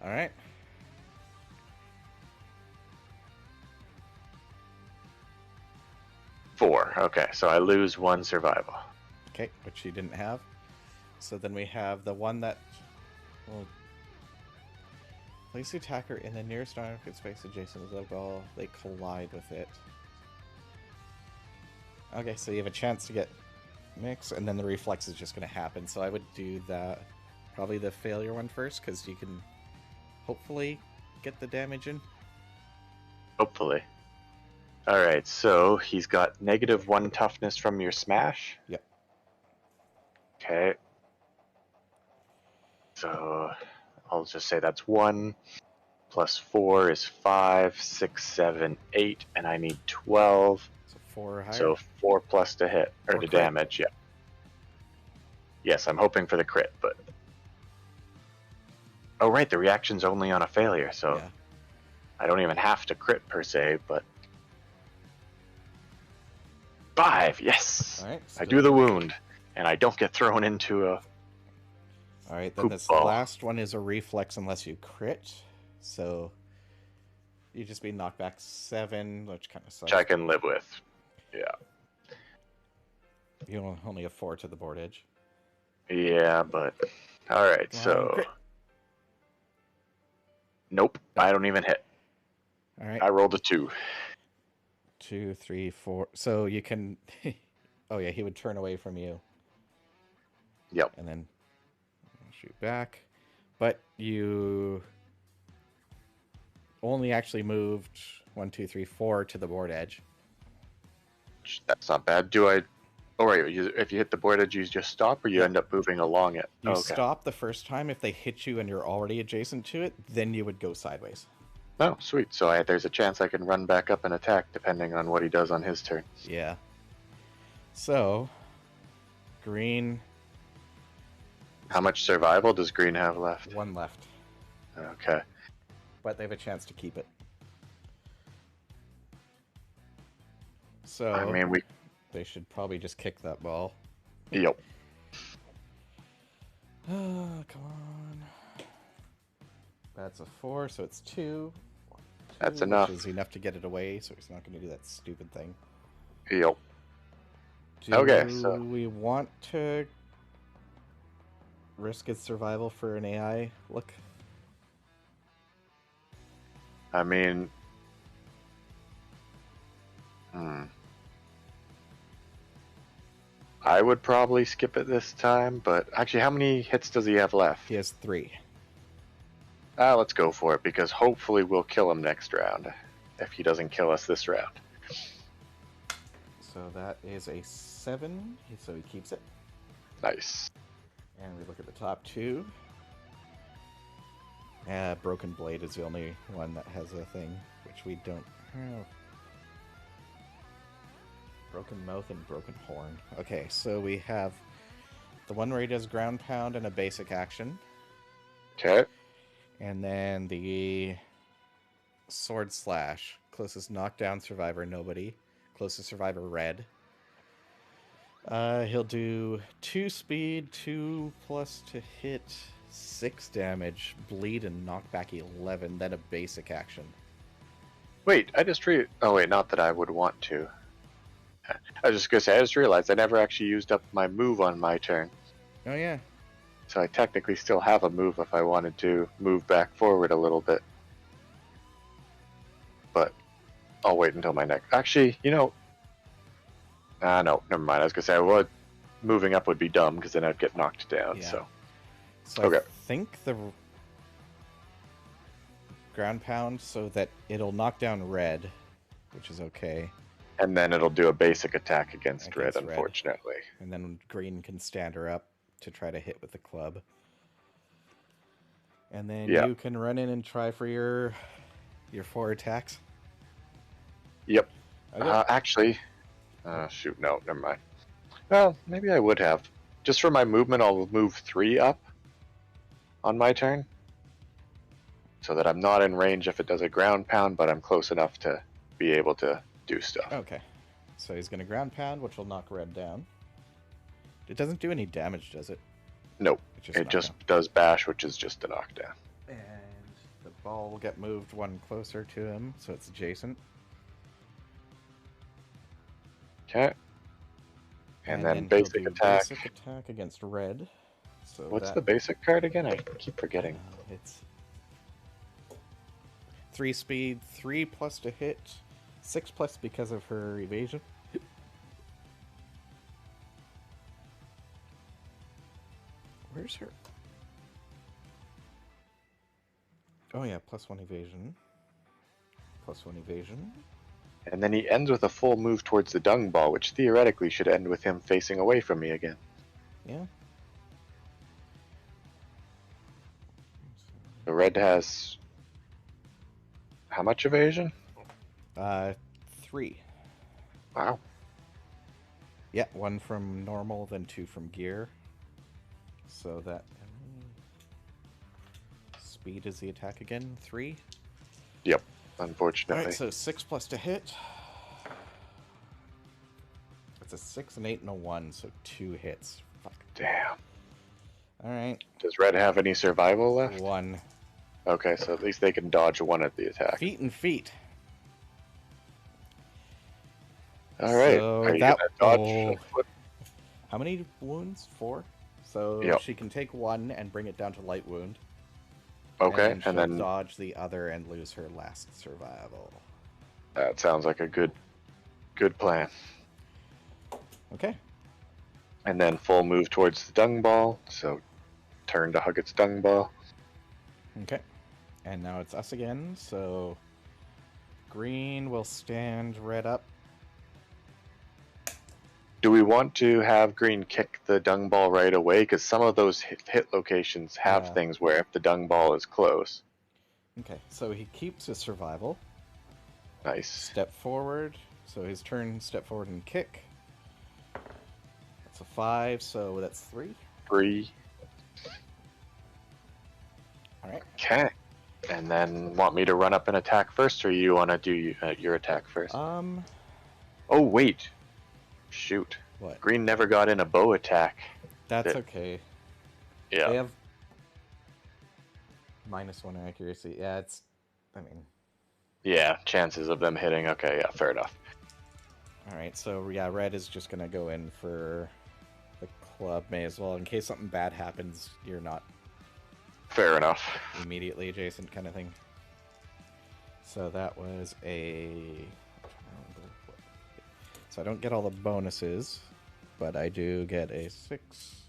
All right. Four. Okay, so I lose 1 survival. Okay, which you didn't have. So then we have the one that will place the attacker in the nearest target space adjacent to the ball. They collide with it. Okay, so you have a chance to get mix, and then the reflex is just going to happen. So I would do that, probably the failure one first, because you can hopefully get the damage in. Hopefully. Alright, so he's got -1 toughness from your smash. Yep. Okay. So I'll just say that's 1 plus 4 is 5, 6, 7, 8, and I need 12. So 4 or higher. So 4 plus to hit, or Or to crit. damage, yeah. Yes, I'm hoping for the crit, but... Oh right, the reaction's only on a failure, so Yeah. I don't even have to crit per se, but... 5, yes! All right. I do the wound, and I don't get thrown into a... All right, then poop this ball. last one is a reflex unless you crit. So you just be knocked back 7, which kind of sucks. Which I can live with. Yeah. You only have 4 to the board edge. Yeah, but... Alright, Come on, so... crit. Nope, I don't even hit. All right. I rolled a 2. 2, 3, 4. So you can. Oh yeah, he would turn away from you. Yep. And then shoot back, but you only actually moved 1, 2, 3, 4 to the board edge. That's not bad. Do I... Oh, wait, if you hit the board edge, you just stop, or you Yeah. end up moving along it? You Okay. stop the first time. If they hit you and you're already adjacent to it, then you would go sideways. Oh, sweet. So there's a chance I can run back up and attack, depending on what he does on his turn. Yeah. So, green, How much survival does green have left? 1 left, Okay. but they have a chance to keep it. So I mean, we... they should probably just kick that ball. Yep. Oh, come on. That's a 4, so it's 2. That's 2, enough. Which is enough to get it away, so he's not going to do that stupid thing. Yep. Do Okay, so... we want to risk its survival for an AI look? I mean... I would probably skip it this time, but... Actually, how many hits does he have left? He has 3. Let's go for it, because hopefully we'll kill him next round, if he doesn't kill us this round. So that is a 7, so he keeps it. Nice. And we look at the top 2. Broken Blade is the only one that has a thing, which we don't have. Broken Mouth and Broken Horn. Okay, so we have the one where he does Ground Pound and a basic action. Okay. And then the Sword Slash. Closest knockdown survivor, nobody. Closest survivor, red. He'll do 2 speed, 2 plus to hit, 6 damage, bleed, and knock back 11, then a basic action. Wait, I just oh wait, not that I would want to. I was just gonna say, I just realized I never actually used up my move on my turn. Oh yeah. So I technically still have a move if I wanted to move back forward a little bit. But I'll wait until my next... Actually, you know... no, never mind. I was gonna say, well, moving up would be dumb, because then I'd get knocked down, Yeah. so... I think the Ground Pound so that it'll knock down red, which is okay. And then it'll do a basic attack against red, Against red. unfortunately. And then green can stand her up to try to hit with the club. And then Yeah. you can run in and try for your 4 attacks. Yep. Okay. Actually, shoot, no, never mind. Well, maybe I would have. Just for my movement, I'll move 3 up on my turn. So that I'm not in range if it does a ground pound, but I'm close enough to be able to do stuff. Okay. So he's going to ground pound, which will knock red down. It doesn't do any damage, does it? Nope. It's It just does bash, which is just a knockdown. And the ball will get moved one closer to him, so it's adjacent. Okay. And then he'll basic do attack. Basic attack against red. So What's the basic card again? I keep forgetting. It's 3 speed, 3 plus to hit, 6 plus because of her evasion. Where's her? Oh yeah, +1 evasion. +1 evasion. And then he ends with a full move towards the dung ball, which theoretically should end with him facing away from me again. Yeah. The red has how much evasion? 3. Wow. Yeah, 1 from normal, then 2 from gear. So that speed is the attack again. 3. Yep. Unfortunately. Alright, so 6 plus to hit. It's a 6, an 8, and a 1, so 2 hits. Fuck. Damn. Alright. Does red have any survival left? 1. Okay, so at least they can dodge 1 at the attack. Feet and feet. Alright. So Are you that gonna dodge will- a foot? How many wounds? 4? So Yep. she can take 1 and bring it down to light wound. Okay, and and then she'll dodge the other and lose her last survival. that sounds like a good plan. Okay. And then full move towards the dung ball, so turn to hug its dung ball. Okay. And now it's us again, so green will stand red up. Do we want to have green kick the dung ball right away? Because some of those hit locations have Yeah. things where if the dung ball is close. Okay, so he keeps his survival. Nice. Step forward. So his turn, step forward and kick. That's a 5, so that's 3. 3. Alright. Okay. And then want me to run up and attack first, or you want to do your attack first? Oh, wait. Shoot. What? Green never got in a bow attack. That's okay. Yeah. They have -1 accuracy. Yeah, it's... I mean... Yeah, chances of them hitting. Okay, yeah, fair enough. Alright, so yeah, red is just gonna go in for the club. May as well, in case something bad happens, you're not Fair enough. immediately adjacent kind of thing. So that was a... I'm trying to remember what... So I don't get all the bonuses, but I do get a 6,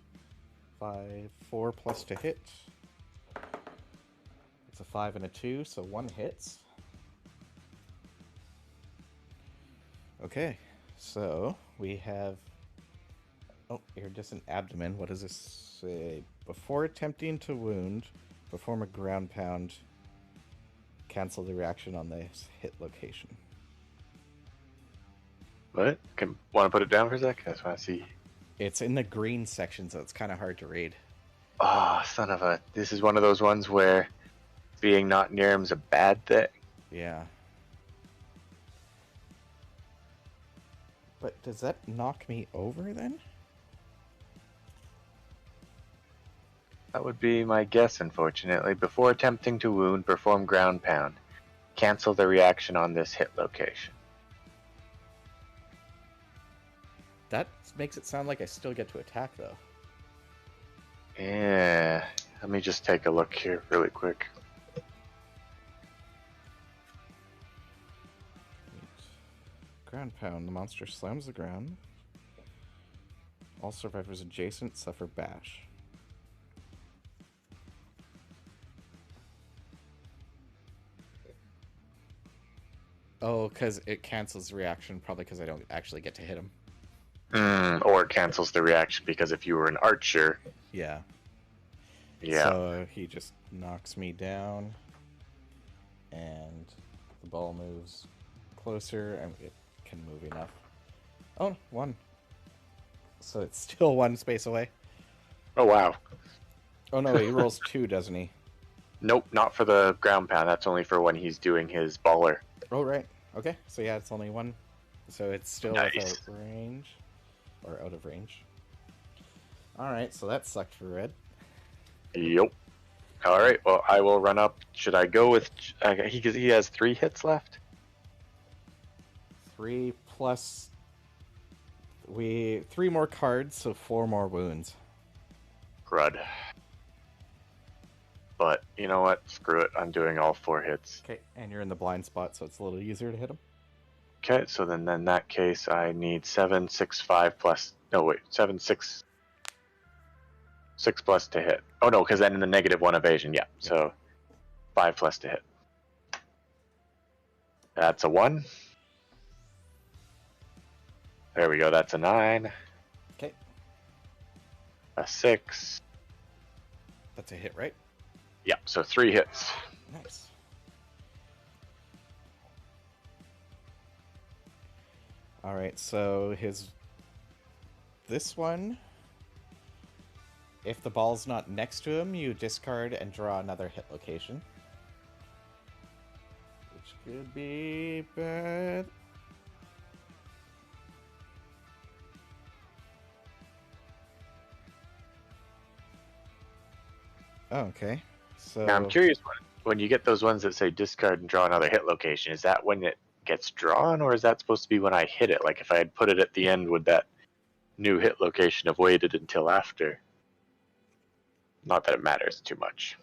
5, 4 plus to hit. It's a 5 and a 2, so 1 hits. Okay, so we have... Oh, iridescent abdomen. What does this say? Before attempting to wound, perform a ground pound. Cancel the reaction on this hit location. What? Want to put it down for a sec? I just want to see. It's in the green section, so it's kind of hard to read. Oh, son of a... This is one of those ones where being not near him's a bad thing. Yeah. But does that knock me over then? That would be my guess, unfortunately. Before attempting to wound, perform ground pound. Cancel the reaction on this hit location. That makes it sound like I still get to attack, though. Yeah. Let me just take a look here really quick. Ground pound. The monster slams the ground. All survivors adjacent suffer bash. Oh, because it cancels the reaction, probably because I don't actually get to hit him. Or it cancels the reaction because if you were an archer, Yeah. yeah. So he just knocks me down, and the ball moves closer, and it can move enough. Oh, one. So it's still one space away. Oh wow. Oh no, he rolls 2, doesn't he? Nope, not for the ground pound. That's only for when he's doing his baller. Oh right. Okay. So yeah, it's only one. So it's still Nice. without range, or out of range. All right. So that sucked for red. Yep. All right. Well, I will run up. Should I go with? He has 3 hits left. 3 plus. 3 more cards, so 4 more wounds. Crud. But you know what? Screw it. I'm doing all 4 hits. Okay, and you're in the blind spot, so it's a little easier to hit him. Okay. So then in that case, I need 7, 6, 5 plus. No wait, 7, 6. 6 plus to hit. Oh no, because then in the -1 evasion. Yeah. So 5 plus to hit. That's a 1. There we go. That's a 9. Okay, A 6. that's a hit, right? Yeah. So 3 hits. Nice. All right, so this one, if the ball's not next to him, you discard and draw another hit location. Which could be bad. Oh, okay. So Now I'm curious when you get those ones that say discard and draw another hit location. Is that when it gets drawn, or is that supposed to be when I hit it? Like if I had put it at the end, would that new hit location have waited until after? Not that it matters too much.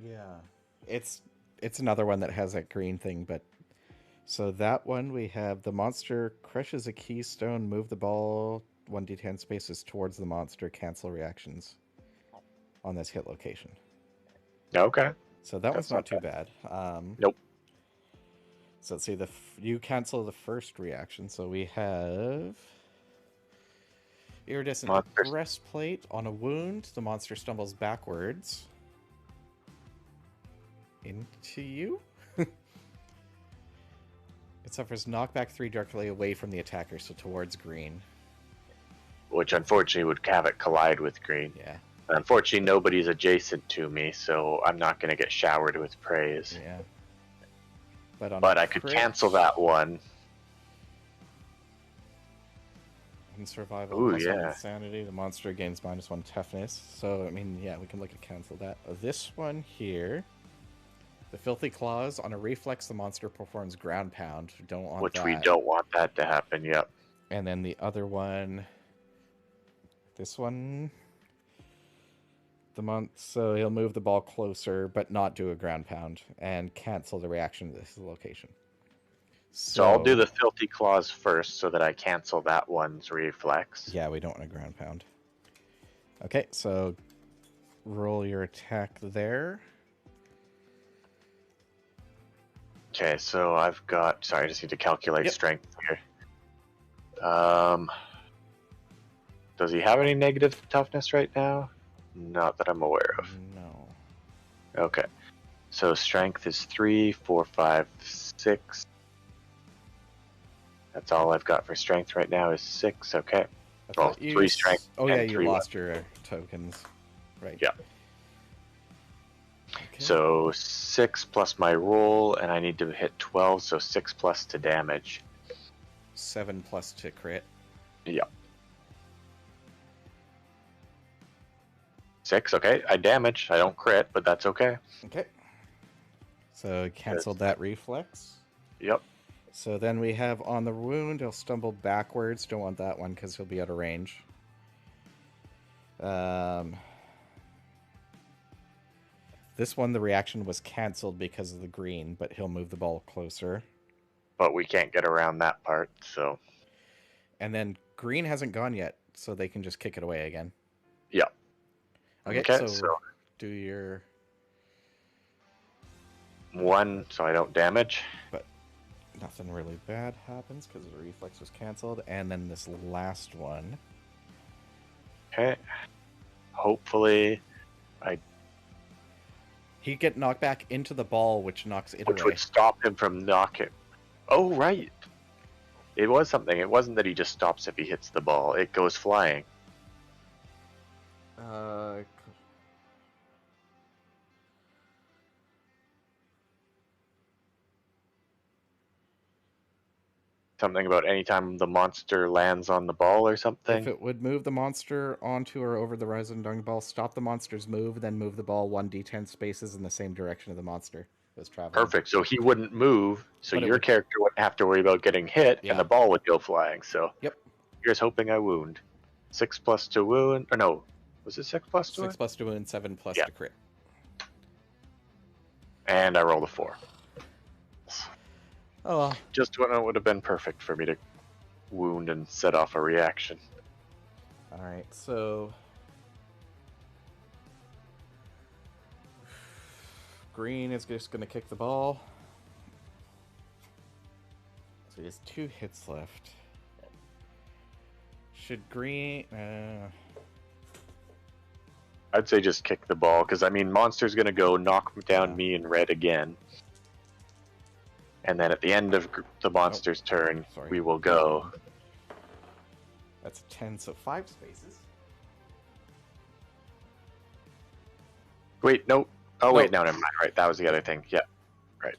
yeah, it's another one that has that green thing, but so that one we have the monster crushes a keystone, move the ball 1d10 spaces towards the monster, cancel reactions on this hit location. Okay. So that one's That's not not too bad. Nope. So let's see, you cancel the first reaction. So we have iridescent Monsters. breastplate. On a wound, the monster stumbles backwards into you. It suffers knockback 3 directly away from the attacker, so towards green. Which unfortunately would have it collide with green. Yeah. Unfortunately, nobody's adjacent to me, so I'm not going to get showered with praise. Yeah. But I could cancel that one. In survival, Ooh, plus 1 yeah. insanity, the monster gains -1 toughness. So, I mean, yeah, we can look at cancel that. This one here, the Filthy Claws, on a reflex, the monster performs ground pound. Don't want Which that. we don't want that to happen, yep. And then the other one, this one, so he'll move the ball closer, but not do a ground pound, and cancel the reaction to this location. So I'll do the Filthy Claws first so that I cancel that one's reflex. Yeah, we don't want a ground pound. Okay, so roll your attack there. Okay, so I've got... Sorry, I just need to calculate strength here. Does he have any negative toughness right now? Not that I'm aware of. No. Okay. So strength is 3, 4, 5, 6. That's all I've got for strength right now is 6. Okay. Well, 3 strength. Oh yeah, and you 3 lost your tokens. Right. Yeah. Okay. So 6 plus my roll, and I need to hit 12, so 6 plus to damage. 7 plus to crit. Yeah. 6, okay. I damage. I don't crit, but that's okay. Okay. So canceled that reflex. Yep. So then we have on the wound, he'll stumble backwards. Don't want that one because he'll be out of range. This one, the reaction was canceled because of the green, but he'll move the ball closer. But we can't get around that part, so... And then green hasn't gone yet, so they can just kick it away again. Yeah. Okay, so do your... 1, so I don't damage. But Nothing really bad happens because the reflex was cancelled. And then this last one. Okay. Hopefully, He'd get knocked back into the ball, which knocks it which away. would stop him from knocking. Oh, right. It was something. It wasn't that he just stops if he hits the ball. It goes flying. Something about anytime the monster lands on the ball or something. If it would move the monster onto or over the Rising Dung Ball, stop the monster's move, then move the ball 1d10 spaces in the same direction of the monster was traveling. Perfect. So he wouldn't move, so But it your would- character wouldn't have to worry about getting hit, Yeah. and the ball would go flying. So Yep. here's hoping I wound. 6+ to wound. Or no, was it 6+ to 6 wound? plus to wound, 7 plus Yeah. to crit. And I rolled a 4. Oh well. Just when it would have been perfect for me to wound and set off a reaction. Alright, so... Green is just going to kick the ball. So he has 2 hits left. Should green... I'd say just kick the ball, because I mean, monster's gonna go knock down Yeah. me in red again. And then at the end of the monster's turn, sorry. we will go. That's a 10, so 5 spaces. Wait, no. Oh, No. wait, no, never mind. Right, that was the other thing. Yeah, right.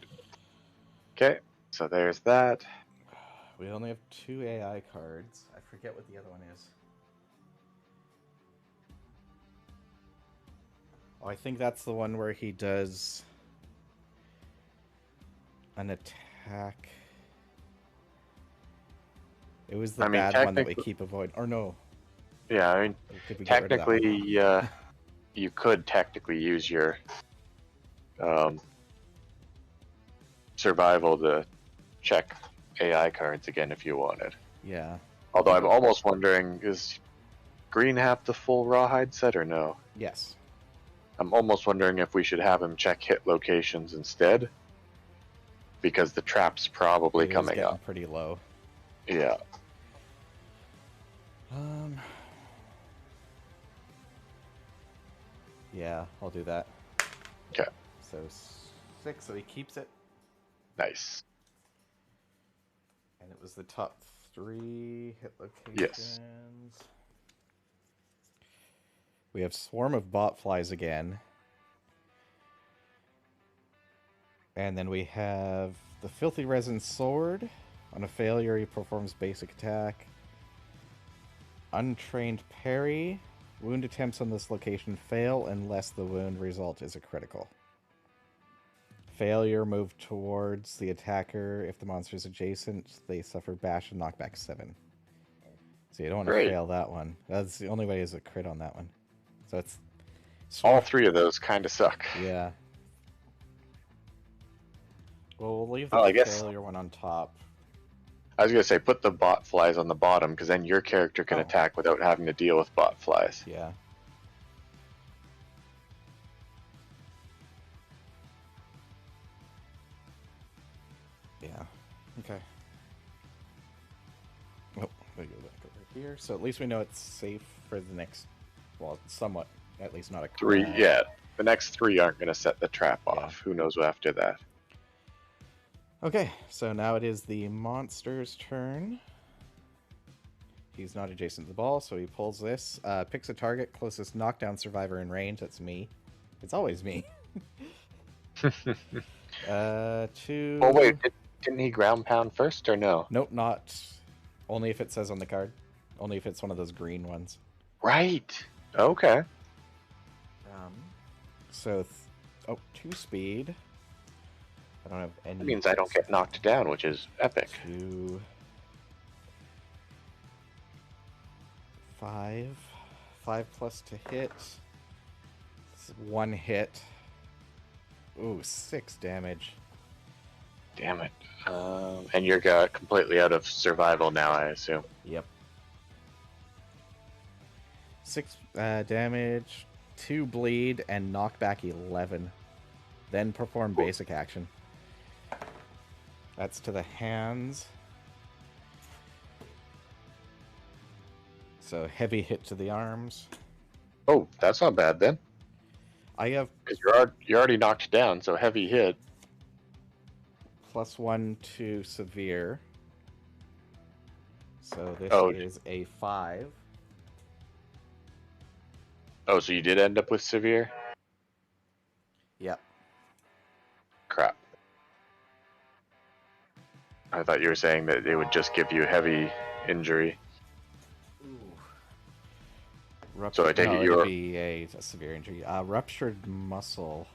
Okay, so there's that. We only have 2 AI cards. I forget what the other one is. Oh, I think that's the one where he does an attack. It was the I mean, bad one that we technically- keep avoiding. Or no. Yeah, I mean, Did we get rid of that one? technically, you could technically use your survival to check AI cards again if you wanted. Yeah. Although I'm almost wondering, is green have the full rawhide set or no? Yes. I'm almost wondering if we should have him check hit locations instead, because the trap's probably It is coming getting up. pretty low. Yeah. Yeah, I'll do that. Okay. So 6, so he keeps it. Nice. And it was the top 3 hit locations. Yes. We have Swarm of Botflies again. And then we have the Filthy Resin Sword. On a failure, he performs basic attack. Untrained Parry. Wound attempts on this location fail unless the wound result is a critical. Failure, move towards the attacker. If the monster is adjacent, they suffer bash and knockback 7. So you don't want to Great. fail that one. That's the only way is a crit on that one. So it's All 3 of those kind of suck. yeah. Well, we'll leave the Well, I guess- failure one on top. I was gonna say put the bot flies on the bottom, because then your character can Oh. attack without having to deal with bot flies. Yeah. Yeah. Okay. Oh, we go back over here. So at least we know it's safe for the next, well, somewhat, at least not a 3, crash. yeah. The next 3 aren't gonna set the trap off. Who knows after that? Okay, so now it is the monster's turn. He's not adjacent to the ball, so he pulls this. Picks a target, closest knockdown survivor in range. That's me. It's always me. 2... Oh wait, didn't he ground pound first or no? Nope, not. Only if it says on the card. Only if it's one of those green ones. Right. Okay. So, 2 speed. I don't have any. That means I don't get knocked down, which is epic. 2... 5. 5 plus to hit. 1 hit. Ooh, 6 damage. Damn it. And you're completely out of survival now, I assume. Yep. 6 damage, 2 bleed, and knock back 11. Then perform basic action. That's to the hands. So heavy hit to the arms. Oh, that's not bad then. I have Because you're already knocked down, so heavy hit. +1 to severe. So this Oh. is a 5. Oh, so you did end up with severe? Yep. Crap. I thought you were saying that it would just give you heavy injury. So I take no, it it'd you're... be a severe injury. Ruptured muscle.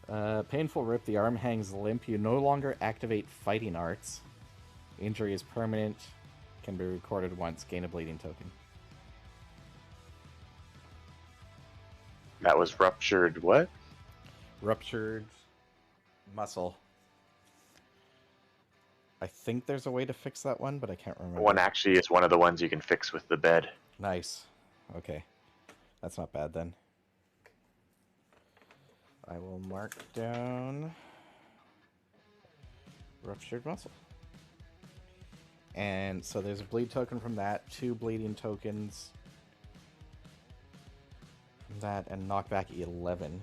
Painful rip. The arm hangs limp. You no longer activate fighting arts. Injury is permanent. Can be recorded once. Gain a bleeding token. That was ruptured what? Ruptured muscle. I think there's a way to fix that one, but I can't remember. One actually is one of the ones you can fix with the bed. Nice. Okay. That's not bad then. I will mark down ruptured muscle. And so there's a bleed token from that, 2 bleeding tokens. That and knockback 11.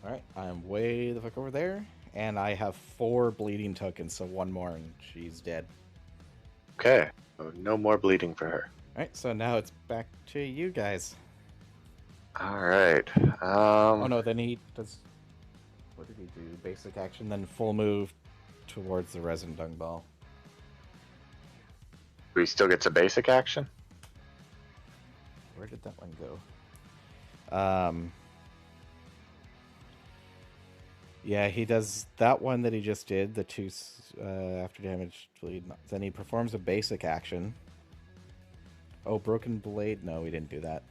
Alright, I'm way the fuck over there. And I have 4 bleeding tokens, so 1 more and she's dead. Okay. So no more bleeding for her. Alright, so now it's back to you guys. Alright. Oh no, then he does... What did he do? Basic action, then full move towards the resin dung ball. He still gets a basic action? Where did that one go? Yeah, he does that one that he just did, the 2 after damage bleed. Then he performs a basic action. Oh, broken blade? No, we didn't do that.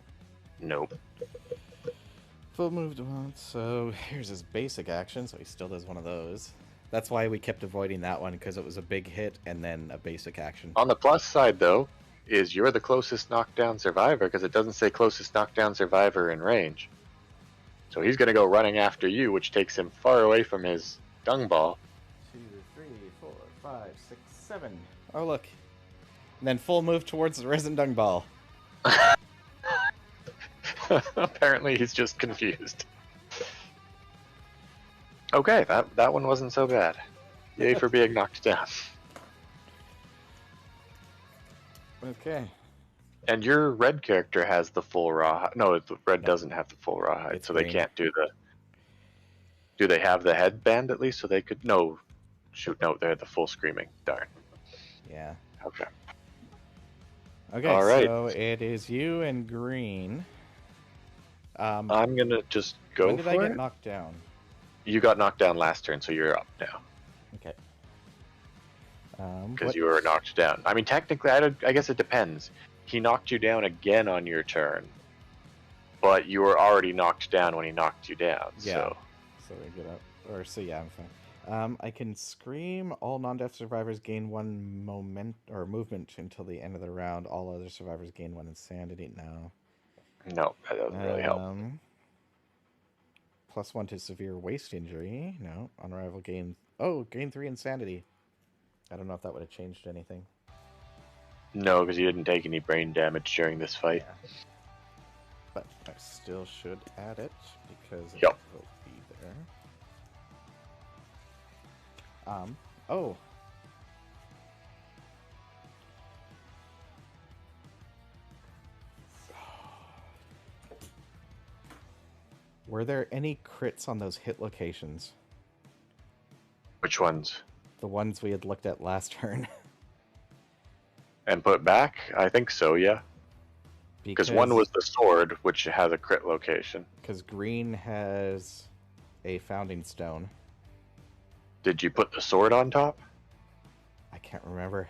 Nope. Full move to once. So here's his basic action, so he still does one of those. That's why we kept avoiding that one, because it was a big hit and then a basic action. On the plus side, though, is you're the closest knockdown survivor, because it doesn't say closest knockdown survivor in range. So he's going to go running after you, which takes him far away from his dung ball. 2, 3, 4, 5, 6, 7. Oh, look. And then full move towards the resin dung ball. Apparently he's just confused. Okay, that one wasn't so bad. Yay for being knocked down. Okay. And your red character has the full rawhide. No, the red doesn't have the full rawhide, It's so green. they can't do the... Do they have the headband at least, so they could... No. Shoot, no, they're the full screaming. Darn. Yeah. Okay. Okay, All right. so it is you and green. I'm gonna just go when did for I get it. knocked down? You got knocked down last turn, so you're up now. Okay. Because you were knocked down. I mean, technically, I guess it depends. He knocked you down again on your turn, but you were already knocked down when he knocked you down. Yeah. So So we get up. Yeah, I'm fine. I can scream. All non-death survivors gain 1 movement until the end of the round. All other survivors gain 1 insanity. No. no, that doesn't really help. +1 to severe waist injury. No. On arrival gain. Oh, gain 3 insanity. I don't know if that would have changed anything. No, because you didn't take any brain damage during this fight. Yeah. But I still should add it because it Yep. will be there. Oh. Were there any crits on those hit locations? Which ones? The ones we had looked at last turn. And put back? I think so, yeah. Because one was the sword, which has a crit location. Because green has a founding stone. Did you put the sword on top? I can't remember.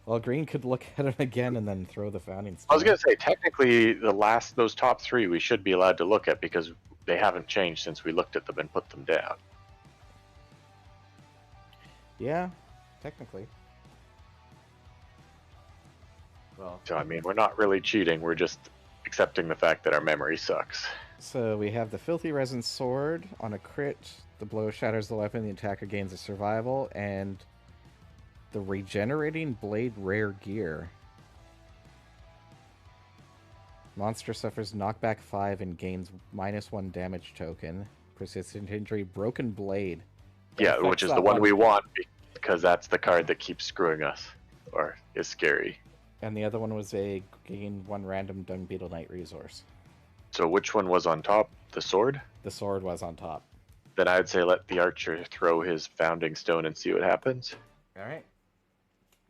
Well, green could look at it again and then throw the founding stone. I was gonna say, technically, those top 3 we should be allowed to look at because they haven't changed since we looked at them and put them down. Yeah, technically. Well, So I mean, we're not really cheating. We're just accepting the fact that our memory sucks. So we have the Filthy Resin Sword. On a crit, the blow shatters the weapon, the attacker gains a survival, and the Regenerating Blade Rare Gear. Monster suffers knockback 5 and gains -1 damage token. Persistent injury, Broken Blade. That Yeah, affects which is that the one we want because that's the card that keeps screwing us or is scary. And the other one was a gain 1 random Dung Beetle Knight resource. So which one was on top? The sword? The sword was on top. Then I'd say let the archer throw his founding stone and see what happens. Alright.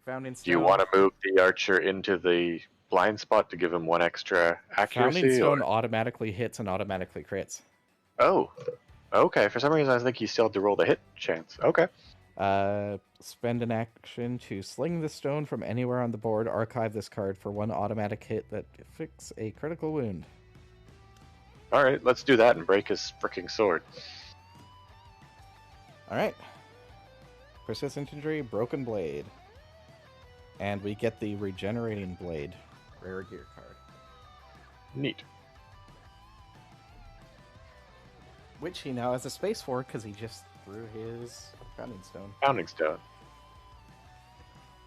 Founding Stone. Do you want to move the archer into the blind spot to give him 1 extra accuracy? Founding Stone or... automatically hits and automatically crits. Oh, okay. For some reason I think you still have to roll the hit chance. Okay. Spend an action to sling the stone from anywhere on the board. Archive this card for 1 automatic hit that inflicts a critical wound. Alright, let's do that and break his freaking sword. Alright. Persistent injury, Broken Blade. And we get the Regenerating Blade rare gear card. Neat. Which he now has a space for because he just threw his Founding Stone. Founding stone.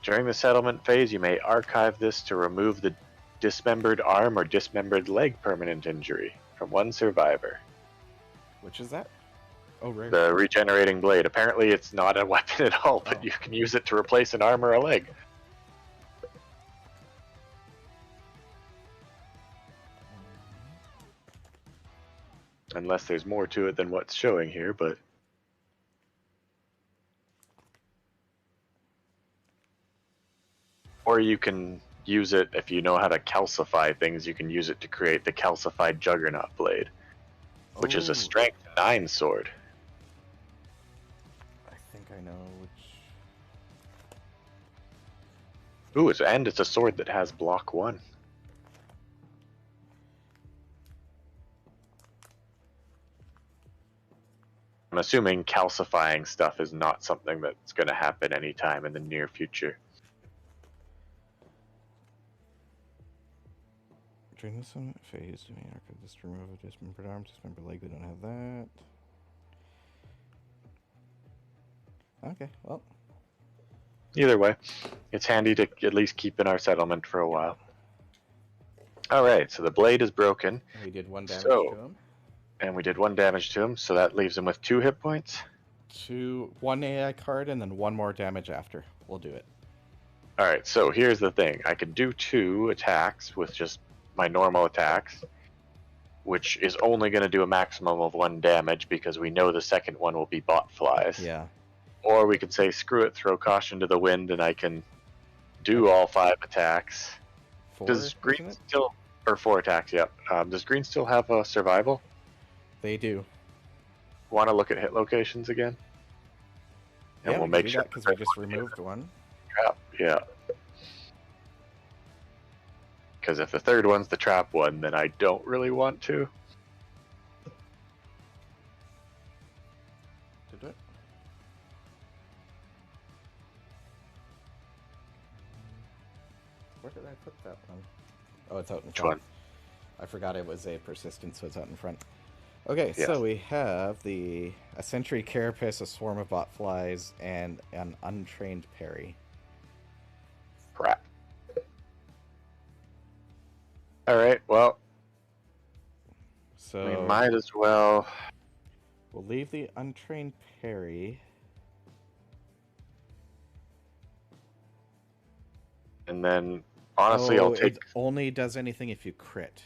During the settlement phase, you may archive this to remove the dismembered arm or dismembered leg permanent injury from 1 survivor. Which is that? Oh, rare. The regenerating blade. Apparently it's not a weapon at all, but Oh. you can use it to replace an arm or a leg. Unless there's more to it than what's showing here, but... Or you can use it, if you know how to calcify things, you can use it to create the calcified Juggernaut Blade, which is a Oh. strength 9 sword. I think I know which. Ooh, it's a sword that has block 1. I'm assuming calcifying stuff is not something that's going to happen anytime in the near future. During the summit phase, you may archive this to remove a dismembered arm, dismembered leg. We don't have that. Okay, well. Either way, it's handy to at least keep in our settlement for a while. Alright, so the blade is broken. We did 1 damage So- to him. And we did 1 damage to him, so that leaves him with 2 hit points. 1 AI card and then 1 more damage after. We'll do it. Alright, so here's the thing. I could do 2 attacks with just my normal attacks, which is only going to do a maximum of 1 damage because we know the second one will be bot flies. Yeah. Or we could say, screw it, throw caution to the wind, and I can do all 5 attacks. 4, Does green isn't it? still... Or 4 attacks, yep. Does green still have a survival? They do. Want to look at hit locations again? And Yeah, we'll we make can do sure that because we just removed 1. trap. Yeah. Because if the third one's the trap one, then I don't really want to. Did it? Where did I put that one? Oh, it's out in Which front. one? I forgot it was a persistent, so it's out in front. Okay, Yes. so we have a Sentry Carapace, a swarm of bot flies, and an untrained parry. Crap. Alright, well, So we might as well... we'll leave the untrained parry. And then, honestly, I'll take It only does anything if you crit.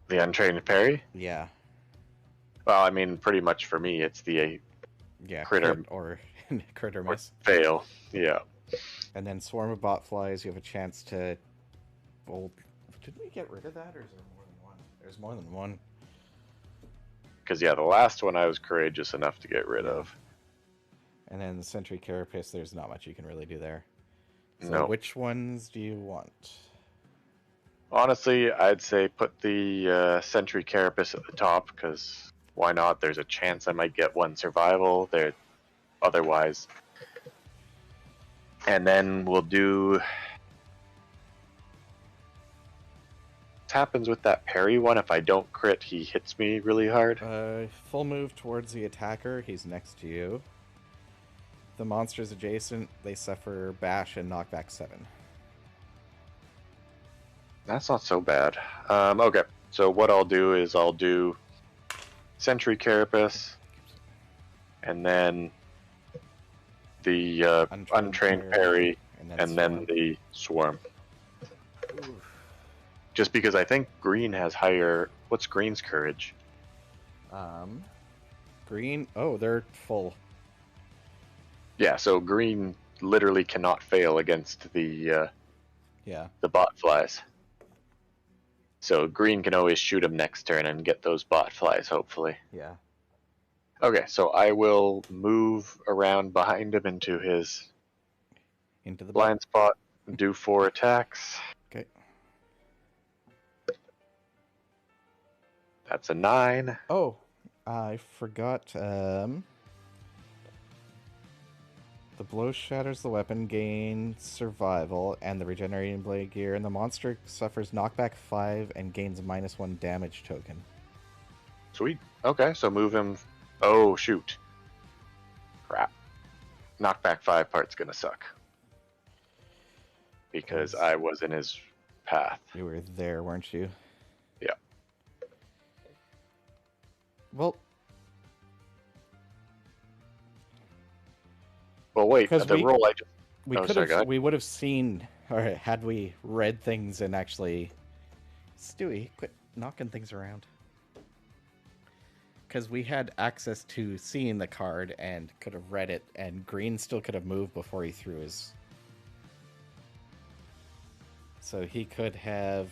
the untrained parry. Yeah. Well, I mean, pretty much for me, it's the Yeah, Critter. crit or crit or or miss. fail. Yeah. And then swarm of bot flies, you have a chance to bolt. Did we get rid of that, or is there more than one? There's more than one. Because, yeah, the last one I was courageous enough to get rid of. And then the Sentry Carapace, there's not much you can really do there. So No. which ones do you want? Honestly, I'd say put the Sentry Carapace at the top, because why not? There's a chance I might get 1 survival there otherwise. And then we'll do... happens with that parry one. If I don't crit, he hits me really hard. Full move towards the attacker. He's next to you. The monsters adjacent, they suffer bash and knockback 7. That's not so bad. Okay, so what I'll do is I'll do Sentry Carapace, and then the untrained parry, and then the Swarm. Oof. Just because I think green has higher... What's green's courage? Green... Oh, they're full. Yeah, so green literally cannot fail against the bot flies. So green can always shoot him next turn and get those bot flies, hopefully. Yeah. Okay, so I will move around behind him into his Into the blind spot, do 4 attacks. Okay. That's a 9. Oh, I forgot. The blow shatters the weapon, gains survival, and the regenerating blade gear, and the monster suffers knockback 5 and gains a -1 damage token. Sweet. Okay, so move him. Oh, shoot. Crap. Knockback 5 part's gonna suck. Because I was in his path. You were there, weren't you? Yeah. Well, wait, the roll I just... we would have seen, or had we read things and actually... Stewie, quit knocking things around. Because we had access to seeing the card and could have read it, and green still could have moved before he threw his... So he could have...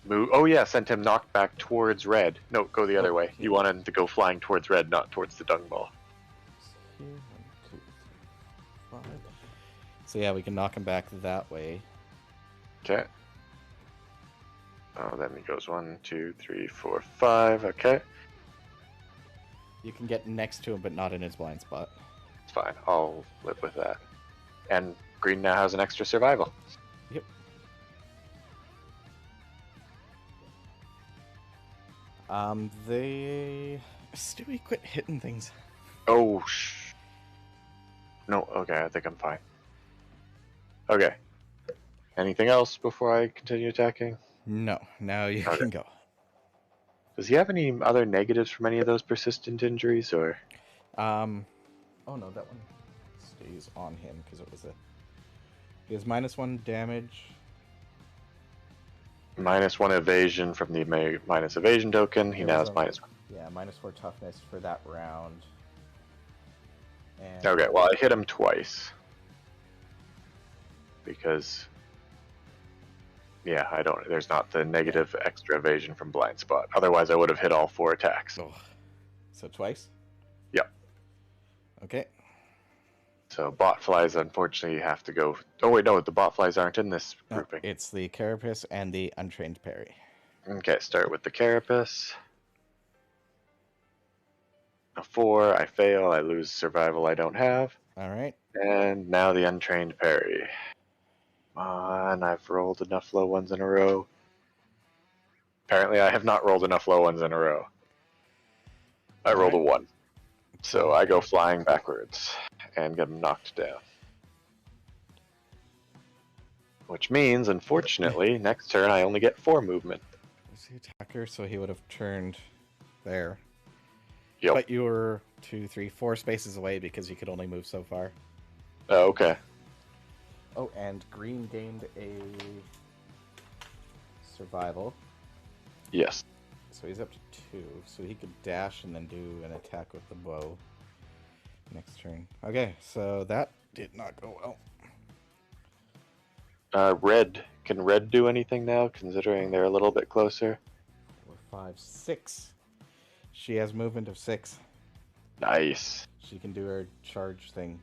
Move. Oh yeah, sent him knocked back towards red. No, go the other way. Yeah. You want him to go flying towards red, not towards the dung ball. Here, 1, 2, 3, 4, 5. So yeah, we can knock him back that way. Okay. Oh, then he goes 1, 2, 3, 4, 5. Okay. You can get next to him, but not in his blind spot. It's fine. I'll live with that. And green now has an extra survival. Yep. Stewie, quit hitting things. Oh, no, okay, I think I'm fine. Okay. Anything else before I continue attacking? No, now you can go. Does he have any other negatives from any of those persistent injuries, or? Oh no, that one stays on him because it was a... He has -1 damage. -1 evasion from the minus evasion token. He now has -1. Yeah, -4 toughness for that round. And... Okay, well I hit him twice. Because... Yeah, I don't... There's not the negative extra evasion from blind spot. Otherwise I would have hit all 4 attacks. Oh. So twice? Yep. Okay. So bot flies unfortunately have to go... Oh wait, no, the bot flies aren't in this grouping. No, it's the Carapace and the Untrained Parry. Okay, start with the Carapace. A 4, I fail, I lose survival I don't have. Alright. And now the Untrained Parry. Come on, I've rolled enough low ones in a row. Apparently I have not rolled enough low ones in a row. I rolled a 1. So I go flying backwards and get him knocked down. Which means, unfortunately, next turn I only get 4 movement. He's the attacker, so he would have turned there. Yep. But you were 2, 3, 4 spaces away because you could only move so far. Oh, okay. Oh, and green gained a survival. Yes. So he's up to 2. So he could dash and then do an attack with the bow next turn. Okay, so that did not go well. Red. Can red do anything now, considering they're a little bit closer? 4, 5, 6. She has movement of 6. Nice. She can do her charge thing.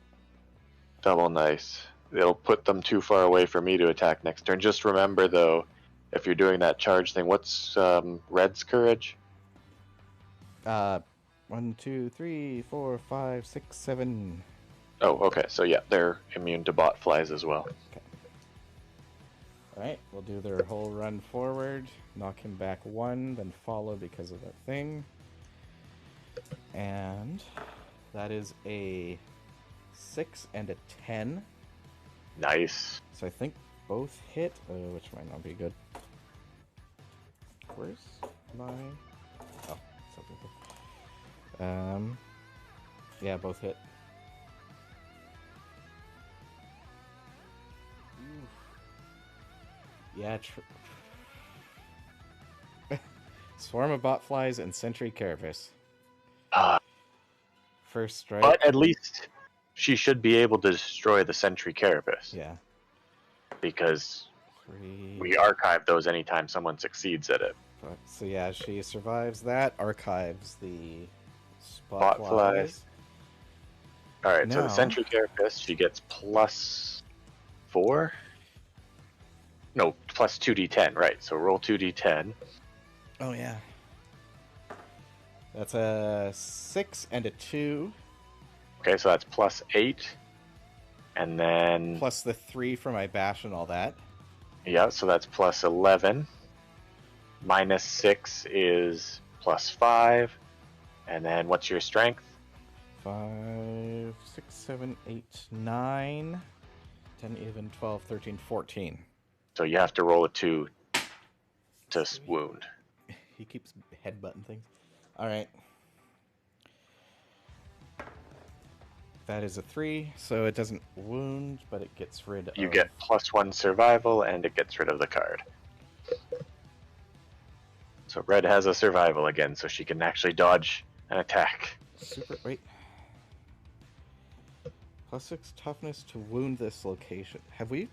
Double nice. It'll put them too far away for me to attack next turn. Just remember, though, if you're doing that charge thing, what's red's courage? 1, 2, 3, 4, 5, 6, 7. Oh, okay. So yeah, they're immune to bot flies as well. Okay. Alright, we'll do their whole run forward. Knock him back 1, then follow because of that thing. And that is a 6 and a 10. Nice. So I think both hit, which might not be good. Where's my... Oh, something. Yeah, both hit. Yeah, Swarm of Botflies and Sentry Carapace. First strike. But at least she should be able to destroy the Sentry Carapace. Yeah. Because 3. we archive those anytime someone succeeds at it. So yeah, she survives that, archives the Botflies. Spotflies. Alright, so the Now- Sentry Carapace, she gets +4? No, plus 2d10, right. So roll 2d10. Oh yeah. That's a 6 and a 2, Okay, so that's +8. And then, plus the 3 for my bash and all that. yeah, so that's +11. -6 is +5. And then what's your strength? 5, 6, 7, 8, 9, 10, 11, 12, 13, 14. So you have to roll a 2 to wound. He keeps headbutting things. Alright. That is a 3, so it doesn't wound, but it gets rid of... You get +1 survival, and it gets rid of the card. So Red has a survival again, so she can actually dodge an attack. Wait. +6 toughness to wound this location. Have we?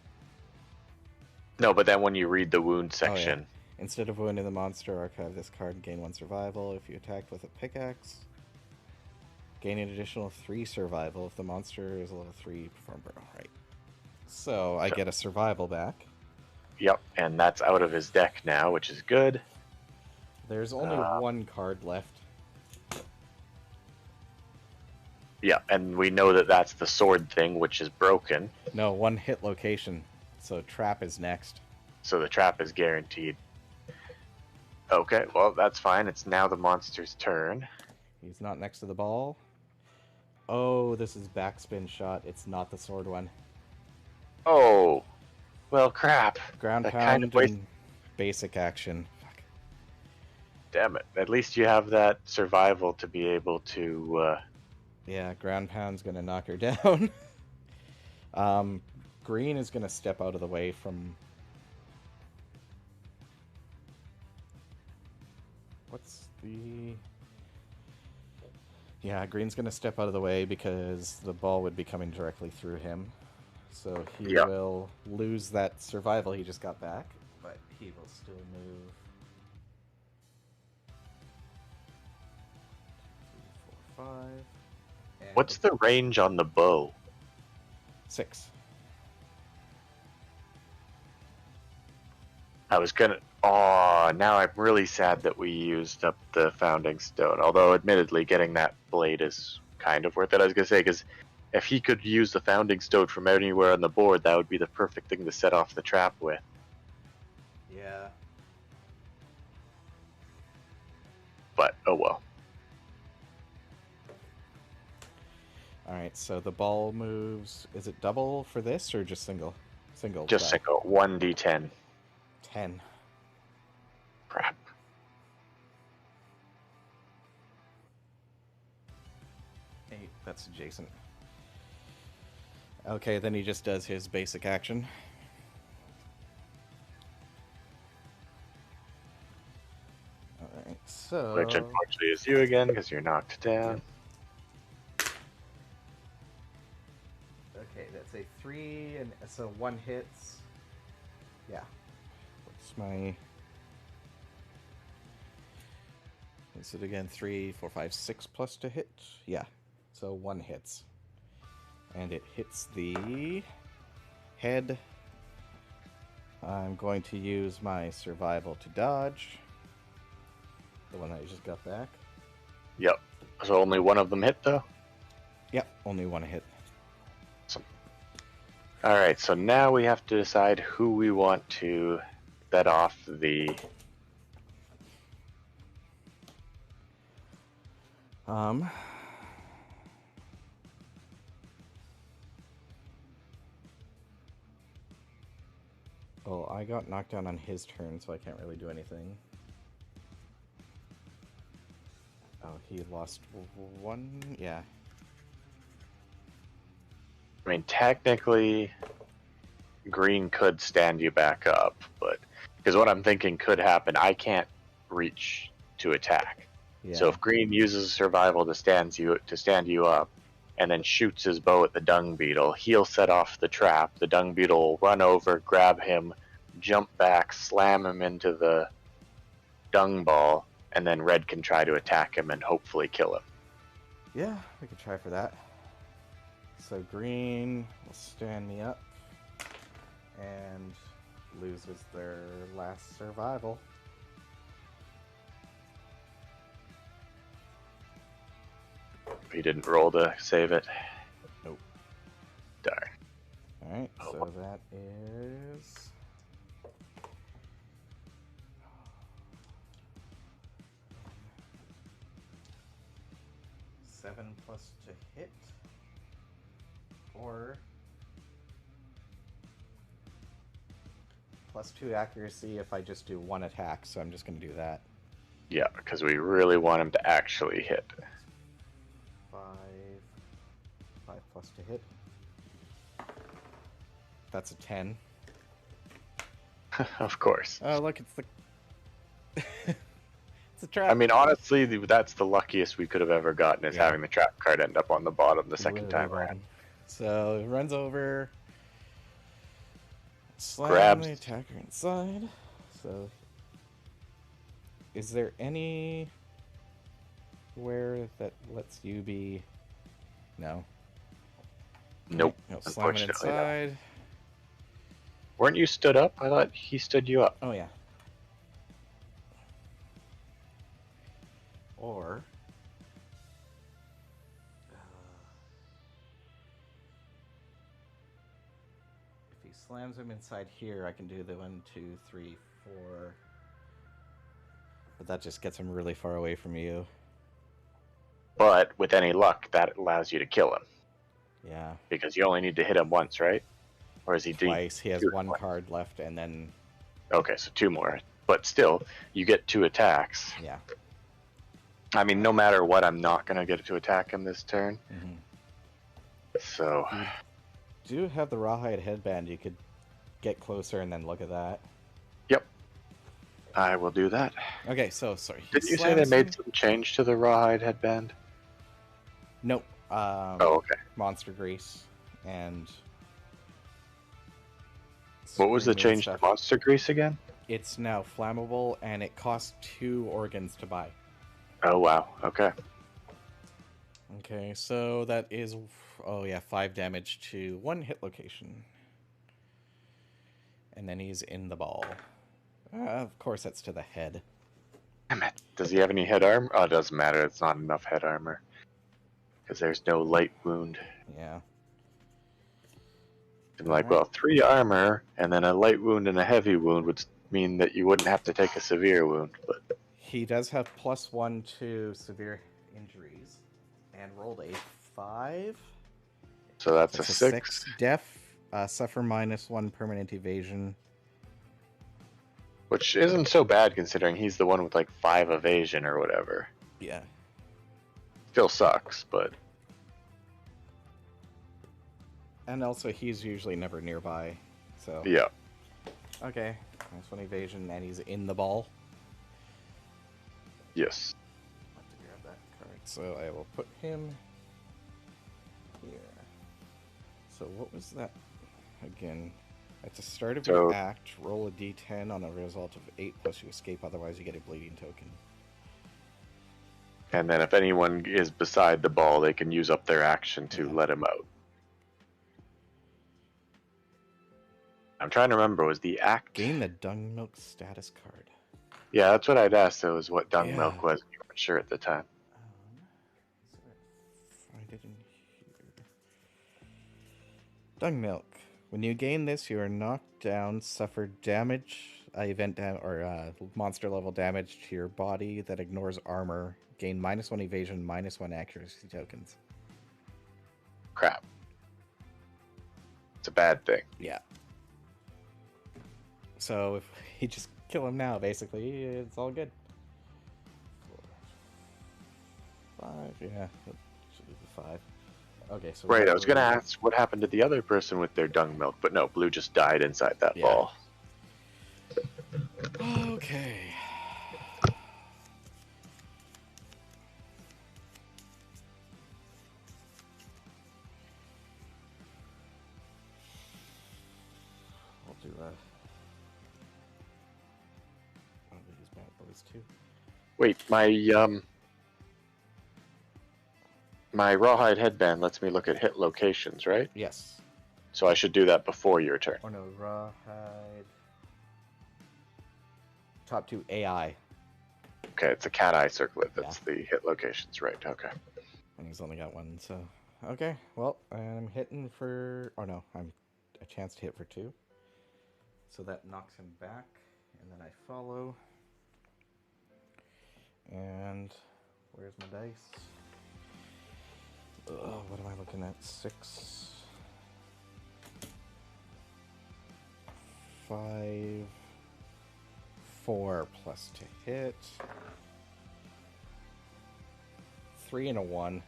No, but then when you read the wound Oh, yeah. section, Instead of wounding the monster, archive this card and gain 1 survival. If you attacked with a pickaxe, gain an additional 3 survival. If the monster is a level 3, perform burn. Right. So I get a survival back. yep, and that's out of his deck now, which is good. There's only 1 card left. Yeah, and we know that that's the sword thing, which is broken, No, 1 hit location. So trap is next. so the trap is guaranteed. Okay, well, that's fine. It's now the monster's turn. He's not next to the ball. Oh, this is backspin shot. It's not the sword one. Oh, well, crap. Ground That pound kind of waste- and basic action. Fuck. Damn it. At least you have that survival to be able to... Yeah, ground pound's gonna knock her down. Green is gonna step out of the way from... What's the... Yeah, Green's gonna step out of the way because the ball would be coming directly through him. So he Yep. will lose that survival he just got back, but he will still move... 3, 4, 5... and What's the range on the bow? 6. I was gonna... Oh, now I'm really sad that we used up the Founding Stone. Although, admittedly, getting that blade is kind of worth it. I was gonna say, because if he could use the Founding Stone from anywhere on the board, that would be the perfect thing to set off the trap with. Yeah. But, oh well. Alright, so the ball moves... Is it double for this, or just single? Single. Just die. single. 1d10. 10. Crap. Eight. That's adjacent. Okay, then he just does his basic action. Alright, so... Which unfortunately is you again, because you're knocked down. Okay, that's a 3, and so 1 hits. Yeah. What's my... Is it again 3, 4, 5, 6 plus to hit? Yeah. So 1 hits. And it hits the head. I'm going to use my survival to dodge. The one that I just got back. Yep. So only one of them hit, though? Yep, only 1 hit. Awesome. All right, so now we have to decide who we want to set off the. Well, I got knocked down on his turn, so I can't really do anything. Oh, he lost one? Yeah. I mean, technically, green could stand you back up, but because what I'm thinking could happen, I can't reach to attack. Yeah. So if green uses survival to stand you up, and then shoots his bow at the dung beetle, he'll set off the trap. The dung beetle will run over, grab him, jump back, slam him into the dung ball, and then red can try to attack him and hopefully kill him. Yeah, we could try for that. So green will stand me up and loses their last survival. He didn't roll to save it. Nope. Darn. Alright, so that is... +7 to hit, or +2 accuracy if I just do one attack, so I'm just going to do that. Yeah, because we really want him to actually hit. 5 plus to hit. That's a 10. Of course. Oh, look, it's the... it's a trap. I mean, honestly, that's the luckiest we could have ever gotten, is having the trap card end up on the bottom the second time around. So he runs over, slams Grabs the attacker inside. So, is there anywhere that lets you be? No. Nope. No, slam it Unfortunately, no. inside. Weren't you stood up? I thought he stood you up. Oh yeah. Or if he slams him inside here, I can do the 1, 2, 3, 4. But that just gets him really far away from you. But with any luck, that allows you to kill him. Yeah. Because you only need to hit him once, right? Or is he Twice. He has two one twice? card left, and then Okay, so 2 more. But still, you get 2 attacks. yeah. I mean, no matter what, I'm not going to get to attack him this turn. Mm-hmm. So, Do you have the rawhide headband? You could get closer and then look at that. yep. I will do that. Okay, so sorry. Did you say they made some change to the rawhide headband? Nope. Oh, okay. Monster grease and. What was the screaming change stuff. to monster grease again? It's now flammable, and it costs 2 organs to buy. Oh, wow. Okay. Okay, so that is, 5 damage to 1 hit location. And then he's in the ball. Of course, that's to the head. Damn it. Does he have any head armor? Oh, it doesn't matter. It's not enough head armor. Because there's no light wound. Yeah. I'm like, Alright. well, 3 armor and then a light wound and a heavy wound would mean that you wouldn't have to take a severe wound. But He does have +1 to severe injuries. And rolled a 5. so that's That's a 6. Deaf, suffer -1 permanent evasion. Which isn't so bad considering he's the one with like 5 evasion or whatever. Yeah. Still sucks, but And also, he's usually never nearby. So. yeah. Okay. -1 evasion, and he's in the ball. Yes. I'll have to grab that card. So I will put him here. So what was that again? At the start of your act, roll a d10 on a result of 8 plus you escape, otherwise you get a bleeding token. And then if anyone is beside the ball, they can use up their action to let him out. I'm trying to remember, was the act... Gain the Dung Milk status card. Yeah, that's what I'd asked. It was what dung Yeah. milk was. You weren't sure at the time. Find it in here. Dung Milk. When you gain this, you are knocked down, suffer damage, monster level damage to your body that ignores armor, gain -1 evasion, -1 accuracy tokens. Crap. It's a bad thing. Yeah. So if you just kill him now, basically, it's all good. 4, 5, yeah, that should be the 5. Okay, so Right, I was going to ask what happened to the other person with their dung milk, but no, Blue just died inside that ball. Okay. I'll do that. I'll use bad boys too. Wait, my rawhide headband lets me look at hit locations, right? Yes. So I should do that before your turn. Oh no, rawhide. Top 2 AI. Okay, it's a cat eye circlet. That's the hit locations, right? Okay. And he's only got 1, so okay. Well, I'm hitting for. Oh no, I'm a chance to hit for 2. So that knocks him back, and then I follow. And where's my dice? What am I looking at? 6, 5, 4 plus to hit. 3 and a 1.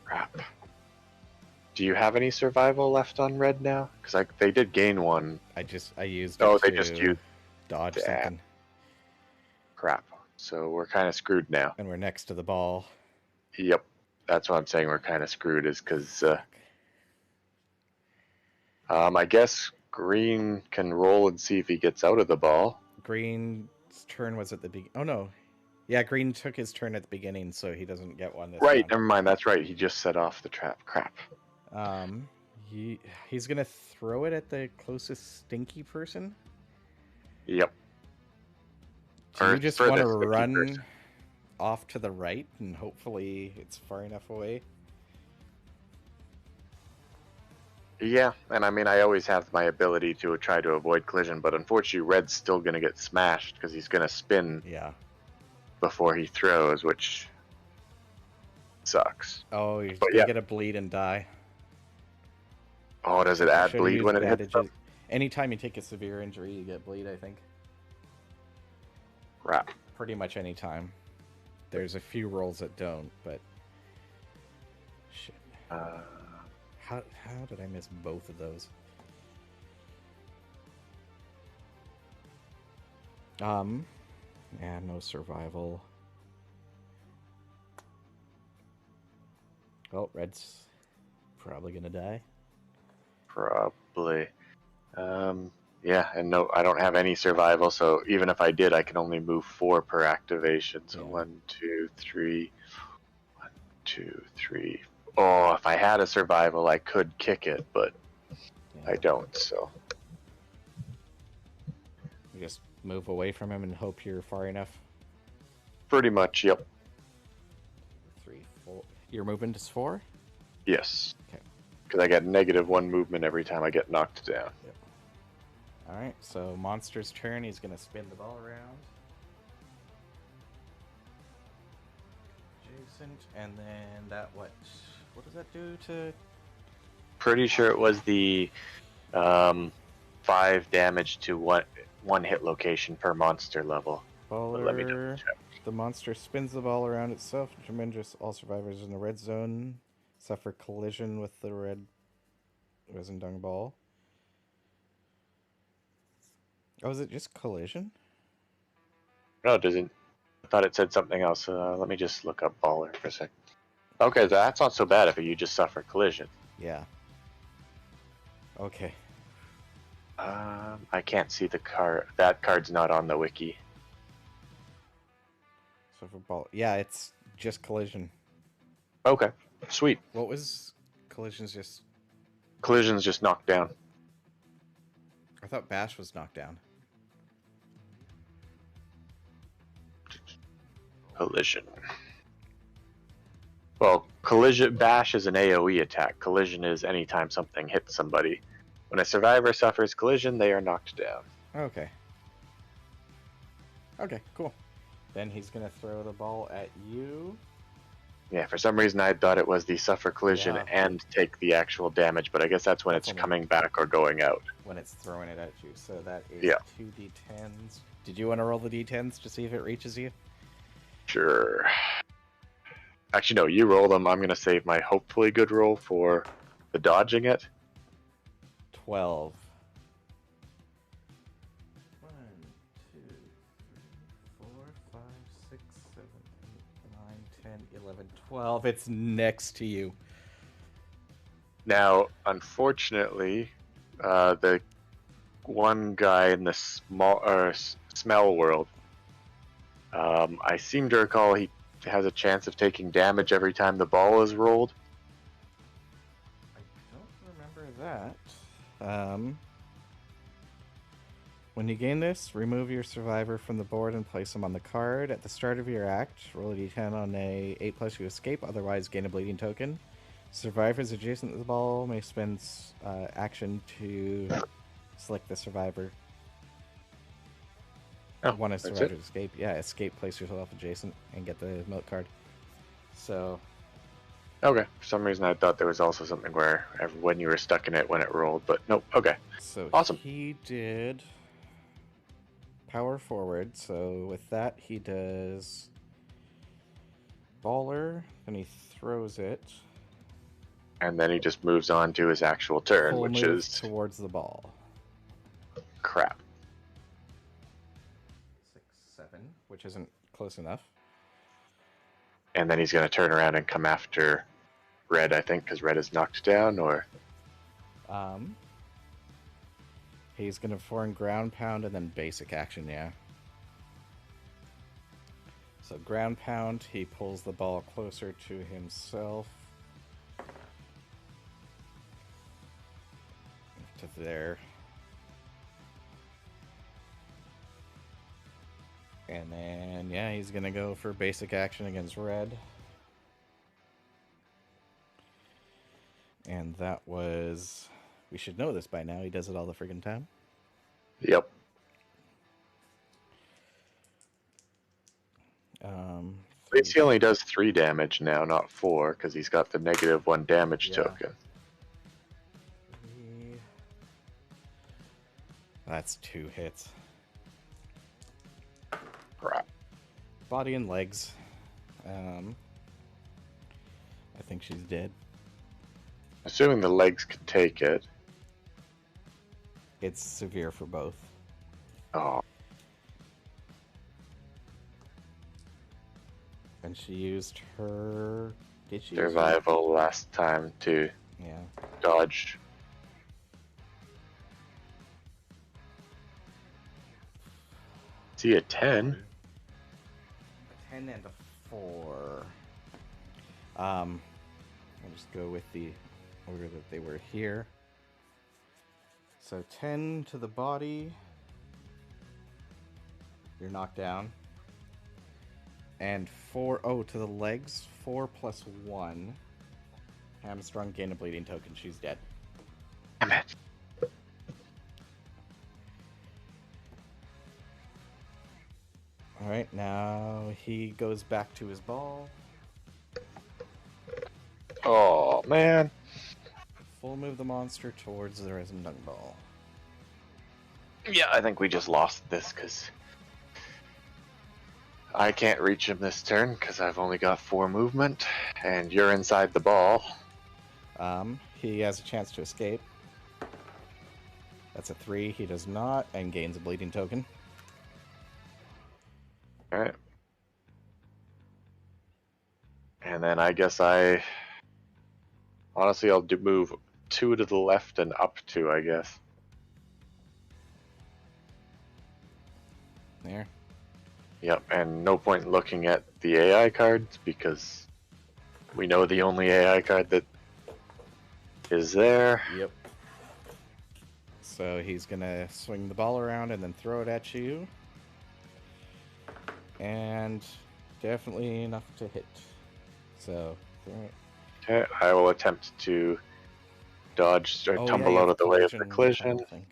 Crap. Do you have any survival left on red now? Because they did gain 1. I used. Oh, it they to just used. dodge Damn. something. Crap. So we're kind of screwed now. And we're next to the ball. Yep. That's what I'm saying. We're kind of screwed, is because. I guess green can roll and see if he gets out of the ball. Green's turn was at the beginning. Oh no, yeah, Green took his turn at the beginning, so he doesn't get one this Right. round. Never mind. That's right. He just set off the trap. Crap. He's gonna throw it at the closest stinky person. Yep. Do you just want to run person. off to the right and hopefully it's far enough away? Yeah, and I mean, I always have my ability to try to avoid collision, but unfortunately, Red's still going to get smashed because he's going to spin before he throws, which sucks. Oh, he's going to get a bleed and die. Oh, does it add bleed when it hits them? Anytime you take a severe injury, you get bleed, I think. Crap. Pretty much any time. There's a few rolls that don't, but... Shit. How did I miss both of those? Yeah, no survival. Oh, Red's probably gonna die. Probably. Yeah, and no, I don't have any survival, so even if I did, I can only move 4 per activation. So 1, 2, 3. 1, 2, 3. Oh, if I had a survival, I could kick it, but I don't, so. You just move away from him and hope you're far enough? Pretty much, yep. 3, 4. Your movement is 4? Yes. Okay. Because I get -1 movement every time I get knocked down. Yep. Alright, so Monster's turn. He's going to spin the ball around. Adjacent, and then that what does that do to... Pretty sure it was the 5 damage to one hit location per monster level. Baller, let me double check. The monster spins the ball around itself. Tremendous. All survivors in the red zone suffer collision with the red resin dung ball. Oh, is it just collision? No, it doesn't. I thought it said something else. Let me just look up baller for a sec. Okay, that's not so bad if you just suffer collision. Yeah. Okay. I can't see the card. That card's not on the wiki. So for ball, yeah, it's just collision. Okay, sweet. What was collision's just? Collision's just knocked down. I thought bash was knocked down. Collision. Well, collision bash is an AoE attack. Collision is anytime something hits somebody. When a survivor suffers collision, they are knocked down. Okay. Okay, cool. Then he's gonna throw the ball at you. Yeah, for some reason I thought it was the suffer collision Yeah. and take the actual damage, but I guess that's when That's it's only- coming back or going out. When it's throwing it at you. So that is Yeah. 2 d10s. Did you want to roll the d10s to see if it reaches you? Sure. Actually, no, you roll them. I'm going to save my hopefully good roll for the dodging it. 12. 1, 2, 3, 4, 5, 6, 7, 8, 9, 10, 11, 12. It's next to you. Now, unfortunately, the one guy in the smell world, I seem to recall he has a chance of taking damage every time the ball is rolled. I don't remember that. When you gain this, remove your survivor from the board and place them on the card. At the start of your act, roll a d10 on a 8+, you escape, otherwise gain a bleeding token. Survivors adjacent to the ball may spend action to select the survivor. Oh, One is that's survivor it? to escape. Yeah, escape, place yourself adjacent, and get the milk card. So, Okay. For some reason, I thought there was also something where when you were stuck in it when it rolled, but nope. Okay. so Awesome. he did power forward. So with that, he does baller, and he throws it. And then he just moves on to his actual turn, Full which move is towards the ball. crap. 6, 7, which isn't close enough. And then he's going to turn around and come after Red, I think, because Red is knocked down, or... He's gonna foreign ground pound and then basic action, yeah. So ground pound, he pulls the ball closer to himself. To there. And then, yeah, he's gonna go for basic action against Red. And that was... We should know this by now. He does it all the friggin' time. Yep. At least he only does 3 damage now, not 4, because he's got the -1 damage Yeah. token. That's 2 hits. Crap. Body and legs. I think she's dead. Assuming the legs can take it. It's severe for both. Oh, And she used her... Did she? use her- survival last time to Yeah. dodge. See a 10? A 10 and a 4. I'll just go with the order that they were here. So 10 to the body. You're knocked down. And 4, to the legs. 4 plus 1. Hamstrung, gain a bleeding token. She's dead. Damn it. Alright, now he goes back to his ball. Oh, man. Full move the monster towards the resin dung ball. Yeah, I think we just lost this because I can't reach him this turn because I've only got 4 movement, and you're inside the ball. He has a chance to escape. That's a 3. He does not, and gains a bleeding token. Alright. And then I guess honestly, I'll move 2 to the left and up 2, I guess. There. Yep, and no point looking at the AI cards because we know the only AI card that is there. Yep. So he's gonna swing the ball around and then throw it at you. And definitely enough to hit. So Alright. Okay, I will attempt to dodge or Oh, yeah, tumble you out have of the way of the tunnel collision. thing.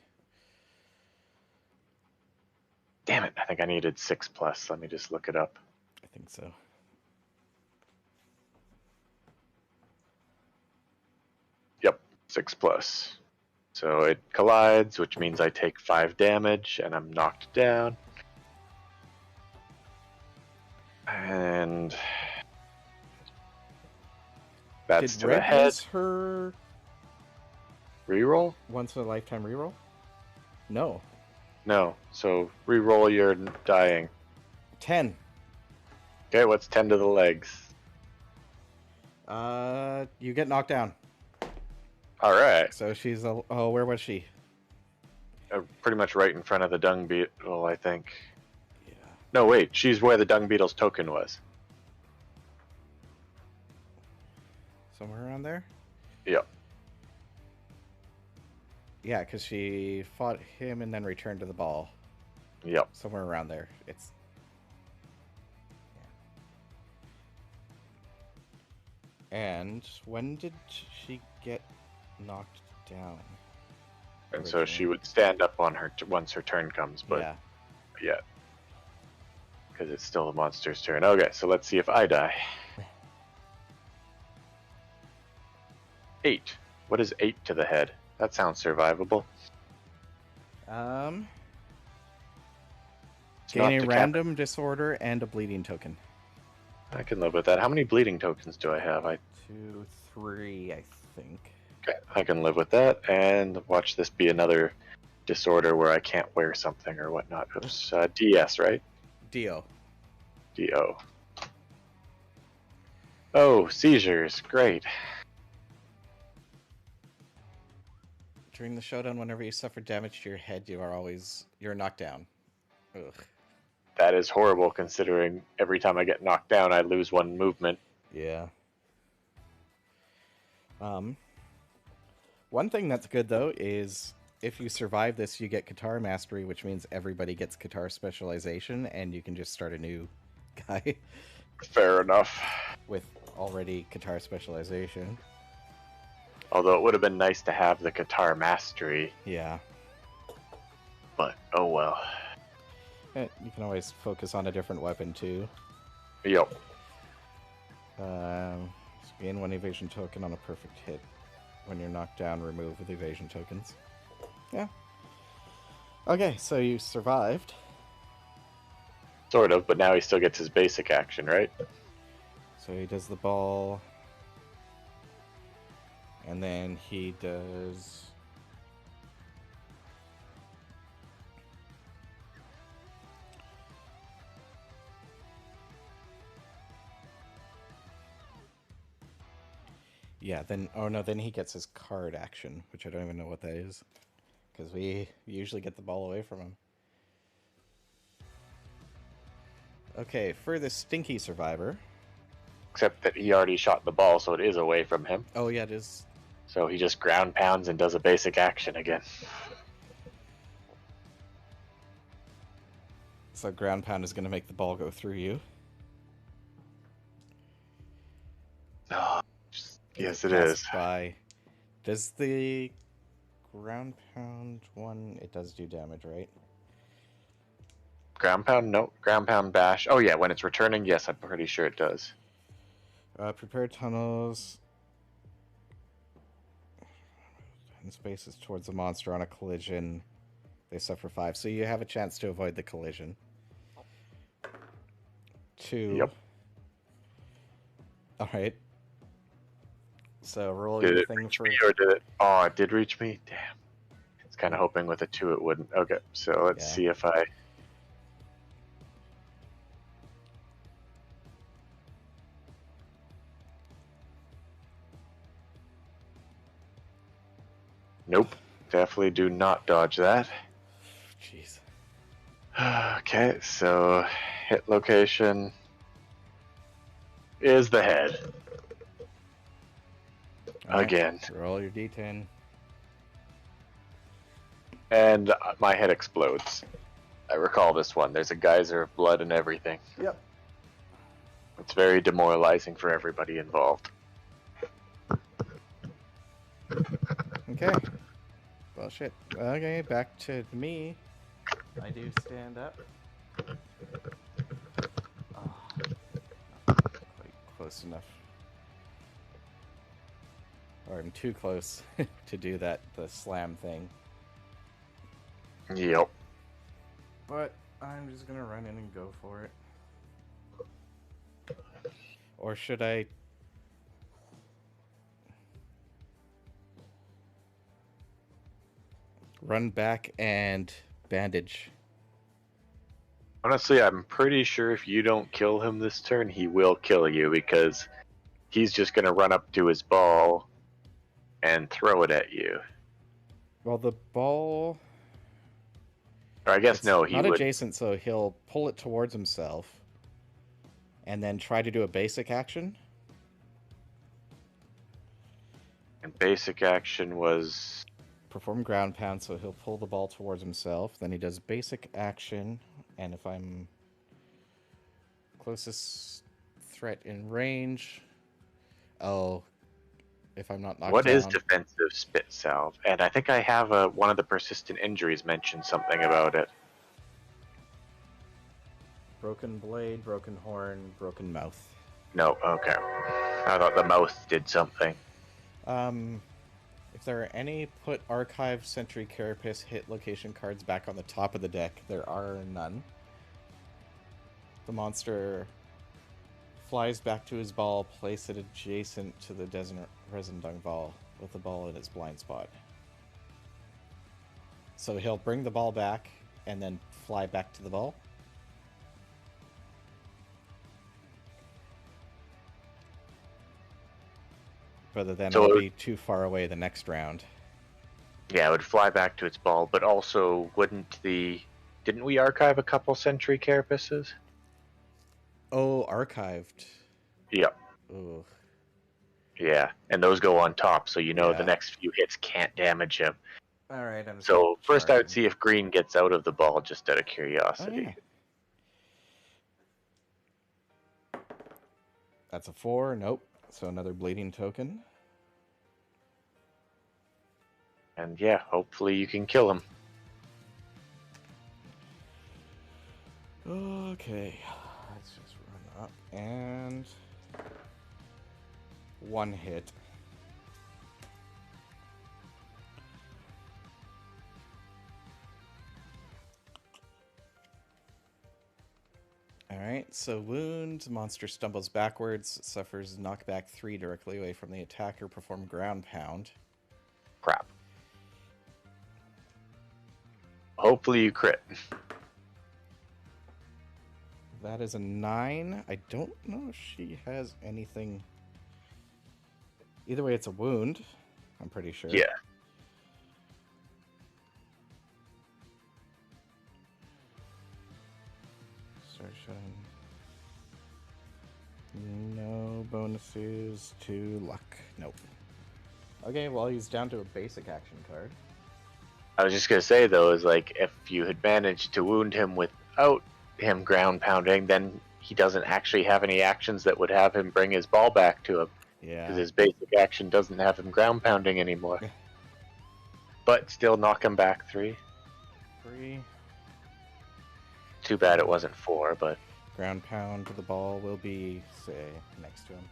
Damn it, I think I needed 6+. Let me just look it up. I think so. Yep, 6+. So it collides, which means I take 5 damage and I'm knocked down. And that's Did to the Red head. use her Reroll? once in a lifetime reroll? No. No. So reroll your dying. 10. Okay, what's 10 to the legs? You get knocked down. Alright. So she's a. Oh, where was she? Pretty much right in front of the Dung Beetle, I think. Yeah. No, wait, she's where the Dung Beetle's token was. Somewhere around there? Yep. Yeah, because she fought him and then returned to the ball. Yep. Somewhere around there. It's. Yeah. And when did she get knocked down? And so she would stand up on her once her turn comes, but yeah. Because it's still the monster's turn. Okay, so let's see if I die. 8. What is 8 to the head? That sounds survivable. It's Gain a not random disorder and a bleeding token. I can live with that. How many bleeding tokens do I have? 2, 3, I think. Okay, I can live with that. And watch this be another disorder where I can't wear something or whatnot. Oops, DS, right? Dio. DO. Oh, seizures. Great. During the showdown, whenever you suffer damage to your head, you're knocked down. Ugh. That is horrible considering every time I get knocked down, I lose 1 movement. Yeah. One thing that's good though is if you survive this, you get Guitar Mastery, which means everybody gets Guitar Specialization, and you can just start a new guy. Fair enough. With already Guitar Specialization. Although it would have been nice to have the Guitar Mastery. Yeah. But, oh well. You can always focus on a different weapon too. Yep. Gain 1 evasion token on a perfect hit. When you're knocked down, remove with evasion tokens. Yeah. Okay, so you survived. Sort of, but now he still gets his basic action, right? So he does the ball. And then he does... Yeah, then... Oh, no, then he gets his card action, which I don't even know what that is. Because we usually get the ball away from him. Okay, for the Stinky Survivor... Except that he already shot the ball, so it is away from him. Oh, yeah, it is. So he just ground pounds and does a basic action again. So ground pound is going to make the ball go through you. Oh, yes, it is. Does the ground pound one... It does do damage, right? Ground pound? No. Ground pound bash. Oh, yeah, when it's returning, yes, I'm pretty sure it does. Prepare tunnels... in spaces towards the monster on a collision. They suffer 5. So you have a chance to avoid the collision. 2. Yep. Alright. So roll Did your it thing reach for... me or did it... Oh, it did reach me? Damn. It's kind of hoping with a 2 it wouldn't. Okay, so let's see if I... Nope. Definitely do not dodge that. Jeez. Okay, so hit location is the head. Again. Roll your d10. And my head explodes. I recall this one. There's a geyser of blood and everything. Yep. It's very demoralizing for everybody involved. Okay. Well, shit. Okay, back to me. I do stand up. Oh, not quite close enough. Or I'm too close to do the slam thing. Yep. But I'm just gonna run in and go for it. Or should I... run back and bandage? Honestly, I'm pretty sure if you don't kill him this turn, he will kill you because he's just going to run up to his ball and throw it at you. Well, the ball... Or I guess it's no, he not would. adjacent, so he'll pull it towards himself and then try to do a basic action. And basic action was... Perform ground pound, so he'll pull the ball towards himself. Then he does basic action, and if I'm closest threat in range... Oh, if I'm not knocked What down... is defensive spit salve? And I think I have one of the persistent injuries mentioned something about it. Broken blade, broken horn, broken mouth. No, okay. I thought the mouth did something. If there are any, put Archive, Sentry, Carapace, hit location cards back on the top of the deck. There are none. The monster flies back to his ball, place it adjacent to the resin dung ball with the ball in its blind spot. So he'll bring the ball back and then fly back to the ball. But then it'll be too far away the next round. Yeah, it would fly back to its ball, but also wouldn't the... Didn't we archive a couple Sentry Carapaces? Oh, archived. Yep. Ugh. Yeah, and those go on top, so you know Yeah. the next few hits can't damage him. Alright, I'm So first I would charging. see if green gets out of the ball, just out of curiosity. Oh, yeah. That's a 4. Nope. So another bleeding token. And yeah, hopefully you can kill him. Okay. Let's just run up and... 1 hit. Alright, so wound. Monster stumbles backwards, suffers knockback 3 directly away from the attacker. Perform ground pound. Crap. Hopefully you crit. That is a 9. I don't know if she has anything... Either way, it's a wound. I'm pretty sure. Yeah. Start showing. No bonuses to luck. Nope. Okay, well, he's down to a basic action card. I was just gonna say though, is like if you had managed to wound him without him ground pounding, then he doesn't actually have any actions that would have him bring his ball back to him. Yeah. Because his basic action doesn't have him ground pounding anymore. But still knock him back 3. 3. Too bad it wasn't 4, but... Ground pound to the ball will be, say, next to him.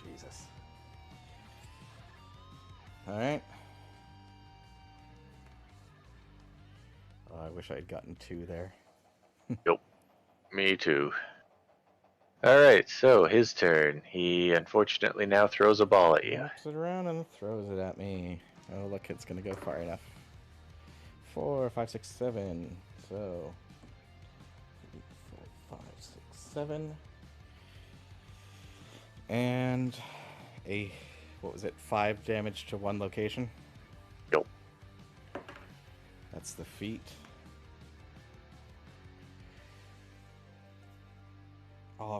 Jesus. Alright. Oh, I wish I'd gotten 2 there. Nope. Me too. Alright, so his turn. He unfortunately now throws a ball at you. Wraps it around and throws it at me. Oh, look, it's gonna go far enough. 4, 5, 6, 7. So 4, 5, 6, 7. And what was it? 5 damage to 1 location. Nope. That's the feat.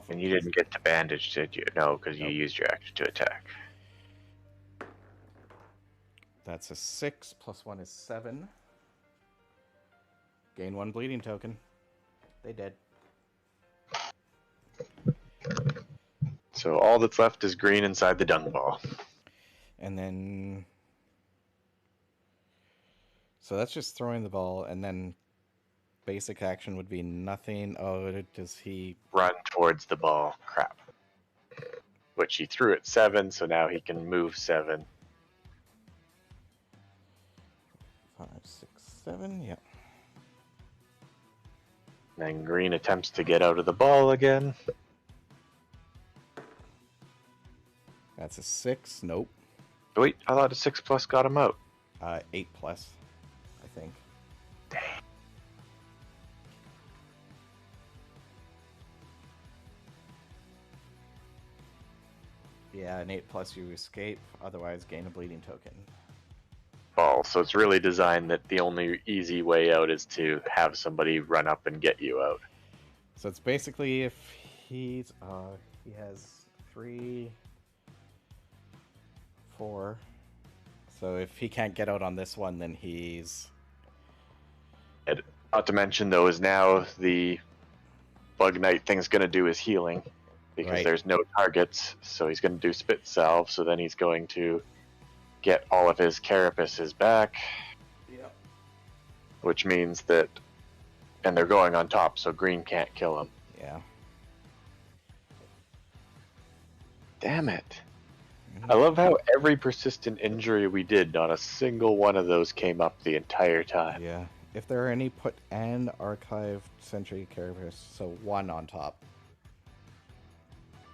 And you didn't get to bandage, did you? No, because you used your action to attack. That's a 6, plus 1 is 7. Gain 1 bleeding token. They dead. So all that's left is green inside the dung ball. And then... So that's just throwing the ball, and then basic action would be nothing. Oh, does he... Run towards the ball. Crap. Which he threw at 7, so now he can move 7. 5, 6, 7, yeah. Then green attempts to get out of the ball again. That's a 6, nope. Wait, I thought a 6+ got him out. 8+, I think. Dang. Yeah, an 8+ you escape, otherwise gain a bleeding token. Ball. So it's really designed that the only easy way out is to have somebody run up and get you out. So it's basically if he's... he has 3, 4. So if he can't get out on this one, then he's... And not to mention, though, is now the Bug Knight thing's going to do his healing. Because Right. there's no targets, so he's going to do Spit Salve, so then he's going to get all of his carapaces back. Yep. Which means that... And they're going on top, so green can't kill him. Yeah. Damn it. I love how every persistent injury we did, not a single one of those came up the entire time. Yeah. If there are any, put an archived sentry carapace, so 1 on top.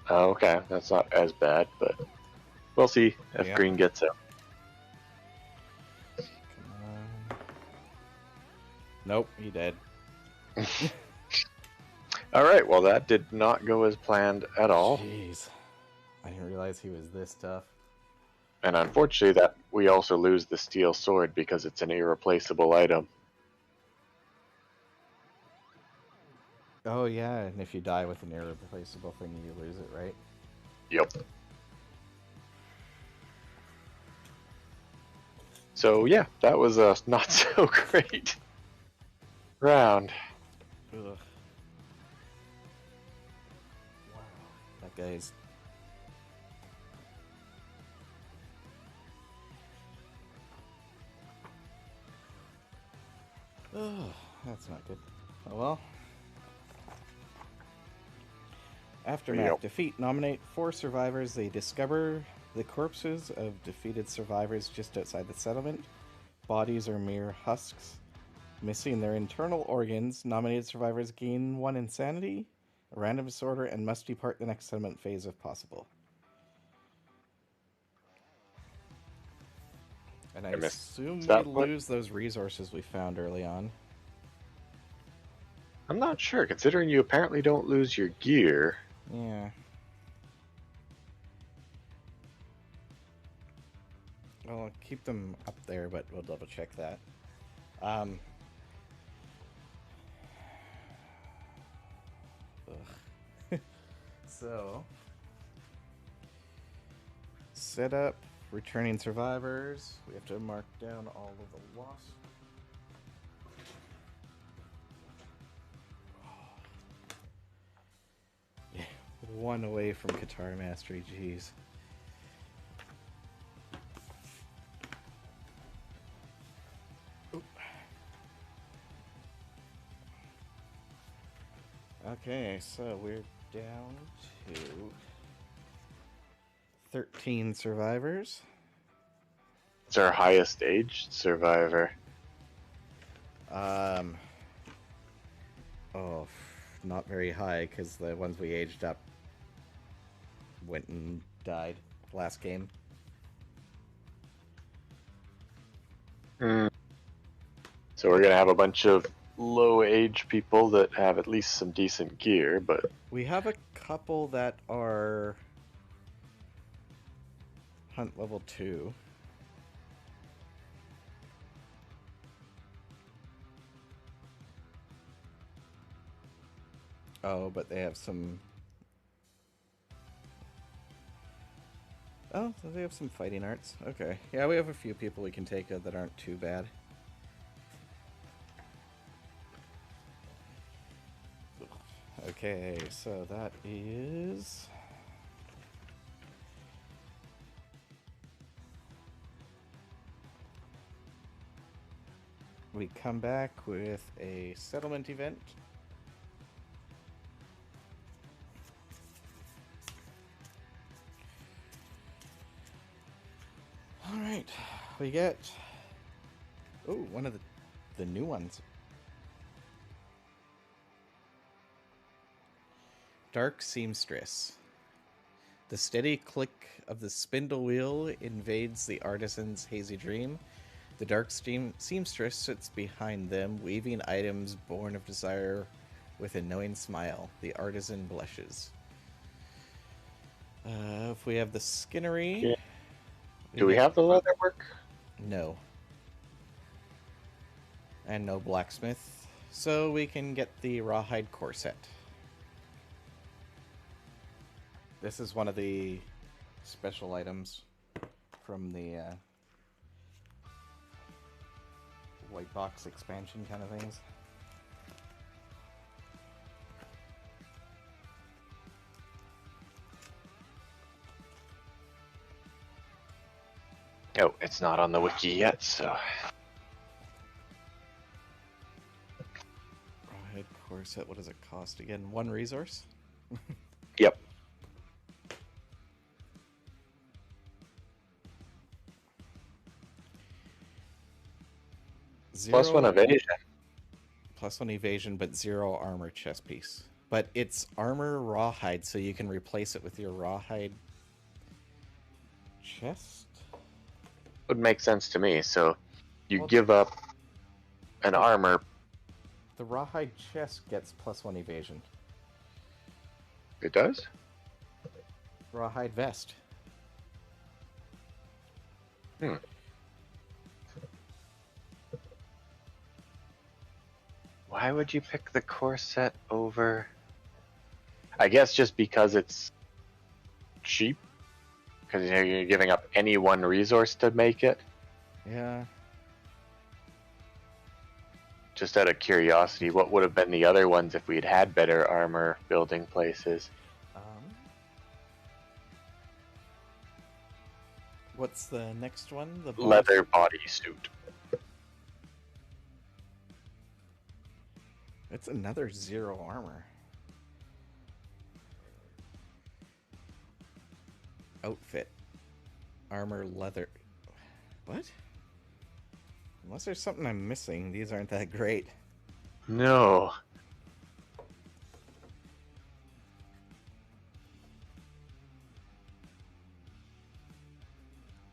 Oh, okay, that's not as bad, but we'll see if Yeah. green gets it. Come on. Nope, he did. Alright, well that did not go as planned at all. Jeez. I didn't realize he was this tough. And unfortunately that we also lose the steel sword because it's an irreplaceable item. Oh yeah, and if you die with an irreplaceable thing, you lose it, right? Yep. So yeah, that was a not so great round. Ugh. Wow. That guy's... Oh, that's not good. Oh well. Aftermath. Yep. Defeat. Nominate 4 survivors. They discover the corpses of defeated survivors just outside the settlement. Bodies are mere husks, missing their internal organs. Nominated survivors gain 1 insanity, a random disorder, and must depart the next settlement phase if possible. And I assume we lose those resources we found early on. I'm not sure, considering you apparently don't lose your gear. Yeah. Well, I'll keep them up there, but we'll double check that. So, set up returning survivors. We have to mark down all of the loss. Yeah, 1 away from Guitar Mastery, jeez. Okay, so we're down to 13 survivors. It's our highest aged survivor. Not very high, because the ones we aged up went and died last game. So we're gonna have a bunch of low age people that have at least some decent gear, but We have a couple that are hunt level 2. Oh, but they have some... Oh, so they have some fighting arts. Okay. Yeah, we have a few people we can take that aren't too bad. Okay, so that is we come back with a settlement event. All right, we get one of the new ones. Dark Seamstress. The steady click of the spindle wheel invades the artisan's hazy dream. The dark seamstress sits behind them, weaving items born of desire with a knowing smile. The artisan blushes. If we have the skinnery... Yeah. Do we have the leather work? No. And no blacksmith. So we can get the rawhide corset. This is one of the special items from the white box expansion kind of things. Oh, it's not on the wiki yet, so... Rawhide corset, what does it cost again? 1 resource? Yep. +1 evasion. +1 evasion, but 0 armor chest piece. But it's armor rawhide, so you can replace it with your rawhide chest? Would make sense to me. So you give up an armor. The rawhide chest gets +1 evasion. It does? Rawhide vest. Why would you pick the corset over... I guess just because it's cheap? Because you're giving up any one resource to make it? Yeah. Just out of curiosity, what would have been the other ones if we'd had better armor building places? What's the next one? The leather bodysuit. It's another 0 armor. Outfit. Armor leather. What? Unless there's something I'm missing, these aren't that great. No.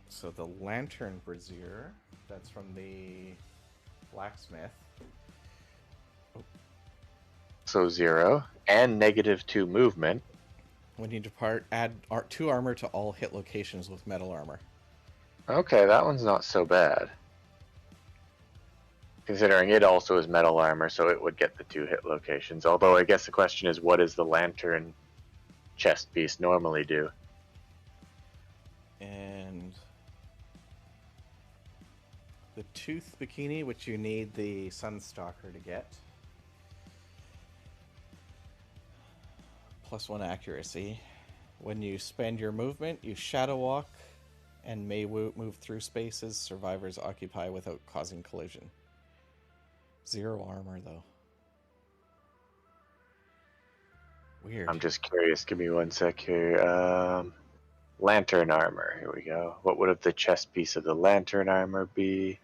So the lantern brazier, that's from the blacksmith. So 0 and -2 movement. When you depart, add 2 armor to all hit locations with metal armor. Okay, that one's not so bad. Considering it also is metal armor, so it would get the 2 hit locations. Although I guess the question is, what does the lantern chest piece normally do? And the tooth bikini, which you need the Sunstalker to get. +1 accuracy. When you spend your movement, you shadow walk and may move through spaces survivors occupy without causing collision. 0 armor, though. Weird. I'm just curious. Give me 1 sec here. Lantern armor. Here we go. What would the chest piece of the lantern armor be?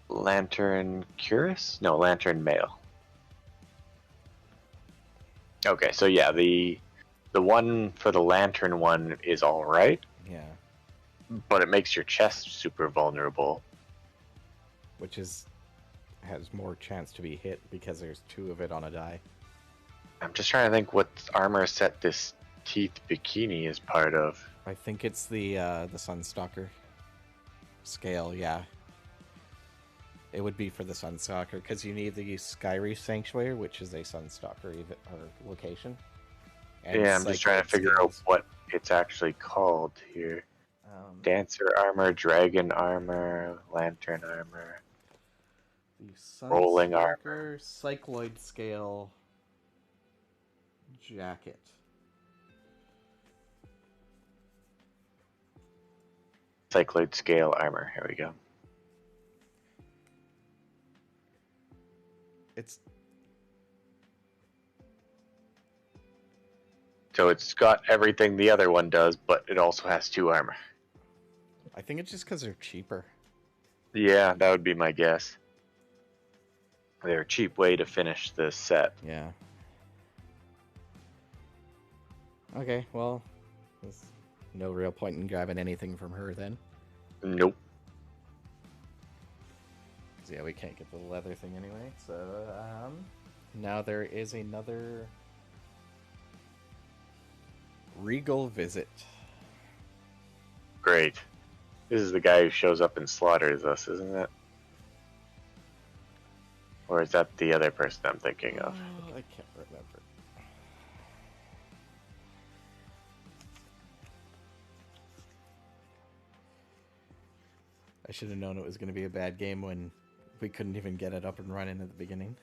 Lantern cuirass? No, lantern mail. Okay, so yeah, the one for the lantern one is all right. Yeah. But it makes your chest super vulnerable. Which has more chance to be hit because there's 2 of it on a die. I'm just trying to think what armor set this teeth bikini is part of. I think it's the Sunstalker scale, yeah. It would be for the Sunstalker, because you need the Skyreef Sanctuary, which is a Sunstalker location. And yeah, I'm just trying to figure out what it's actually called here. Dancer armor, dragon armor, lantern armor, the rolling armor, Cycloid scale jacket. Cycloid scale armor. Here we go. It's So it's got everything the other one does, but it also has 2 armor. I think it's just because they're cheaper. Yeah, that would be my guess. They're a cheap way to finish this set. Yeah. Okay, well, there's no real point in grabbing anything from her then. Nope. 'Cause, yeah, we can't get the leather thing anyway. So, now there is another Regal Visit. Great. This is the guy who shows up and slaughters us, isn't it? Or is that the other person I'm thinking of? I can't remember. I should have known it was going to be a bad game when we couldn't even get it up and running at the beginning.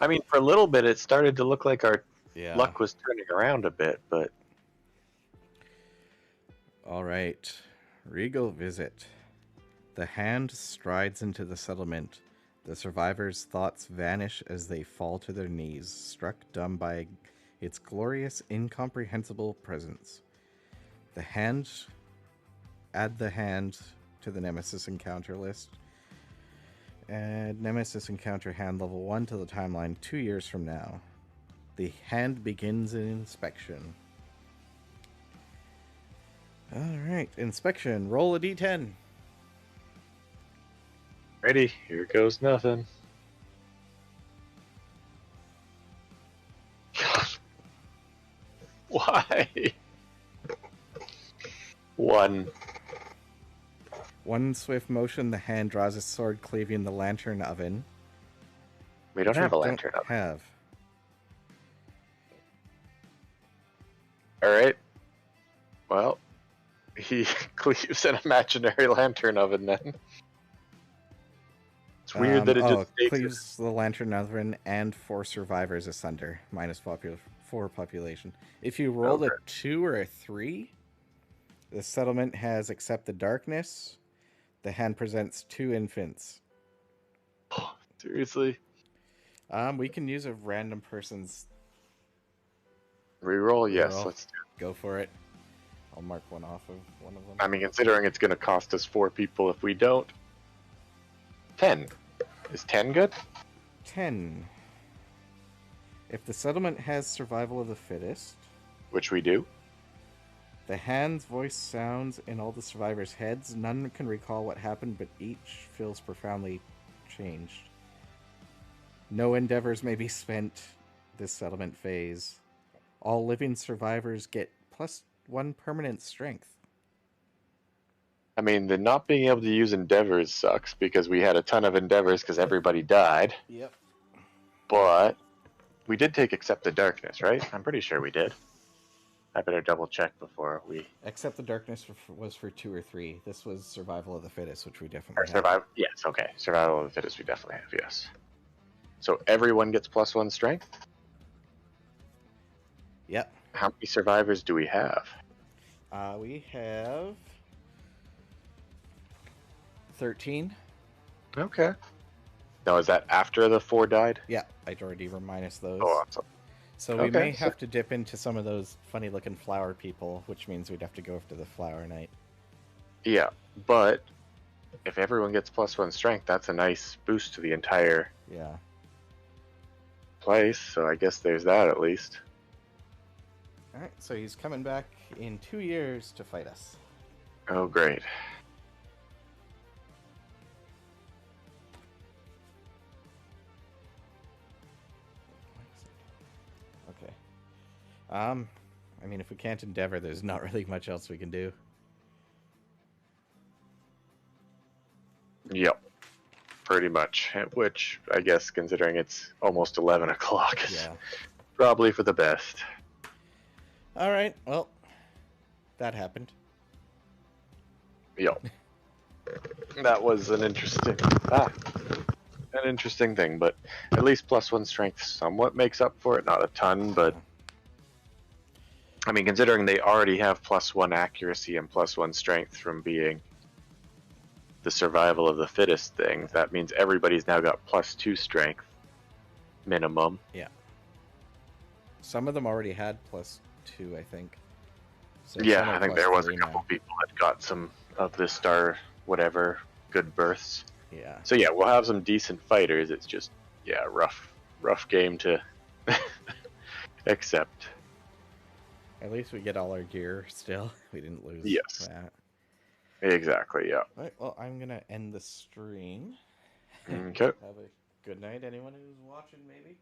I mean, for a little bit, it started to look like our Yeah. luck was turning around a bit, but All right. Regal Visit. The hand strides into the settlement. The survivors' thoughts vanish as they fall to their knees, struck dumb by its glorious, incomprehensible presence. The hand... Add the hand to the Nemesis encounter list. Add Nemesis encounter hand level 1 to the timeline 2 years from now. The hand begins an inspection. Alright, inspection. Roll a d10. ready, here goes nothing. Why? 1. One swift motion, the hand draws a sword cleaving the lantern oven. We don't which have a we lantern up. Have. Alright. Well, he cleaves an imaginary lantern oven then. It's weird that it just takes cleaves the lantern oven and 4 survivors asunder, minus 4 population. If you rolled a 2 or a 3, the settlement has accept the darkness. The hand presents 2 infants. Seriously? We can use a random person's Reroll? Yes, reroll. let's do it. Go for it. I'll mark one off of one of them. I mean, considering it's going to cost us 4 people if we don't. 10. Is 10 good? 10. If the settlement has survival of the fittest, Which we do. the hand's voice sounds in all the survivors' heads. None can recall what happened, but each feels profoundly changed. No endeavors may be spent this settlement phase. All living survivors get +1 permanent strength. I mean, the not being able to use endeavors sucks because we had a ton of endeavors because everybody died. Yep. But we did take Accept the Darkness, right? I'm pretty sure we did. I better double check before we... Except the darkness was for 2 or 3. This was survival of the fittest, which we Or definitely have. survival... Yes, okay. Survival of the Fittest we definitely have, yes. So everyone gets +1 strength? Yep. How many survivors do we have? We have 13. Okay. Now, is that after the 4 died? Yeah, I'd already minus those. Oh, awesome. So we Okay, may so- have to dip into some of those funny-looking flower people, which means we'd have to go after the flower knight. Yeah, but if everyone gets +1 strength, that's a nice boost to the entire Yeah. place. So I guess there's that at least. All right, so he's coming back in 2 years to fight us. Oh, great. Okay. I mean, if we can't endeavor, there's not really much else we can do. Yep. Pretty much. Which, I guess, considering it's almost 11 o'clock, is Yeah. probably for the best. All right. Well, that happened. Yep. That was an interesting thing, but at least +1 strength somewhat makes up for it. Not a ton, but I mean, considering they already have +1 accuracy and +1 strength from being the survival of the fittest thing. That means everybody's now got +2 strength minimum. Yeah. Some of them already had +2, I think. So some Yeah, are I think there was a +3 couple now. people that got some of the star whatever good berths. Yeah. So yeah, we'll have some decent fighters. It's just rough game to accept. At least we get all our gear still. We didn't lose Yes. that. Exactly, yeah. All right, well, I'm going to end the stream. Okay. Have a good night, anyone who's watching, maybe.